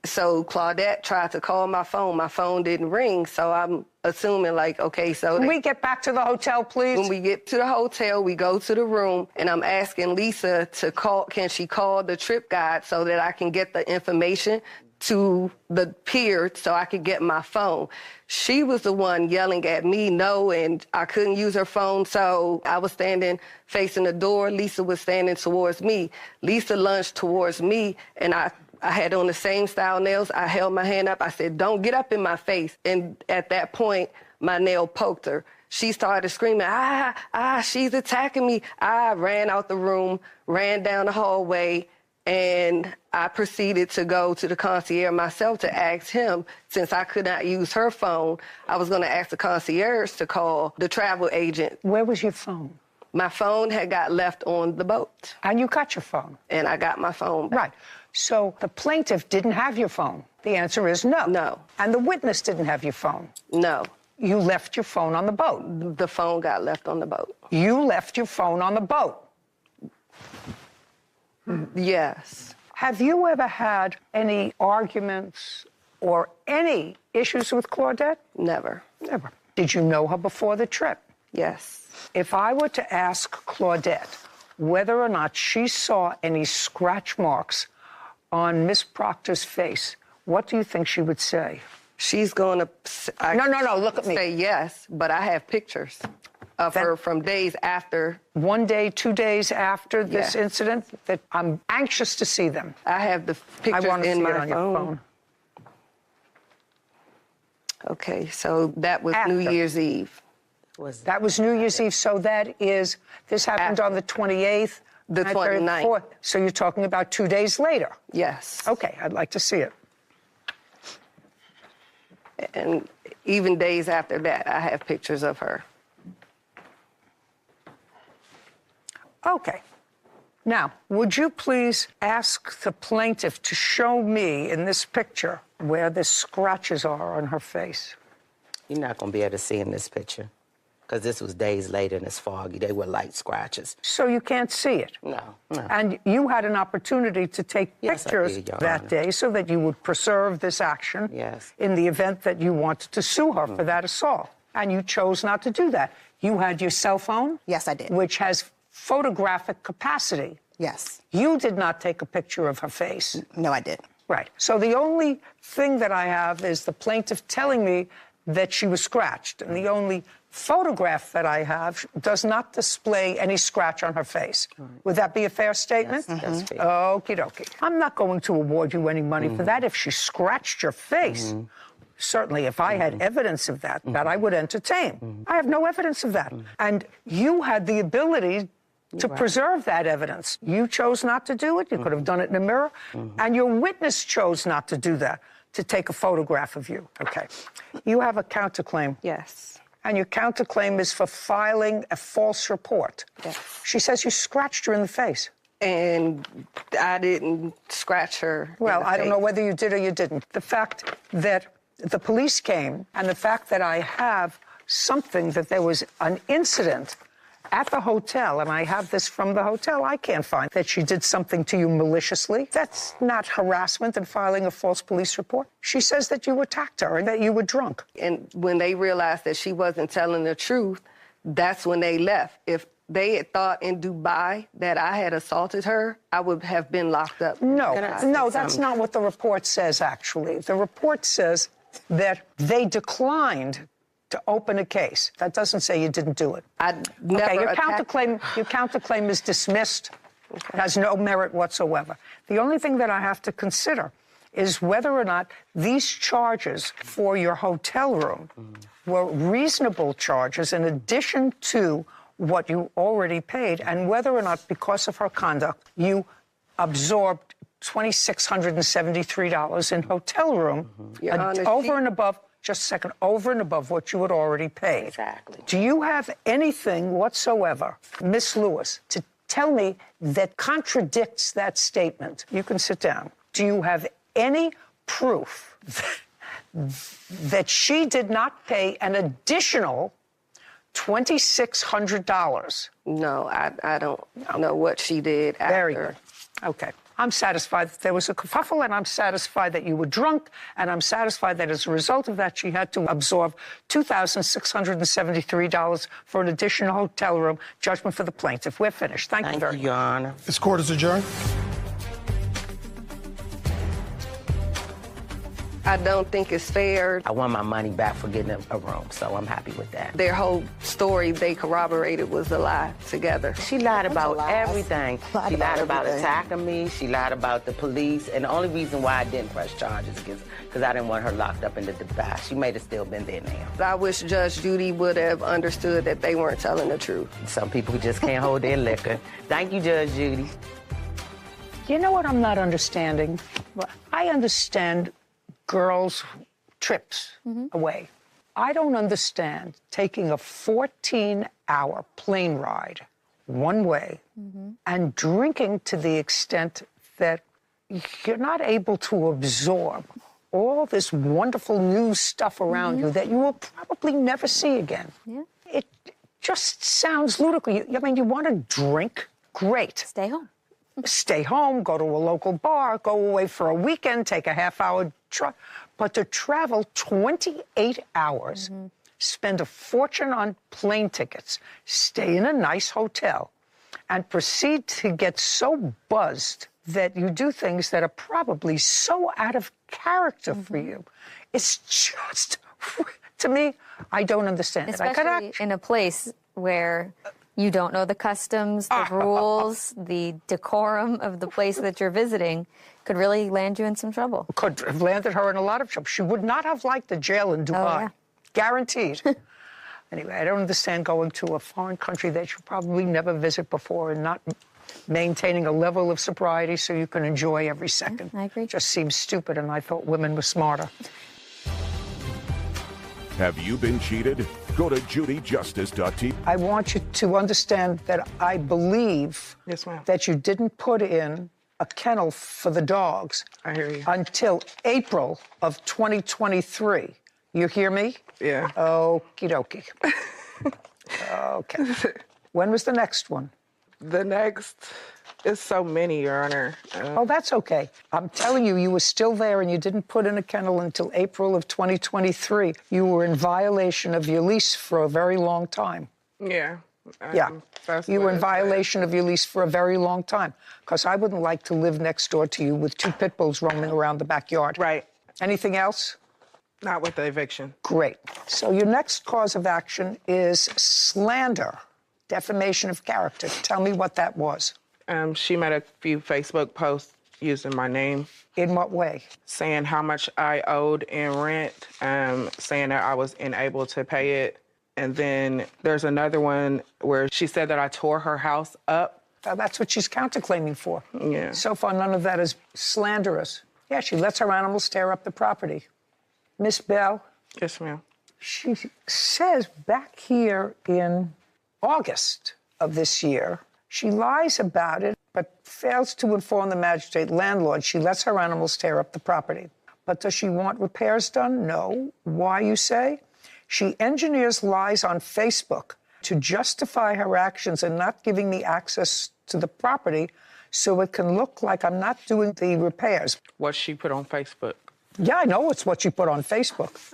So Claudette tried to call my phone. My phone didn't ring, so I'm assuming, like, okay, so... Can we get back to the hotel, please? When we get to the hotel, we go to the room, and I'm asking Lisa to call, can she call the trip guide so that I can get the information to the pier so I could get my phone. She was the one yelling at me, no, and I couldn't use her phone, so I was standing facing the door. Lisa was standing towards me. Lisa lunged towards me, and I had on the same style nails. I held my hand up. I said, don't get up in my face. And at that point, my nail poked her. She started screaming, she's attacking me. I ran out the room, ran down the hallway, and I proceeded to go to the concierge myself to ask him, since I could not use her phone, I was going to ask the concierge to call the travel agent. Where was your phone? My phone had got left on the boat. And you got your phone? And I got my phone back. Right. So the plaintiff didn't have your phone. The answer is no. No. And the witness didn't have your phone. No. You left your phone on the boat. The phone got left on the boat. You left your phone on the boat. Yes. Have you ever had any arguments or any issues with Claudette? Never. Never. Did you know her before the trip? Yes. If I were to ask Claudette whether or not she saw any scratch marks on Miss Proctor's face, what do you think she would say? She's going to... No, look at me. Say yes, but I have pictures of her from days after. 1 day, 2 days after this Yes. incident, that I'm anxious to see them. I have the pictures I want to in see my it on your phone. Okay, so that was New Year's Eve. That was New Year's Eve, so that is, this happened on the 28th? The 29th. So you're talking about 2 days later? Yes. Okay, I'd like to see it. And even days after that, I have pictures of her. Okay. Now, would you please ask the plaintiff to show me in this picture where the scratches are on her face? You're not going to be able to see in this picture because this was days later and it's foggy. They were light scratches. So you can't see it? No, no. And you had an opportunity to take Yes, I pictures did, Your that Honor. day so that you would preserve this action Yes. in the event that you wanted to sue her for that assault. And you chose not to do that. You had your cell phone? Yes, I did. Which has photographic capacity. Yes. You did not take a picture of her face. No, I didn't. Right. So the only thing that I have is the plaintiff telling me that she was scratched. And the only photograph that I have does not display any scratch on her face. Would that be a fair statement? Yes, that's fair. Okie dokie. I'm not going to award you any money for that if she scratched your face. Certainly, if I had evidence of that, that I would entertain. I have no evidence of that. And you had the ability to preserve that evidence. You chose not to do it. You could have done it in a mirror. And your witness chose not to do that, to take a photograph of you. Okay. You have a counterclaim. Yes. And your counterclaim is for filing a false report. Yes. She says you scratched her in the face. And I didn't scratch her. Well, I don't know whether you did or you didn't. The fact that the police came and the fact that I have something that there was an incident at the hotel, and I have this from the hotel, I can't find that she did something to you maliciously. That's not harassment and filing a false police report. She says that you attacked her and that you were drunk. And when they realized that she wasn't telling the truth, that's when they left. If they had thought in Dubai that I had assaulted her, I would have been locked up. No, that's not what the report says, actually. The report says that they declined to open a case. That doesn't say you didn't do it. Your counterclaim is dismissed. It has no merit whatsoever. The only thing that I have to consider is whether or not these charges for your hotel room were reasonable charges in addition to what you already paid, and whether or not, because of her conduct, you absorbed $2,673 in hotel room over and above. Just a second, over and above what you had already paid. Exactly. Do you have anything whatsoever, Miss Lewis, to tell me that contradicts that statement? You can sit down. Do you have any proof that she did not pay an additional $2,600? No, I don't know what she did after. Very good. Okay. I'm satisfied that there was a kerfuffle, and I'm satisfied that you were drunk, and I'm satisfied that as a result of that, she had to absorb $2,673 for an additional hotel room. Judgment for the plaintiff. We're finished. Thank you very much. Your Honor. This court is adjourned. I don't think it's fair. I want my money back for getting a room, so I'm happy with that. Their whole story they corroborated was a lie together. She lied about everything. She lied about attacking me. She lied about the police. And the only reason why I didn't press charges is because I didn't want her locked up in the Dubai. She may have still been there now. I wish Judge Judy would have understood that they weren't telling the truth. Some people just can't hold their liquor. Thank you, Judge Judy. You know what I'm not understanding? I understand girls' trips away. I don't understand taking a 14-hour plane ride one way and drinking to the extent that you're not able to absorb all this wonderful new stuff around you that you will probably never see again. Yeah. It just sounds ludicrous. I mean, you want to drink? Great. Stay home. Stay home, go to a local bar, go away for a weekend, take a half-hour drive. But to travel 28 hours, spend a fortune on plane tickets, stay in a nice hotel, and proceed to get so buzzed that you do things that are probably so out of character for you. It's just, to me, I don't understand it. Especially in a place where you don't know the customs, the rules, the decorum of the place that you're visiting could really land you in some trouble. Could have landed her in a lot of trouble. She would not have liked the jail in Dubai. Oh, yeah. Guaranteed. Anyway, I don't understand going to a foreign country that you probably never visit before and not maintaining a level of sobriety so you can enjoy every second. I agree. Just seems stupid, and I thought women were smarter. Have you been cheated? Go to judyjustice.tv. I want you to understand that I believe that you didn't put in a kennel for the dogs until April of 2023. You hear me? Yeah. Okie dokie. Okay. When was the next one? The next is so many, Your Honor. Oh, that's okay. I'm telling you, you were still there and you didn't put in a kennel until April of 2023. You were in violation of your lease for a very long time. Yeah. Yeah. You were in violation of your lease for a very long time. Because I wouldn't like to live next door to you with 2 pit bulls roaming around the backyard. Right. Anything else? Not with the eviction. Great. So your next cause of action is slander, defamation of character. Tell me what that was. She made a few Facebook posts using my name. In what way? Saying how much I owed in rent, saying that I was unable to pay it. And then there's another one where she said that I tore her house up. That's what she's counterclaiming for. Yeah. So far, none of that is slanderous. Yeah, she lets her animals tear up the property. Miss Bell? Yes, ma'am. She says back here in August of this year, she lies about it, but fails to inform the magistrate landlord she lets her animals tear up the property. But does she want repairs done? No. Why, you say? She engineers lies on Facebook to justify her actions and not giving me access to the property so it can look like I'm not doing the repairs. What she put on Facebook. Yeah, I know it's what you put on Facebook.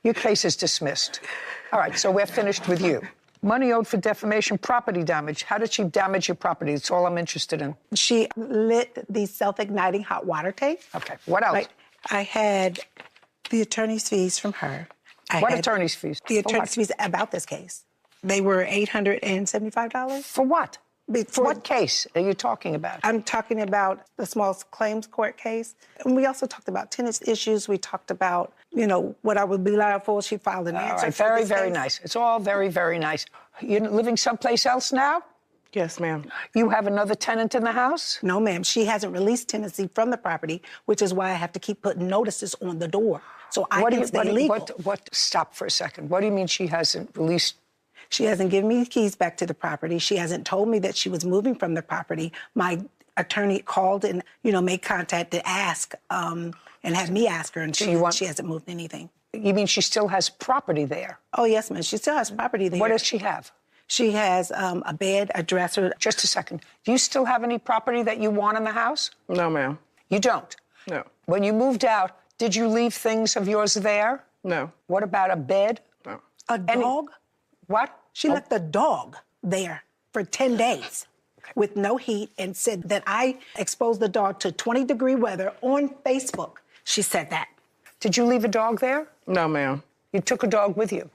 Your case is dismissed. All right, so we're finished with you. Money owed for defamation, property damage. How did she damage your property? That's all I'm interested in. She lit the self-igniting hot water tank. Okay, what else? I had the attorney's fees from her. What attorney's fees? The attorney's fees about this case. They were $875. For what? What case are you talking about? I'm talking about the small claims court case. And we also talked about tenants issues. We talked about, what I would be liable for. She filed an answer. Right, very, very nice. It's all very, very nice. You're living someplace else now? Yes, ma'am. You have another tenant in the house? No, ma'am. She hasn't released tenancy from the property, which is why I have to keep putting notices on the door. So I can stay legal. Stop for a second. What do you mean she hasn't released? She hasn't given me the keys back to the property. She hasn't told me that she was moving from the property. My attorney called and, made contact to ask and had me ask her, and she hasn't moved anything. You mean she still has property there? Oh, yes, ma'am. She still has property there. What does she have? She has a bed, a dresser. Just a second. Do you still have any property that you want in the house? No, ma'am. You don't? No. When you moved out, did you leave things of yours there? No. What about a bed? No. A dog? What? She left the dog there for 10 days with no heat and said that I exposed the dog to 20-degree weather on Facebook. She said that. Did you leave a dog there? No, ma'am. You took a dog with you?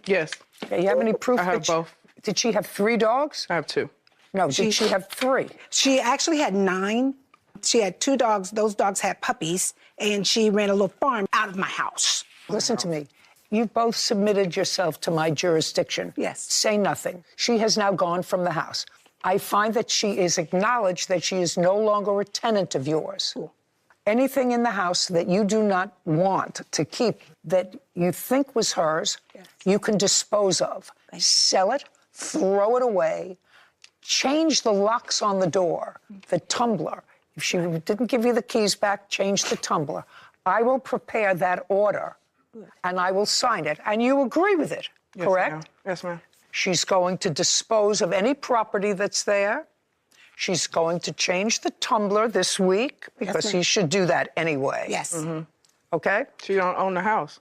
Yes. Okay, you have any proof? I have both. Did she have 3 dogs? I have 2. No, did she have 3? She actually had 9. She had 2 dogs. Those dogs had puppies, and she ran a little farm out of my house. Listen to me. You both submitted yourself to my jurisdiction. Yes. Say nothing. She has now gone from the house. I find that she is acknowledged that she is no longer a tenant of yours. Cool. Anything in the house that you do not want to keep that you think was hers, you can dispose of. Sell it, throw it away, change the locks on the door, the tumbler. If she didn't give you the keys back, change the tumbler. I will prepare that order, and I will sign it, and you agree with it, Yes, correct? ma'am. Yes, ma'am. She's going to dispose of any property that's there. She's going to change the tumbler this week, because ma'am. he should do that anyway. Yes. Mm-hmm. Okay? She don't own the house.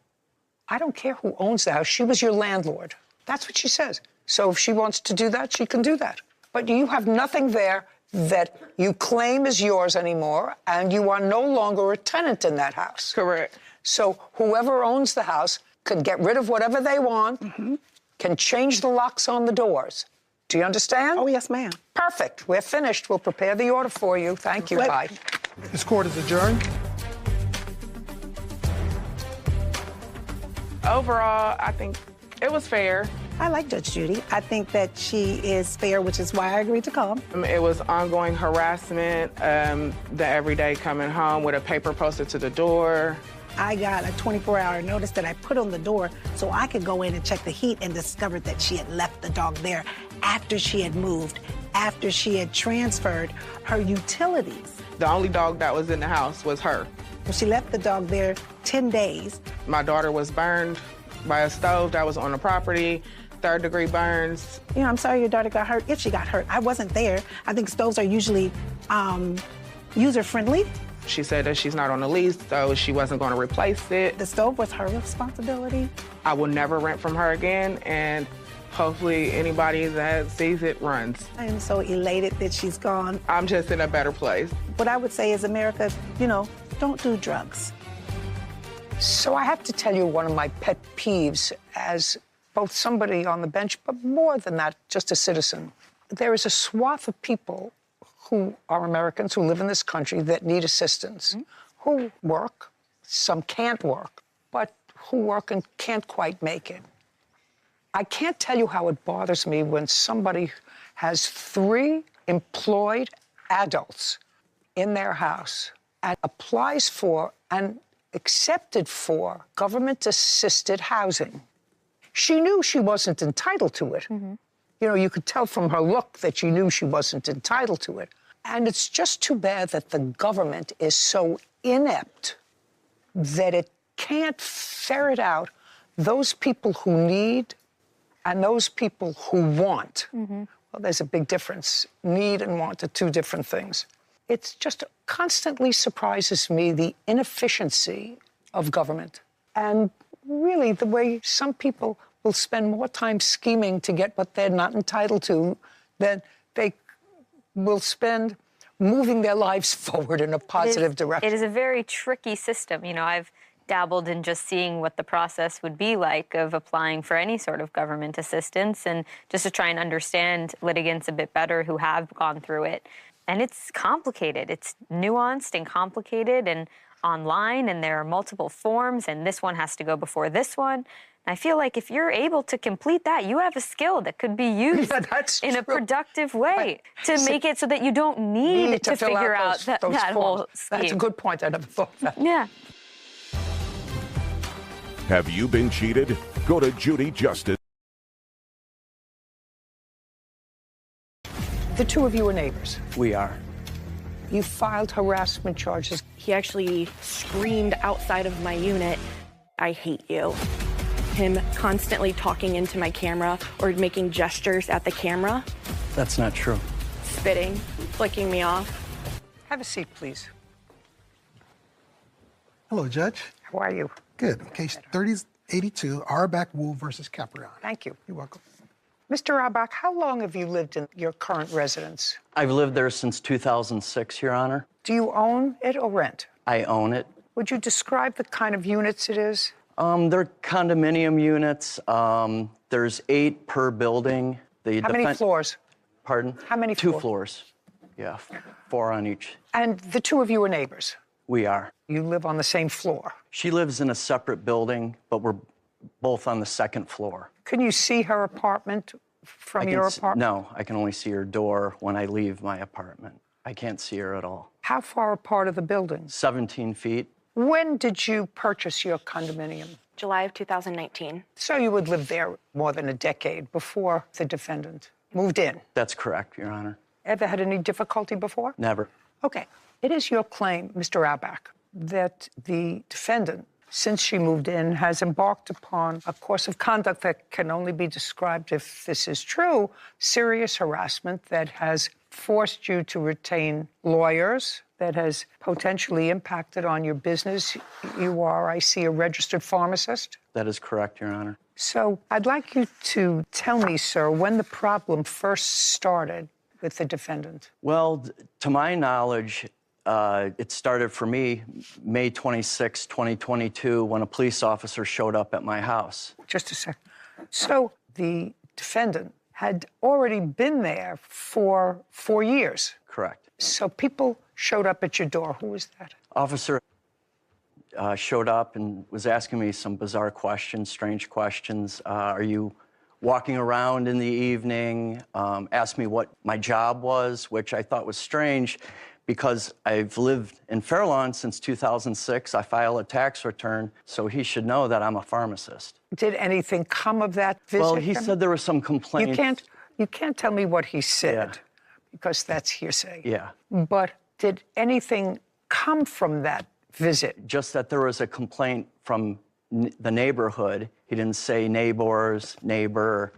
I don't care who owns the house. She was your landlord. That's what she says. So if she wants to do that, she can do that. But you have nothing there that you claim is yours anymore, and you are no longer a tenant in that house. Correct. So whoever owns the house can get rid of whatever they want, can change the locks on the doors. Do you understand? Oh, yes, ma'am. Perfect. We're finished. We'll prepare the order for you. Thank you. Wait. Bye. This court is adjourned. Overall, I think it was fair. I like Judge Judy. I think that she is fair, which is why I agreed to come. It was ongoing harassment, the everyday coming home with a paper posted to the door. I got a 24-hour notice that I put on the door so I could go in and check the heat, and discovered that she had left the dog there after she had moved, after she had transferred her utilities. The only dog that was in the house was her. She left the dog there 10 days. My daughter was burned by a stove that was on the property, third-degree burns. You know, I'm sorry your daughter got hurt, if she got hurt. I wasn't there. I think stoves are usually user-friendly. She said that she's not on the lease, so she wasn't going to replace it. The stove was her responsibility. I will never rent from her again, and hopefully anybody that sees it runs. I am so elated that she's gone. I'm just in a better place. What I would say is, America, you know, don't do drugs. So I have to tell you one of my pet peeves as both somebody on the bench, but more than that, just a citizen. There is a swath of people who are Americans who live in this country that need assistance, who work, some can't work, but who work and can't quite make it. I can't tell you how it bothers me when somebody has 3 employed adults in their house and applies for and accepted for government-assisted housing. She knew she wasn't entitled to it. You know, you could tell from her look that she knew she wasn't entitled to it. And it's just too bad that the government is so inept that it can't ferret out those people who need and those people who want. Well, there's a big difference. Need and want are 2 different things. It just constantly surprises me, the inefficiency of government. And really, the way some people will spend more time scheming to get what they're not entitled to than they will spend moving their lives forward in a positive direction. It is a very tricky system. You know, I've dabbled in just seeing what the process would be like of applying for any sort of government assistance, and just to try and understand litigants a bit better who have gone through it. And it's complicated. It's nuanced and complicated and online, and there are multiple forms, and this one has to go before this one. I feel like if you're able to complete that, you have a skill that could be used in a productive way to make it so that you don't need to figure out that whole scheme. That's a good point. I never thought of that. Yeah. Have you been cheated? Go to Judy Justice. The 2 of you are neighbors. We are. You filed harassment charges. He actually screamed outside of my unit, "I hate you." Him constantly talking into my camera or making gestures at the camera. That's not true. Spitting, flicking me off. Have a seat, please. Hello, Judge. How are you? Good. Case 3082, Arbach Wu versus Caprion. Thank you. You're welcome. Mr. Arbach, how long have you lived in your current residence? I've lived there since 2006, Your Honor. Do you own it or rent? I own it. Would you describe the kind of units it is? They're condominium units. There's 8 per building. How many floors? Pardon? How many floors? 2 floors. Yeah, 4 on each. And the 2 of you are neighbors? We are. You live on the same floor? She lives in a separate building, but we're both on the 2nd floor. Can you see her apartment from your apartment? No, I can only see her door when I leave my apartment. I can't see her at all. How far apart are the buildings? 17 feet. When did you purchase your condominium? July of 2019. So you would live there more than a decade before the defendant moved in? That's correct, Your Honor. Ever had any difficulty before? Never. Okay. It is your claim, Mr. Arbach, that the defendant, since she moved in, has embarked upon a course of conduct that can only be described, if this is true, serious harassment that has forced you to retain lawyers, that has potentially impacted on your business. You are, I see, a registered pharmacist. That is correct, Your Honor. So I'd like you to tell me, sir, when the problem first started with the defendant. Well, to my knowledge, it started for me May 26, 2022, when a police officer showed up at my house. Just a second. So the defendant had already been there for 4 years. Correct. So people showed up at your door. Who was that? Officer showed up and was asking me some bizarre questions, strange questions. Are you walking around in the evening? Asked me what my job was, which I thought was strange because I've lived in Fair Lawn since 2006. I file a tax return, so he should know that I'm a pharmacist. Did anything come of that visit? Well, he said there was some complaints. You can't tell me what he said, because that's hearsay. Yeah. But did anything come from that visit? Just that there was a complaint from the neighborhood. He didn't say neighbors, neighbor.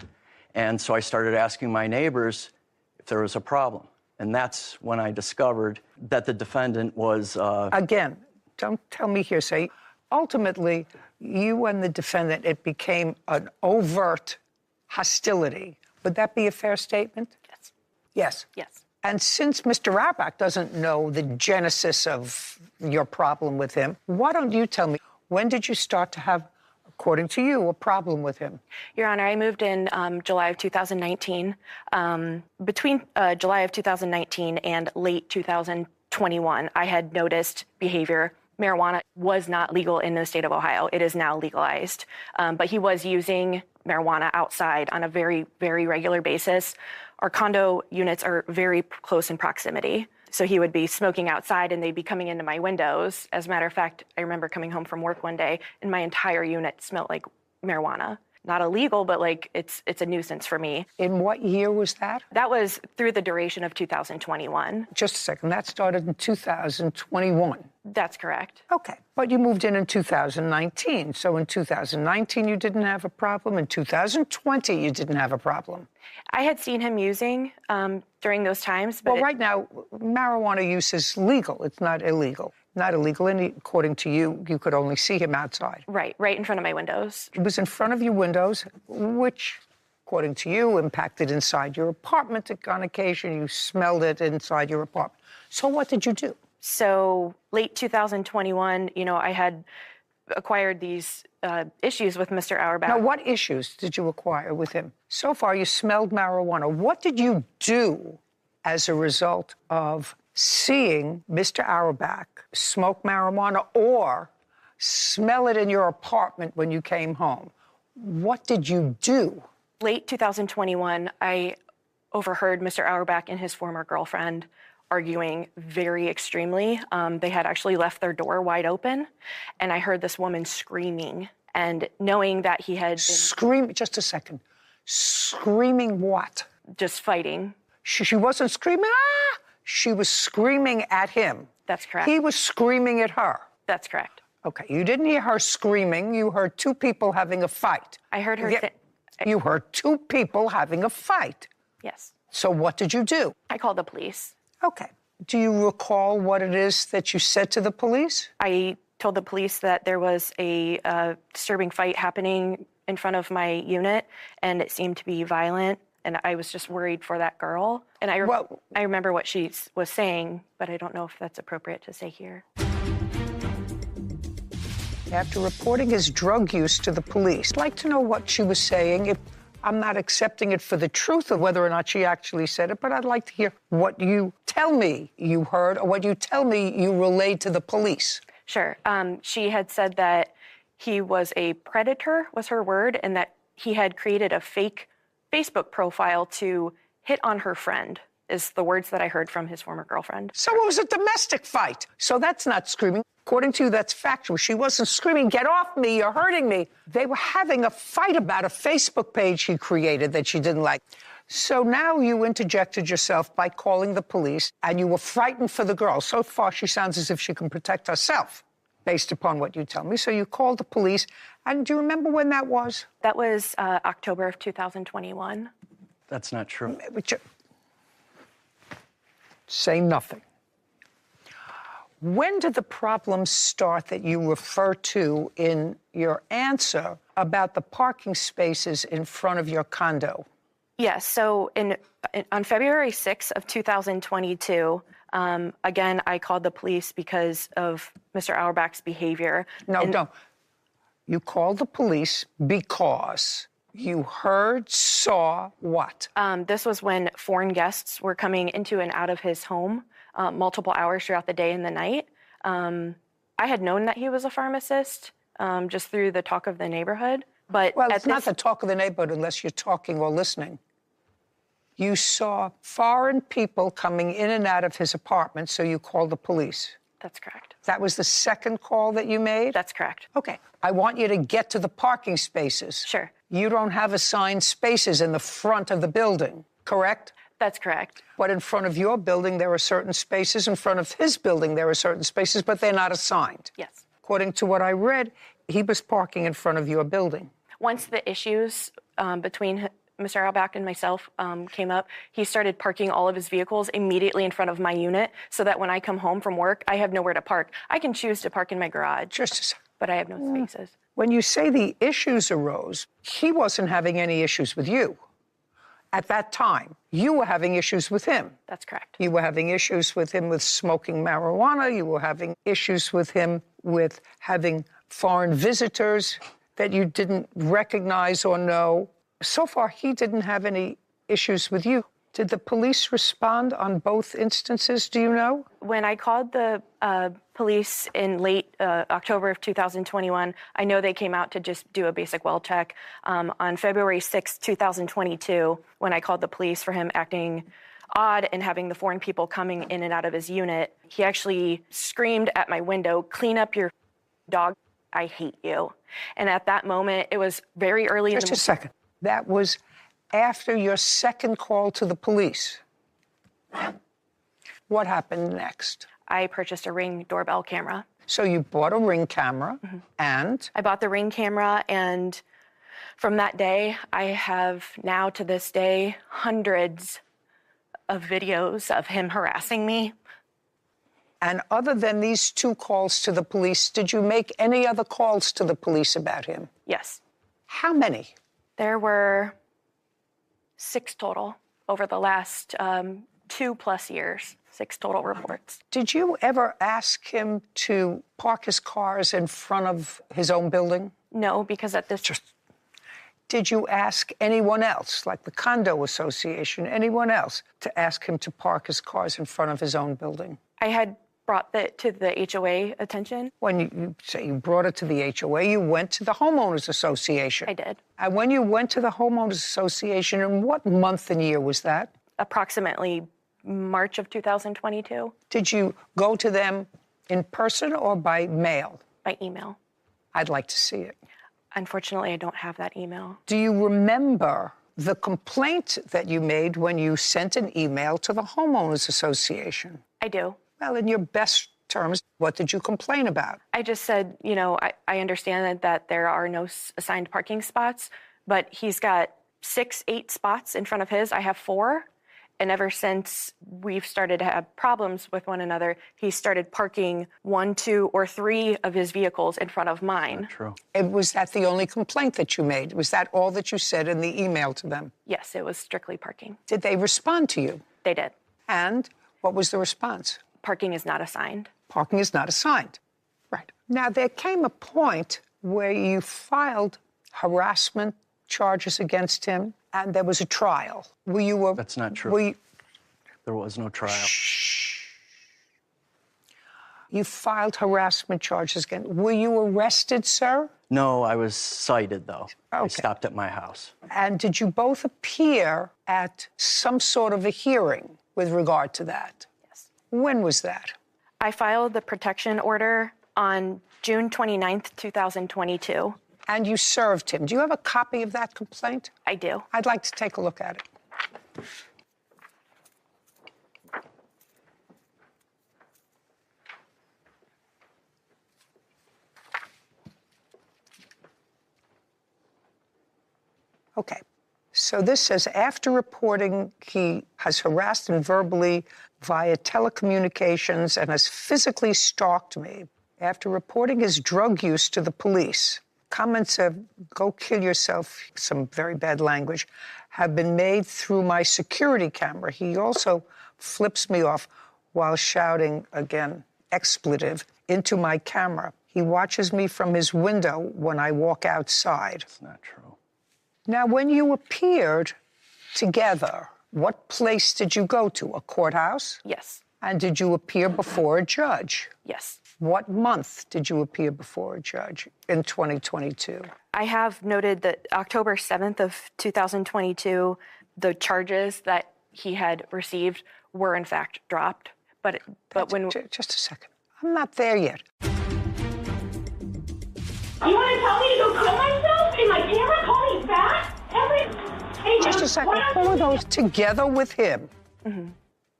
And so I started asking my neighbors if there was a problem. And that's when I discovered that the defendant was... Again, don't tell me hearsay. Ultimately, you and the defendant, it became an overt hostility. Would that be a fair statement? Yes. Yes? Yes. And since Mr. Auerbach doesn't know the genesis of your problem with him, why don't you tell me, when did you start to have, according to you, a problem with him? Your Honor, I moved in July of 2019. Between July of 2019 and late 2021, I had noticed behavior. Marijuana was not legal in the state of Ohio. It is now legalized. But he was using marijuana outside on a very, very regular basis. Our condo units are very close in proximity. So he would be smoking outside and they'd be coming into my windows. As a matter of fact, I remember coming home from work one day and my entire unit smelled like marijuana. Not illegal, but like it's a nuisance for me. In what year was that? That was through the duration of 2021. Just a second, that started in 2021. That's correct. Okay, but you moved in 2019. So in 2019, you didn't have a problem. In 2020, you didn't have a problem. I had seen him using during those times. But well, right now, marijuana use is legal. It's not illegal. Not illegal, and according to you, you could only see him outside. Right in front of my windows. It was in front of your windows, which, according to you, impacted inside your apartment on occasion. You smelled it inside your apartment. So what did you do? So late 2021, I had acquired these issues with Mr. Auerbach. Now, what issues did you acquire with him? So far, you smelled marijuana. What did you do as a result of seeing Mr. Auerbach smoke marijuana or smell it in your apartment when you came home? What did you do? Late 2021, I overheard Mr. Auerbach and his former girlfriend arguing very extremely. They had actually left their door wide open, and I heard this woman screaming. And knowing that he had been... Just a second. Screaming what? Just fighting. She wasn't screaming, ah! She was screaming at him. That's correct. He was screaming at her. That's correct. Okay, you didn't hear her screaming. You heard two people having a fight. I heard her You heard two people having a fight. Yes. So what did you do? I called the police. Okay. Do you recall what it is that you said to the police? I told the police that there was a disturbing fight happening in front of my unit, and it seemed to be violent. And I was just worried for that girl. And I remember what she was saying, but I don't know if that's appropriate to say here. After reporting his drug use to the police, I'd like to know what she was saying. If I'm not accepting it for the truth of whether or not she actually said it, but I'd like to hear what you tell me you heard or what you tell me you relayed to the police. Sure. She had said that he was a predator, was her word, and that he had created a fake Facebook profile to hit on her friend, is the words that I heard from his former girlfriend. So it was a domestic fight. So that's not screaming. According to you, that's factual. She wasn't screaming, get off me, you're hurting me. They were having a fight about a Facebook page he created that she didn't like. So now you interjected yourself by calling the police, and you were frightened for the girl. So far, she sounds as if she can protect herself. based upon what you tell me. So you called the police. And do you remember when that was? That was October of 2021. That's not true. Say nothing. When did the problem start that you refer to in your answer about the parking spaces in front of your condo? Yes, so on February 6th of 2022, again, I called the police because of Mr. Auerbach's behavior. No. You called the police because you heard, saw what? This was when foreign guests were coming into and out of his home multiple hours throughout the day and the night. I had known that he was a pharmacist just through the talk of the neighborhood. But well, it's not the talk of the neighborhood unless you're talking or listening. You saw foreign people coming in and out of his apartment, so you called the police. That's correct. That was the second call that you made? That's correct. Okay. I want you to get to the parking spaces. Sure. You don't have assigned spaces in the front of the building, correct? That's correct. But in front of your building, there are certain spaces. In front of his building, there are certain spaces, but they're not assigned. Yes. According to what I read, he was parking in front of your building. Once the issues between Mr. Auerbach and myself came up, he started parking all of his vehicles immediately in front of my unit so that when I come home from work, I have nowhere to park. I can choose to park in my garage, just a second, but I have no spaces. When you say the issues arose, he wasn't having any issues with you. At that time, you were having issues with him. That's correct. You were having issues with him with smoking marijuana. You were having issues with him with having foreign visitors that you didn't recognize or know. So far, he didn't have any issues with you. Did the police respond on both instances, do you know? When I called the police in late October of 2021, I know they came out to just do a basic well check. On February 6, 2022, when I called the police for him acting odd and having the foreign people coming in and out of his unit, he actually screamed at my window, "Clean up your dog, I hate you." And at that moment, it was very early in the morning. Just a second. That was after your second call to the police. What happened next? I purchased a Ring doorbell camera. So you bought a Ring camera, and? I bought the Ring camera, and from that day, I have now to this day hundreds of videos of him harassing me. And other than these two calls to the police, did you make any other calls to the police about him? Yes. How many? There were 6 total over the last 2+ years, 6 total reports. Did you ever ask him to park his cars in front of his own building? No, because at this... Did you ask anyone else, like the condo association, anyone else, to ask him to park his cars in front of his own building? I had brought that to the HOA attention. When you say you brought it to the HOA, you went to the homeowners association. I did. And when you went to the homeowners association, in what month and year was that? Approximately March of 2022. Did you go to them in person or by mail? By email. I'd like to see it. Unfortunately, I don't have that email. Do you remember the complaint that you made when you sent an email to the homeowners association? I do. Well, in your best terms, what did you complain about? I just said, you know, I understand that there are no assigned parking spots, but he's got 6, 8 spots in front of his. I have 4. And ever since we've started to have problems with one another, he started parking 1, 2, or 3 of his vehicles in front of mine. Not true. And was that the only complaint that you made? Was that all that you said in the email to them? Yes, it was strictly parking. Did they respond to you? They did. And what was the response? Parking is not assigned. Parking is not assigned. Right. Now, there came a point where you filed harassment charges against him, and there was a trial. That's not true. There was no trial. You filed harassment charges against. Were you arrested, sir? No, I was cited, though. Okay. I stopped at my house. And did you both appear at some sort of a hearing with regard to that? Yes. When was that? I filed the protection order on June 29th, 2022. And you served him. Do you have a copy of that complaint? I do. I'd like to take a look at it. Okay. So this says, after reporting he has harassed and verbally via telecommunications and has physically stalked me. After reporting his drug use to the police, comments of "go kill yourself," some very bad language, have been made through my security camera. He also flips me off while shouting, again, expletive, into my camera. He watches me from his window when I walk outside. That's not true. Now, when you appeared together, what place did you go to? A courthouse? Yes. And did you appear before a judge? Yes. What month did you appear before a judge in 2022? I have noted that October 7th of 2022, the charges that he had received were in fact dropped. But when... Just a second. I'm not there yet. You want to tell me to go kill myself in my camera? Call me back? Just a second. Who are those together with him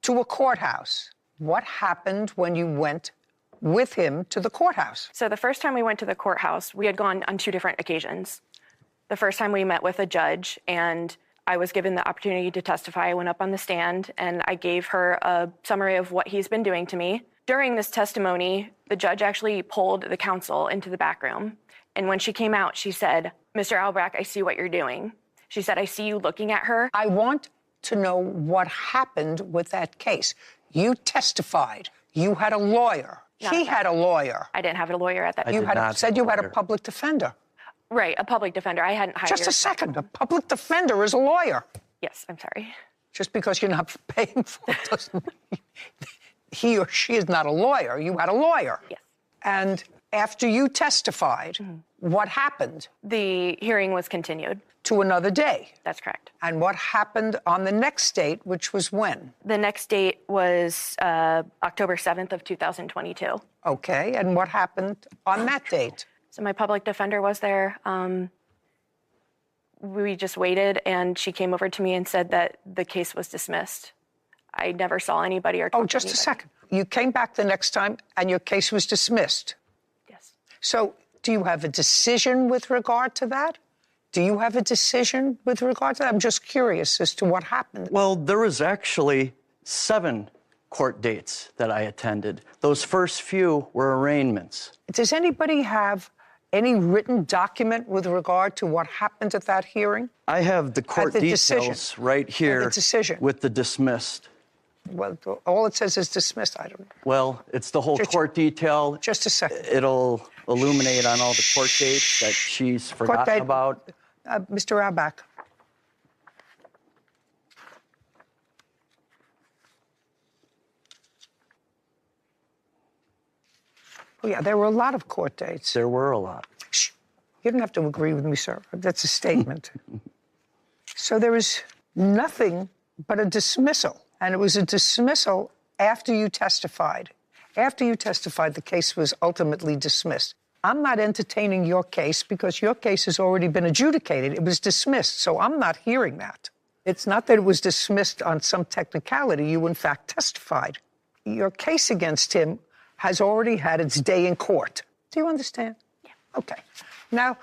to a courthouse? What happened when you went with him to the courthouse? So the first time we went to the courthouse, we had gone on 2 different occasions. The first time we met with a judge, and I was given the opportunity to testify. I went up on the stand, and I gave her a summary of what he's been doing to me. During this testimony, the judge actually pulled the counsel into the back room. And when she came out, she said, "Mr. Auerbach, I see what you're doing." She said, "I see you looking at her." I want to know what happened with that case. You testified. You had a lawyer. He had a lawyer. I didn't have a lawyer at that time. You said you had a public defender. Right, a public defender. I hadn't hired. Just a second. A public defender is a lawyer. Yes, I'm sorry. Just because you're not paying for it doesn't mean he or she is not a lawyer. You had a lawyer. Yes. And after you testified, what happened? The hearing was continued. To another day. That's correct. And what happened on the next date, which was when? The next date was October 7th of 2022. Okay, and what happened on that date? So my public defender was there. We just waited, and she came over to me and said that the case was dismissed. I never saw anybody or talked to anybody. Just a second. You came back the next time, and your case was dismissed? Yes. So do you have a decision with regard to that? Do you have a decision with regard to that? I'm just curious as to what happened. Well, there was actually 7 court dates that I attended. Those first few were arraignments. Does anybody have any written document with regard to what happened at that hearing? I have the court details right here with the dismissed. Well, all it says is dismissed. I don't know. Well, it's the whole court detail. Just a second. It'll illuminate on all the court dates that she's forgotten about. Mr. Auerbach. Oh, yeah, there were a lot of court dates. There were a lot. Shh. You don't have to agree with me, sir. That's a statement. So there was nothing but a dismissal. And it was a dismissal after you testified. After you testified, the case was ultimately dismissed. I'm not entertaining your case because your case has already been adjudicated. It was dismissed, so I'm not hearing that. It's not that it was dismissed on some technicality. You, in fact, testified. Your case against him has already had its day in court. Do you understand? Yeah. Okay. Now,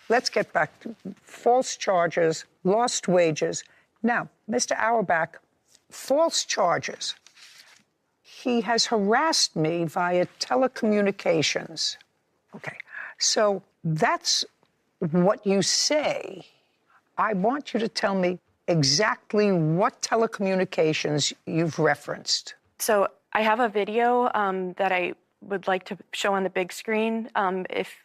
let's get back to false charges, lost wages. Now, Mr. Auerbach, false charges. He has harassed me via telecommunications. Okay, so that's what you say. I want you to tell me exactly what telecommunications you've referenced. So I have a video that I would like to show on the big screen. If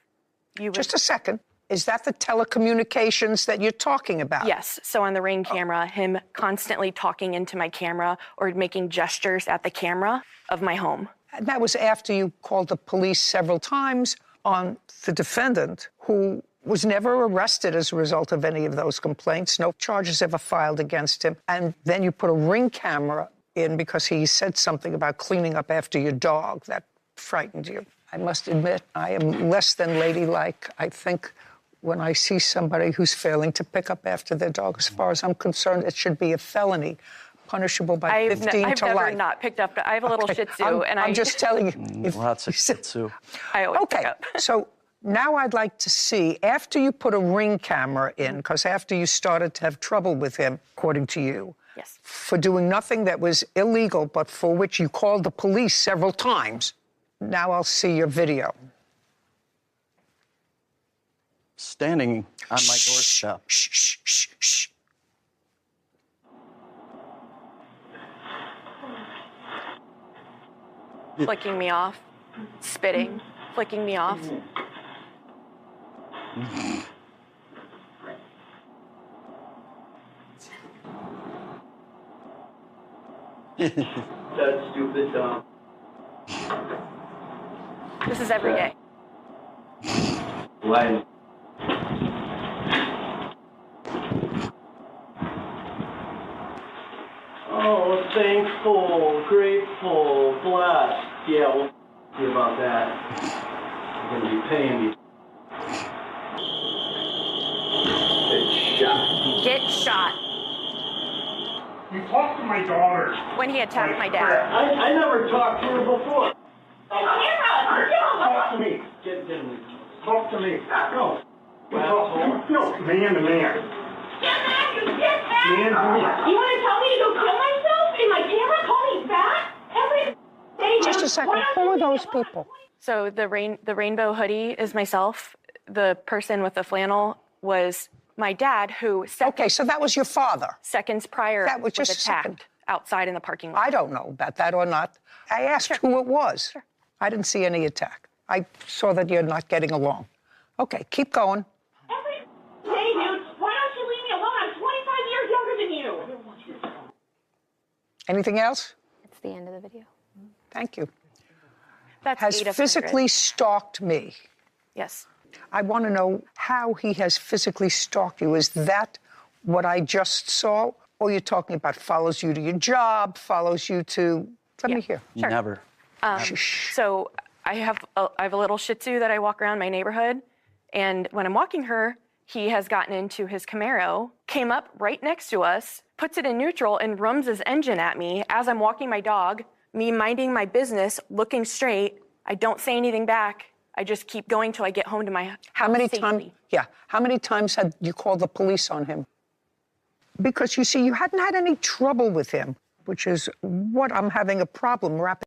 you would... Just a second. Is that the telecommunications that you're talking about? Yes. So on the Ring camera, him constantly talking into my camera or making gestures at the camera of my home. And that was after you called the police several times on the defendant, who was never arrested as a result of any of those complaints. No charges ever filed against him. And then you put a Ring camera in because he said something about cleaning up after your dog. That frightened you. I must admit, I am less than ladylike, I think, when I see somebody who's failing to pick up after their dog. As far as I'm concerned, it should be a felony, punishable by 15 to life. I've never not picked up. I have a little Shih Tzu, I'm just telling you. Lots of Shih Tzu. I always pick up. So Now I'd like to see, after you put a Ring camera in, because after you started to have trouble with him, according to you, yes, for doing nothing that was illegal, but for which you called the police several times. Now I'll see your video. Standing on my doorstep. Shh, shh, shh, shh. Flicking me off, spitting, flicking me off. That stupid dumb. This is every day. Why? Oh, thankful, grateful, blessed. Yeah, we'll see about that. You're gonna be paying me. Get shot. Get shot. You talked to my daughter. When he attacked my dad. I never talked to her before. Talk to me. Get me. Talk to me. No. No, man to man. Get back, you get back! Man to man. You want to tell me to go kill myself in my camera? Call me back? Every day. Just a second. Who are those people? So the rainbow hoodie is myself. The person with the flannel was my dad, who okay, so that was your father. Seconds prior that was just attacked outside in the parking lot. I don't know about that or not. I asked who it was. Sure. I didn't see any attack. I saw that you're not getting along. Okay, keep going. Every day, dude. Why don't you leave me alone? I'm 25 years younger than you. Anything else? It's the end of the video. Thank you. That's has physically stalked me. Yes. I want to know how he has physically stalked you. Is that what I just saw? Or you're talking about follows you to your job, follows you to... Let me hear. Sure. Never. So I have a little Shih Tzu that I walk around my neighborhood. And when I'm walking her, he has gotten into his Camaro, came up right next to us, puts it in neutral, and rums his engine at me as I'm walking my dog, me minding my business, looking straight. I don't say anything back. I just keep going till I get home to my house. How many times? Yeah. How many times had you called the police on him? Because you see, you hadn't had any trouble with him, which is what I'm having a problem wrapping.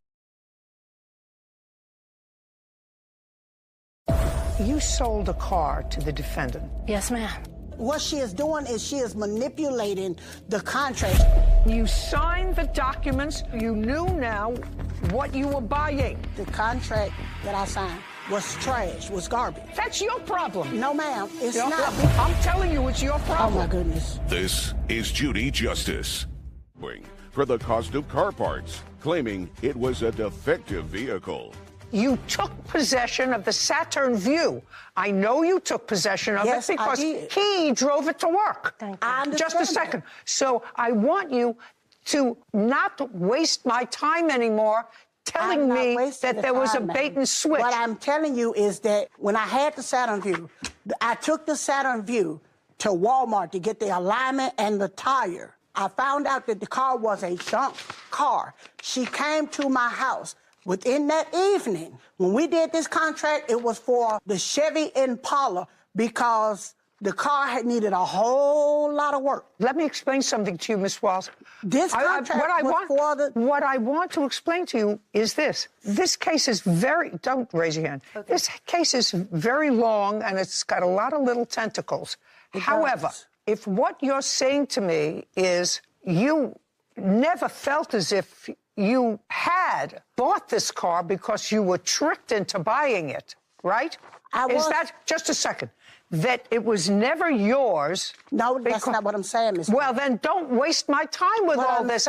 You sold a car to the defendant. Yes, ma'am. What she is doing is she is manipulating the contract. You signed the documents. You knew now what you were buying. The contract that I signed was trash, was garbage. That's your problem. No, ma'am, it's Your not. problem. I'm telling you, it's your problem. Oh, my goodness. This is Judy Justice. For the cost of car parts, claiming it was a defective vehicle. You took possession of the Saturn Vue. I know you took possession of Yes, it because he drove it to work. I understand Just a second. So I want you to not waste my time anymore telling me that there was a bait and switch. What I'm telling you is that when I had the Saturn Vue, I took the Saturn Vue to Walmart to get the alignment and the tire. I found out that the car was a junk car. She came to my house. Within that evening, when we did this contract, it was for the Chevy Impala because the car had needed a whole lot of work. Let me explain something to you, Miss Walls. This contract what I want to explain to you is this. This case is don't raise your hand. Okay. This case is very long and it's got a lot of little tentacles. However, if what you're saying to me is you never felt as if you had bought this car because you were tricked into buying it, right? Is that, just a second, that it was never yours? No, that's not what I'm saying, Ms. Well, then don't waste my time with all this.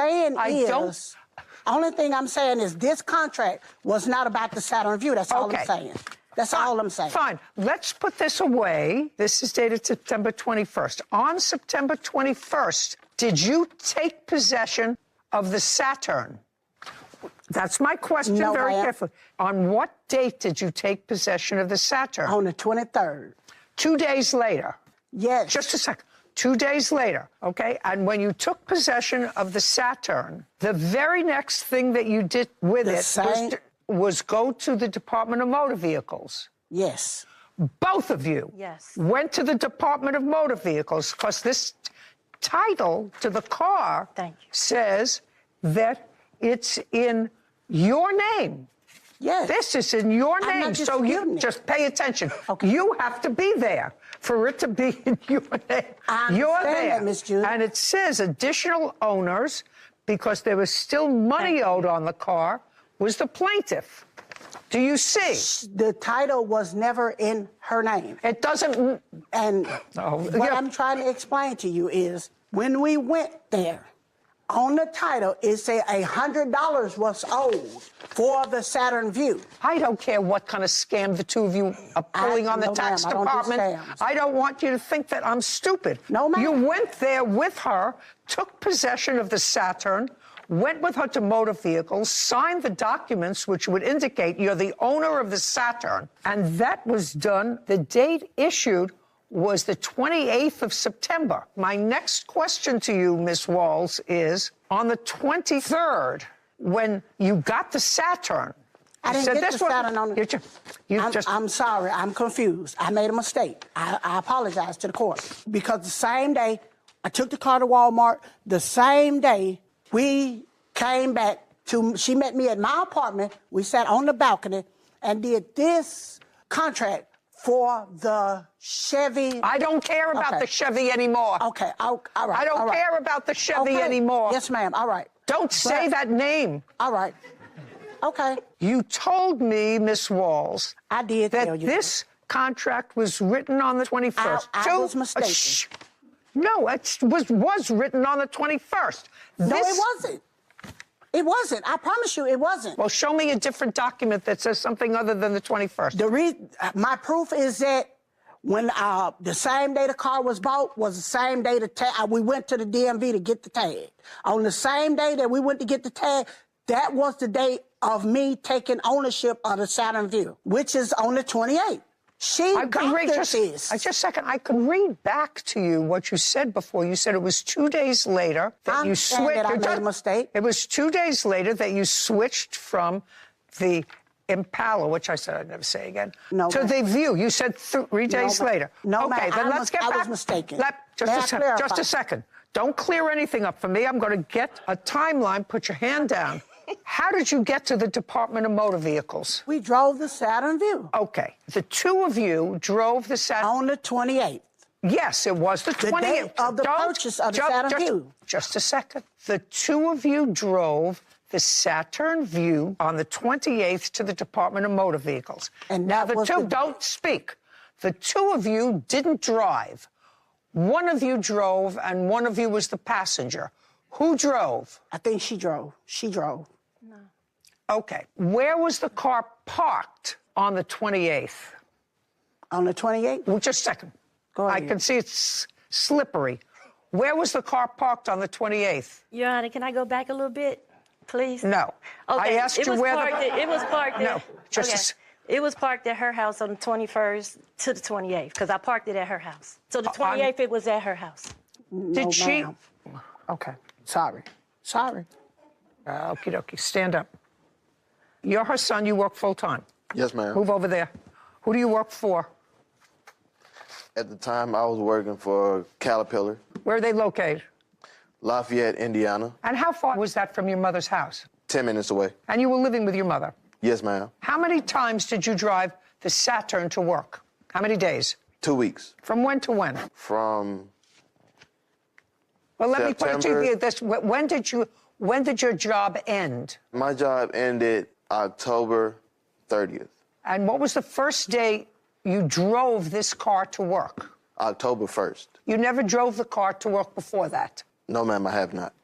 Only thing I'm saying is this contract was not about the Saturn Vue. That's all I'm saying. That's all I'm saying. Fine. Let's put this away. This is dated September 21st. On September 21st, did you take possession of the Saturn? That's my question, very carefully. On what date did you take possession of the Saturn? On the 23rd. 2 days later? Yes. Just a second. 2 days later, okay? And when you took possession of the Saturn, the very next thing that you did with it was go to the Department of Motor Vehicles. Yes. both of you, Yes. went to the Department of Motor Vehicles because this title to the car says that it's in your name. Yes. This is in your I'm name, not so you disputing it. just pay attention. You have to be there for it to be in your name. You're understand there, that, Miss Judy. and it says additional owners because there was still money owed on the car. Was the plaintiff? Do you see? The title was never in her name. It doesn't. And what I'm trying to explain to you is when we went there, on the title, it said $100 was owed for the Saturn View. I don't care what kind of scam the two of you are pulling on the no, tax ma'am, I don't do department. scams. I don't want you to think that I'm stupid. No, ma'am. You went there with her, took possession of the Saturn, went with her to motor vehicles, signed the documents which would indicate you're the owner of the Saturn, and that was done. The date issued was the 28th of September. My next question to you, Miss Walls, is on the 23rd, when you got the Saturn. I didn't get the Saturn on the... I'm sorry, I'm confused. I made a mistake. I apologize to the court. Because the same day, I took the car to Walmart. The same day, we came back to, she met me at my apartment. We sat on the balcony and did this contract for the Chevy. I don't care about the Chevy anymore. Okay, all right. I don't care about the Chevy anymore. Yes, ma'am, all right. Don't say that name. All right. Okay. You told me, Miss Walls, I did that tell you this contract was written on the 21st. I was mistaken. No, it was written on the 21st. No, it wasn't. It wasn't. I promise you, it wasn't. Well, show me a different document that says something other than the 21st. My proof is that when the same day the car was bought was the same day we went to the DMV to get the tag. On the same day that we went to get the tag, that was the date of me taking ownership of the Saturn View, which is on the 28th. I could read back to you what you said before. You said it was 2 days later that you switched. I made a mistake. It was 2 days later that you switched from the Impala, which I said I'd never say again, to the View. You said 3 days later. No, okay, then let's get back. I was mistaken. Just a second. Don't clear anything up for me. I'm going to get a timeline. Put your hand down. How did you get to the Department of Motor Vehicles? We drove the Saturn View. Okay. The two of you drove the Saturn... On the 28th. Yes, it was the 28th. The day of the purchase of the Saturn View. Just a second. The two of you drove the Saturn View on the 28th to the Department of Motor Vehicles. And now, don't speak. The two of you didn't drive. One of you drove, and one of you was the passenger. Who drove? I think she drove. She drove. No. Okay. Where was the car parked on the 28th? On the 28th? Well, just a second. Go ahead. I can see it's slippery. Where was the car parked on the 28th? Your Honor, can I go back a little bit, please? No. Okay. I asked you where it was parked. No, it was parked at her house on the 21st to the 28th because I parked it at her house. So the 28th, it was at her house. Did she? Okay. Sorry. Sorry. Okie dokie. Stand up. You're her son. You work full time. Yes, ma'am. Move over there. Who do you work for? At the time, I was working for Caterpillar. Where are they located? Lafayette, Indiana. And how far was that from your mother's house? 10 minutes away. And you were living with your mother? Yes, ma'am. How many times did you drive the Saturn to work? How many days? 2 weeks. From when to when? From Well, let me put it to September. you this: when did your job end? My job ended October 30th. And what was the first day you drove this car to work? October 1st. You never drove the car to work before that? No, ma'am, I have not.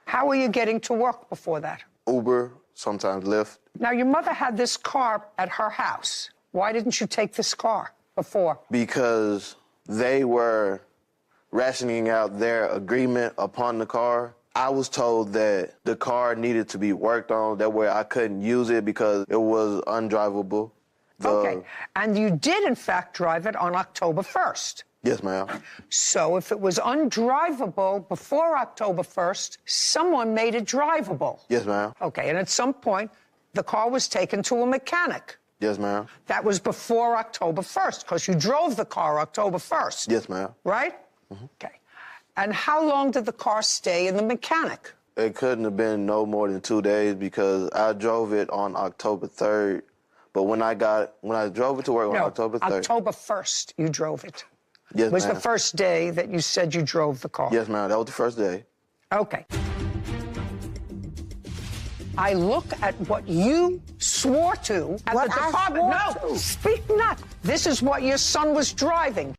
How were you getting to work before that? Uber, sometimes Lyft. Now, your mother had this car at her house. Why didn't you take this car before? Because they were rationing out their agreement upon the car. I was told that the car needed to be worked on. That way I couldn't use it because it was undrivable. Okay. And you did, in fact, drive it on October 1st. Yes, ma'am. So if it was undrivable before October 1st, someone made it drivable. Yes, ma'am. Okay. And at some point, the car was taken to a mechanic. Yes, ma'am. That was before October 1st, because you drove the car October 1st. Yes, ma'am. Right? Okay. And how long did the car stay in the mechanic? It couldn't have been no more than 2 days because I drove it on October 3rd. But when I drove it to work on October 3rd. October 1st, you drove it. Yes, was ma'am. the first day that you said you drove the car. Yes, ma'am. That was the first day. Okay. I look at what you swore to at What the I department. swore No, to? speak not. This is what your son was driving.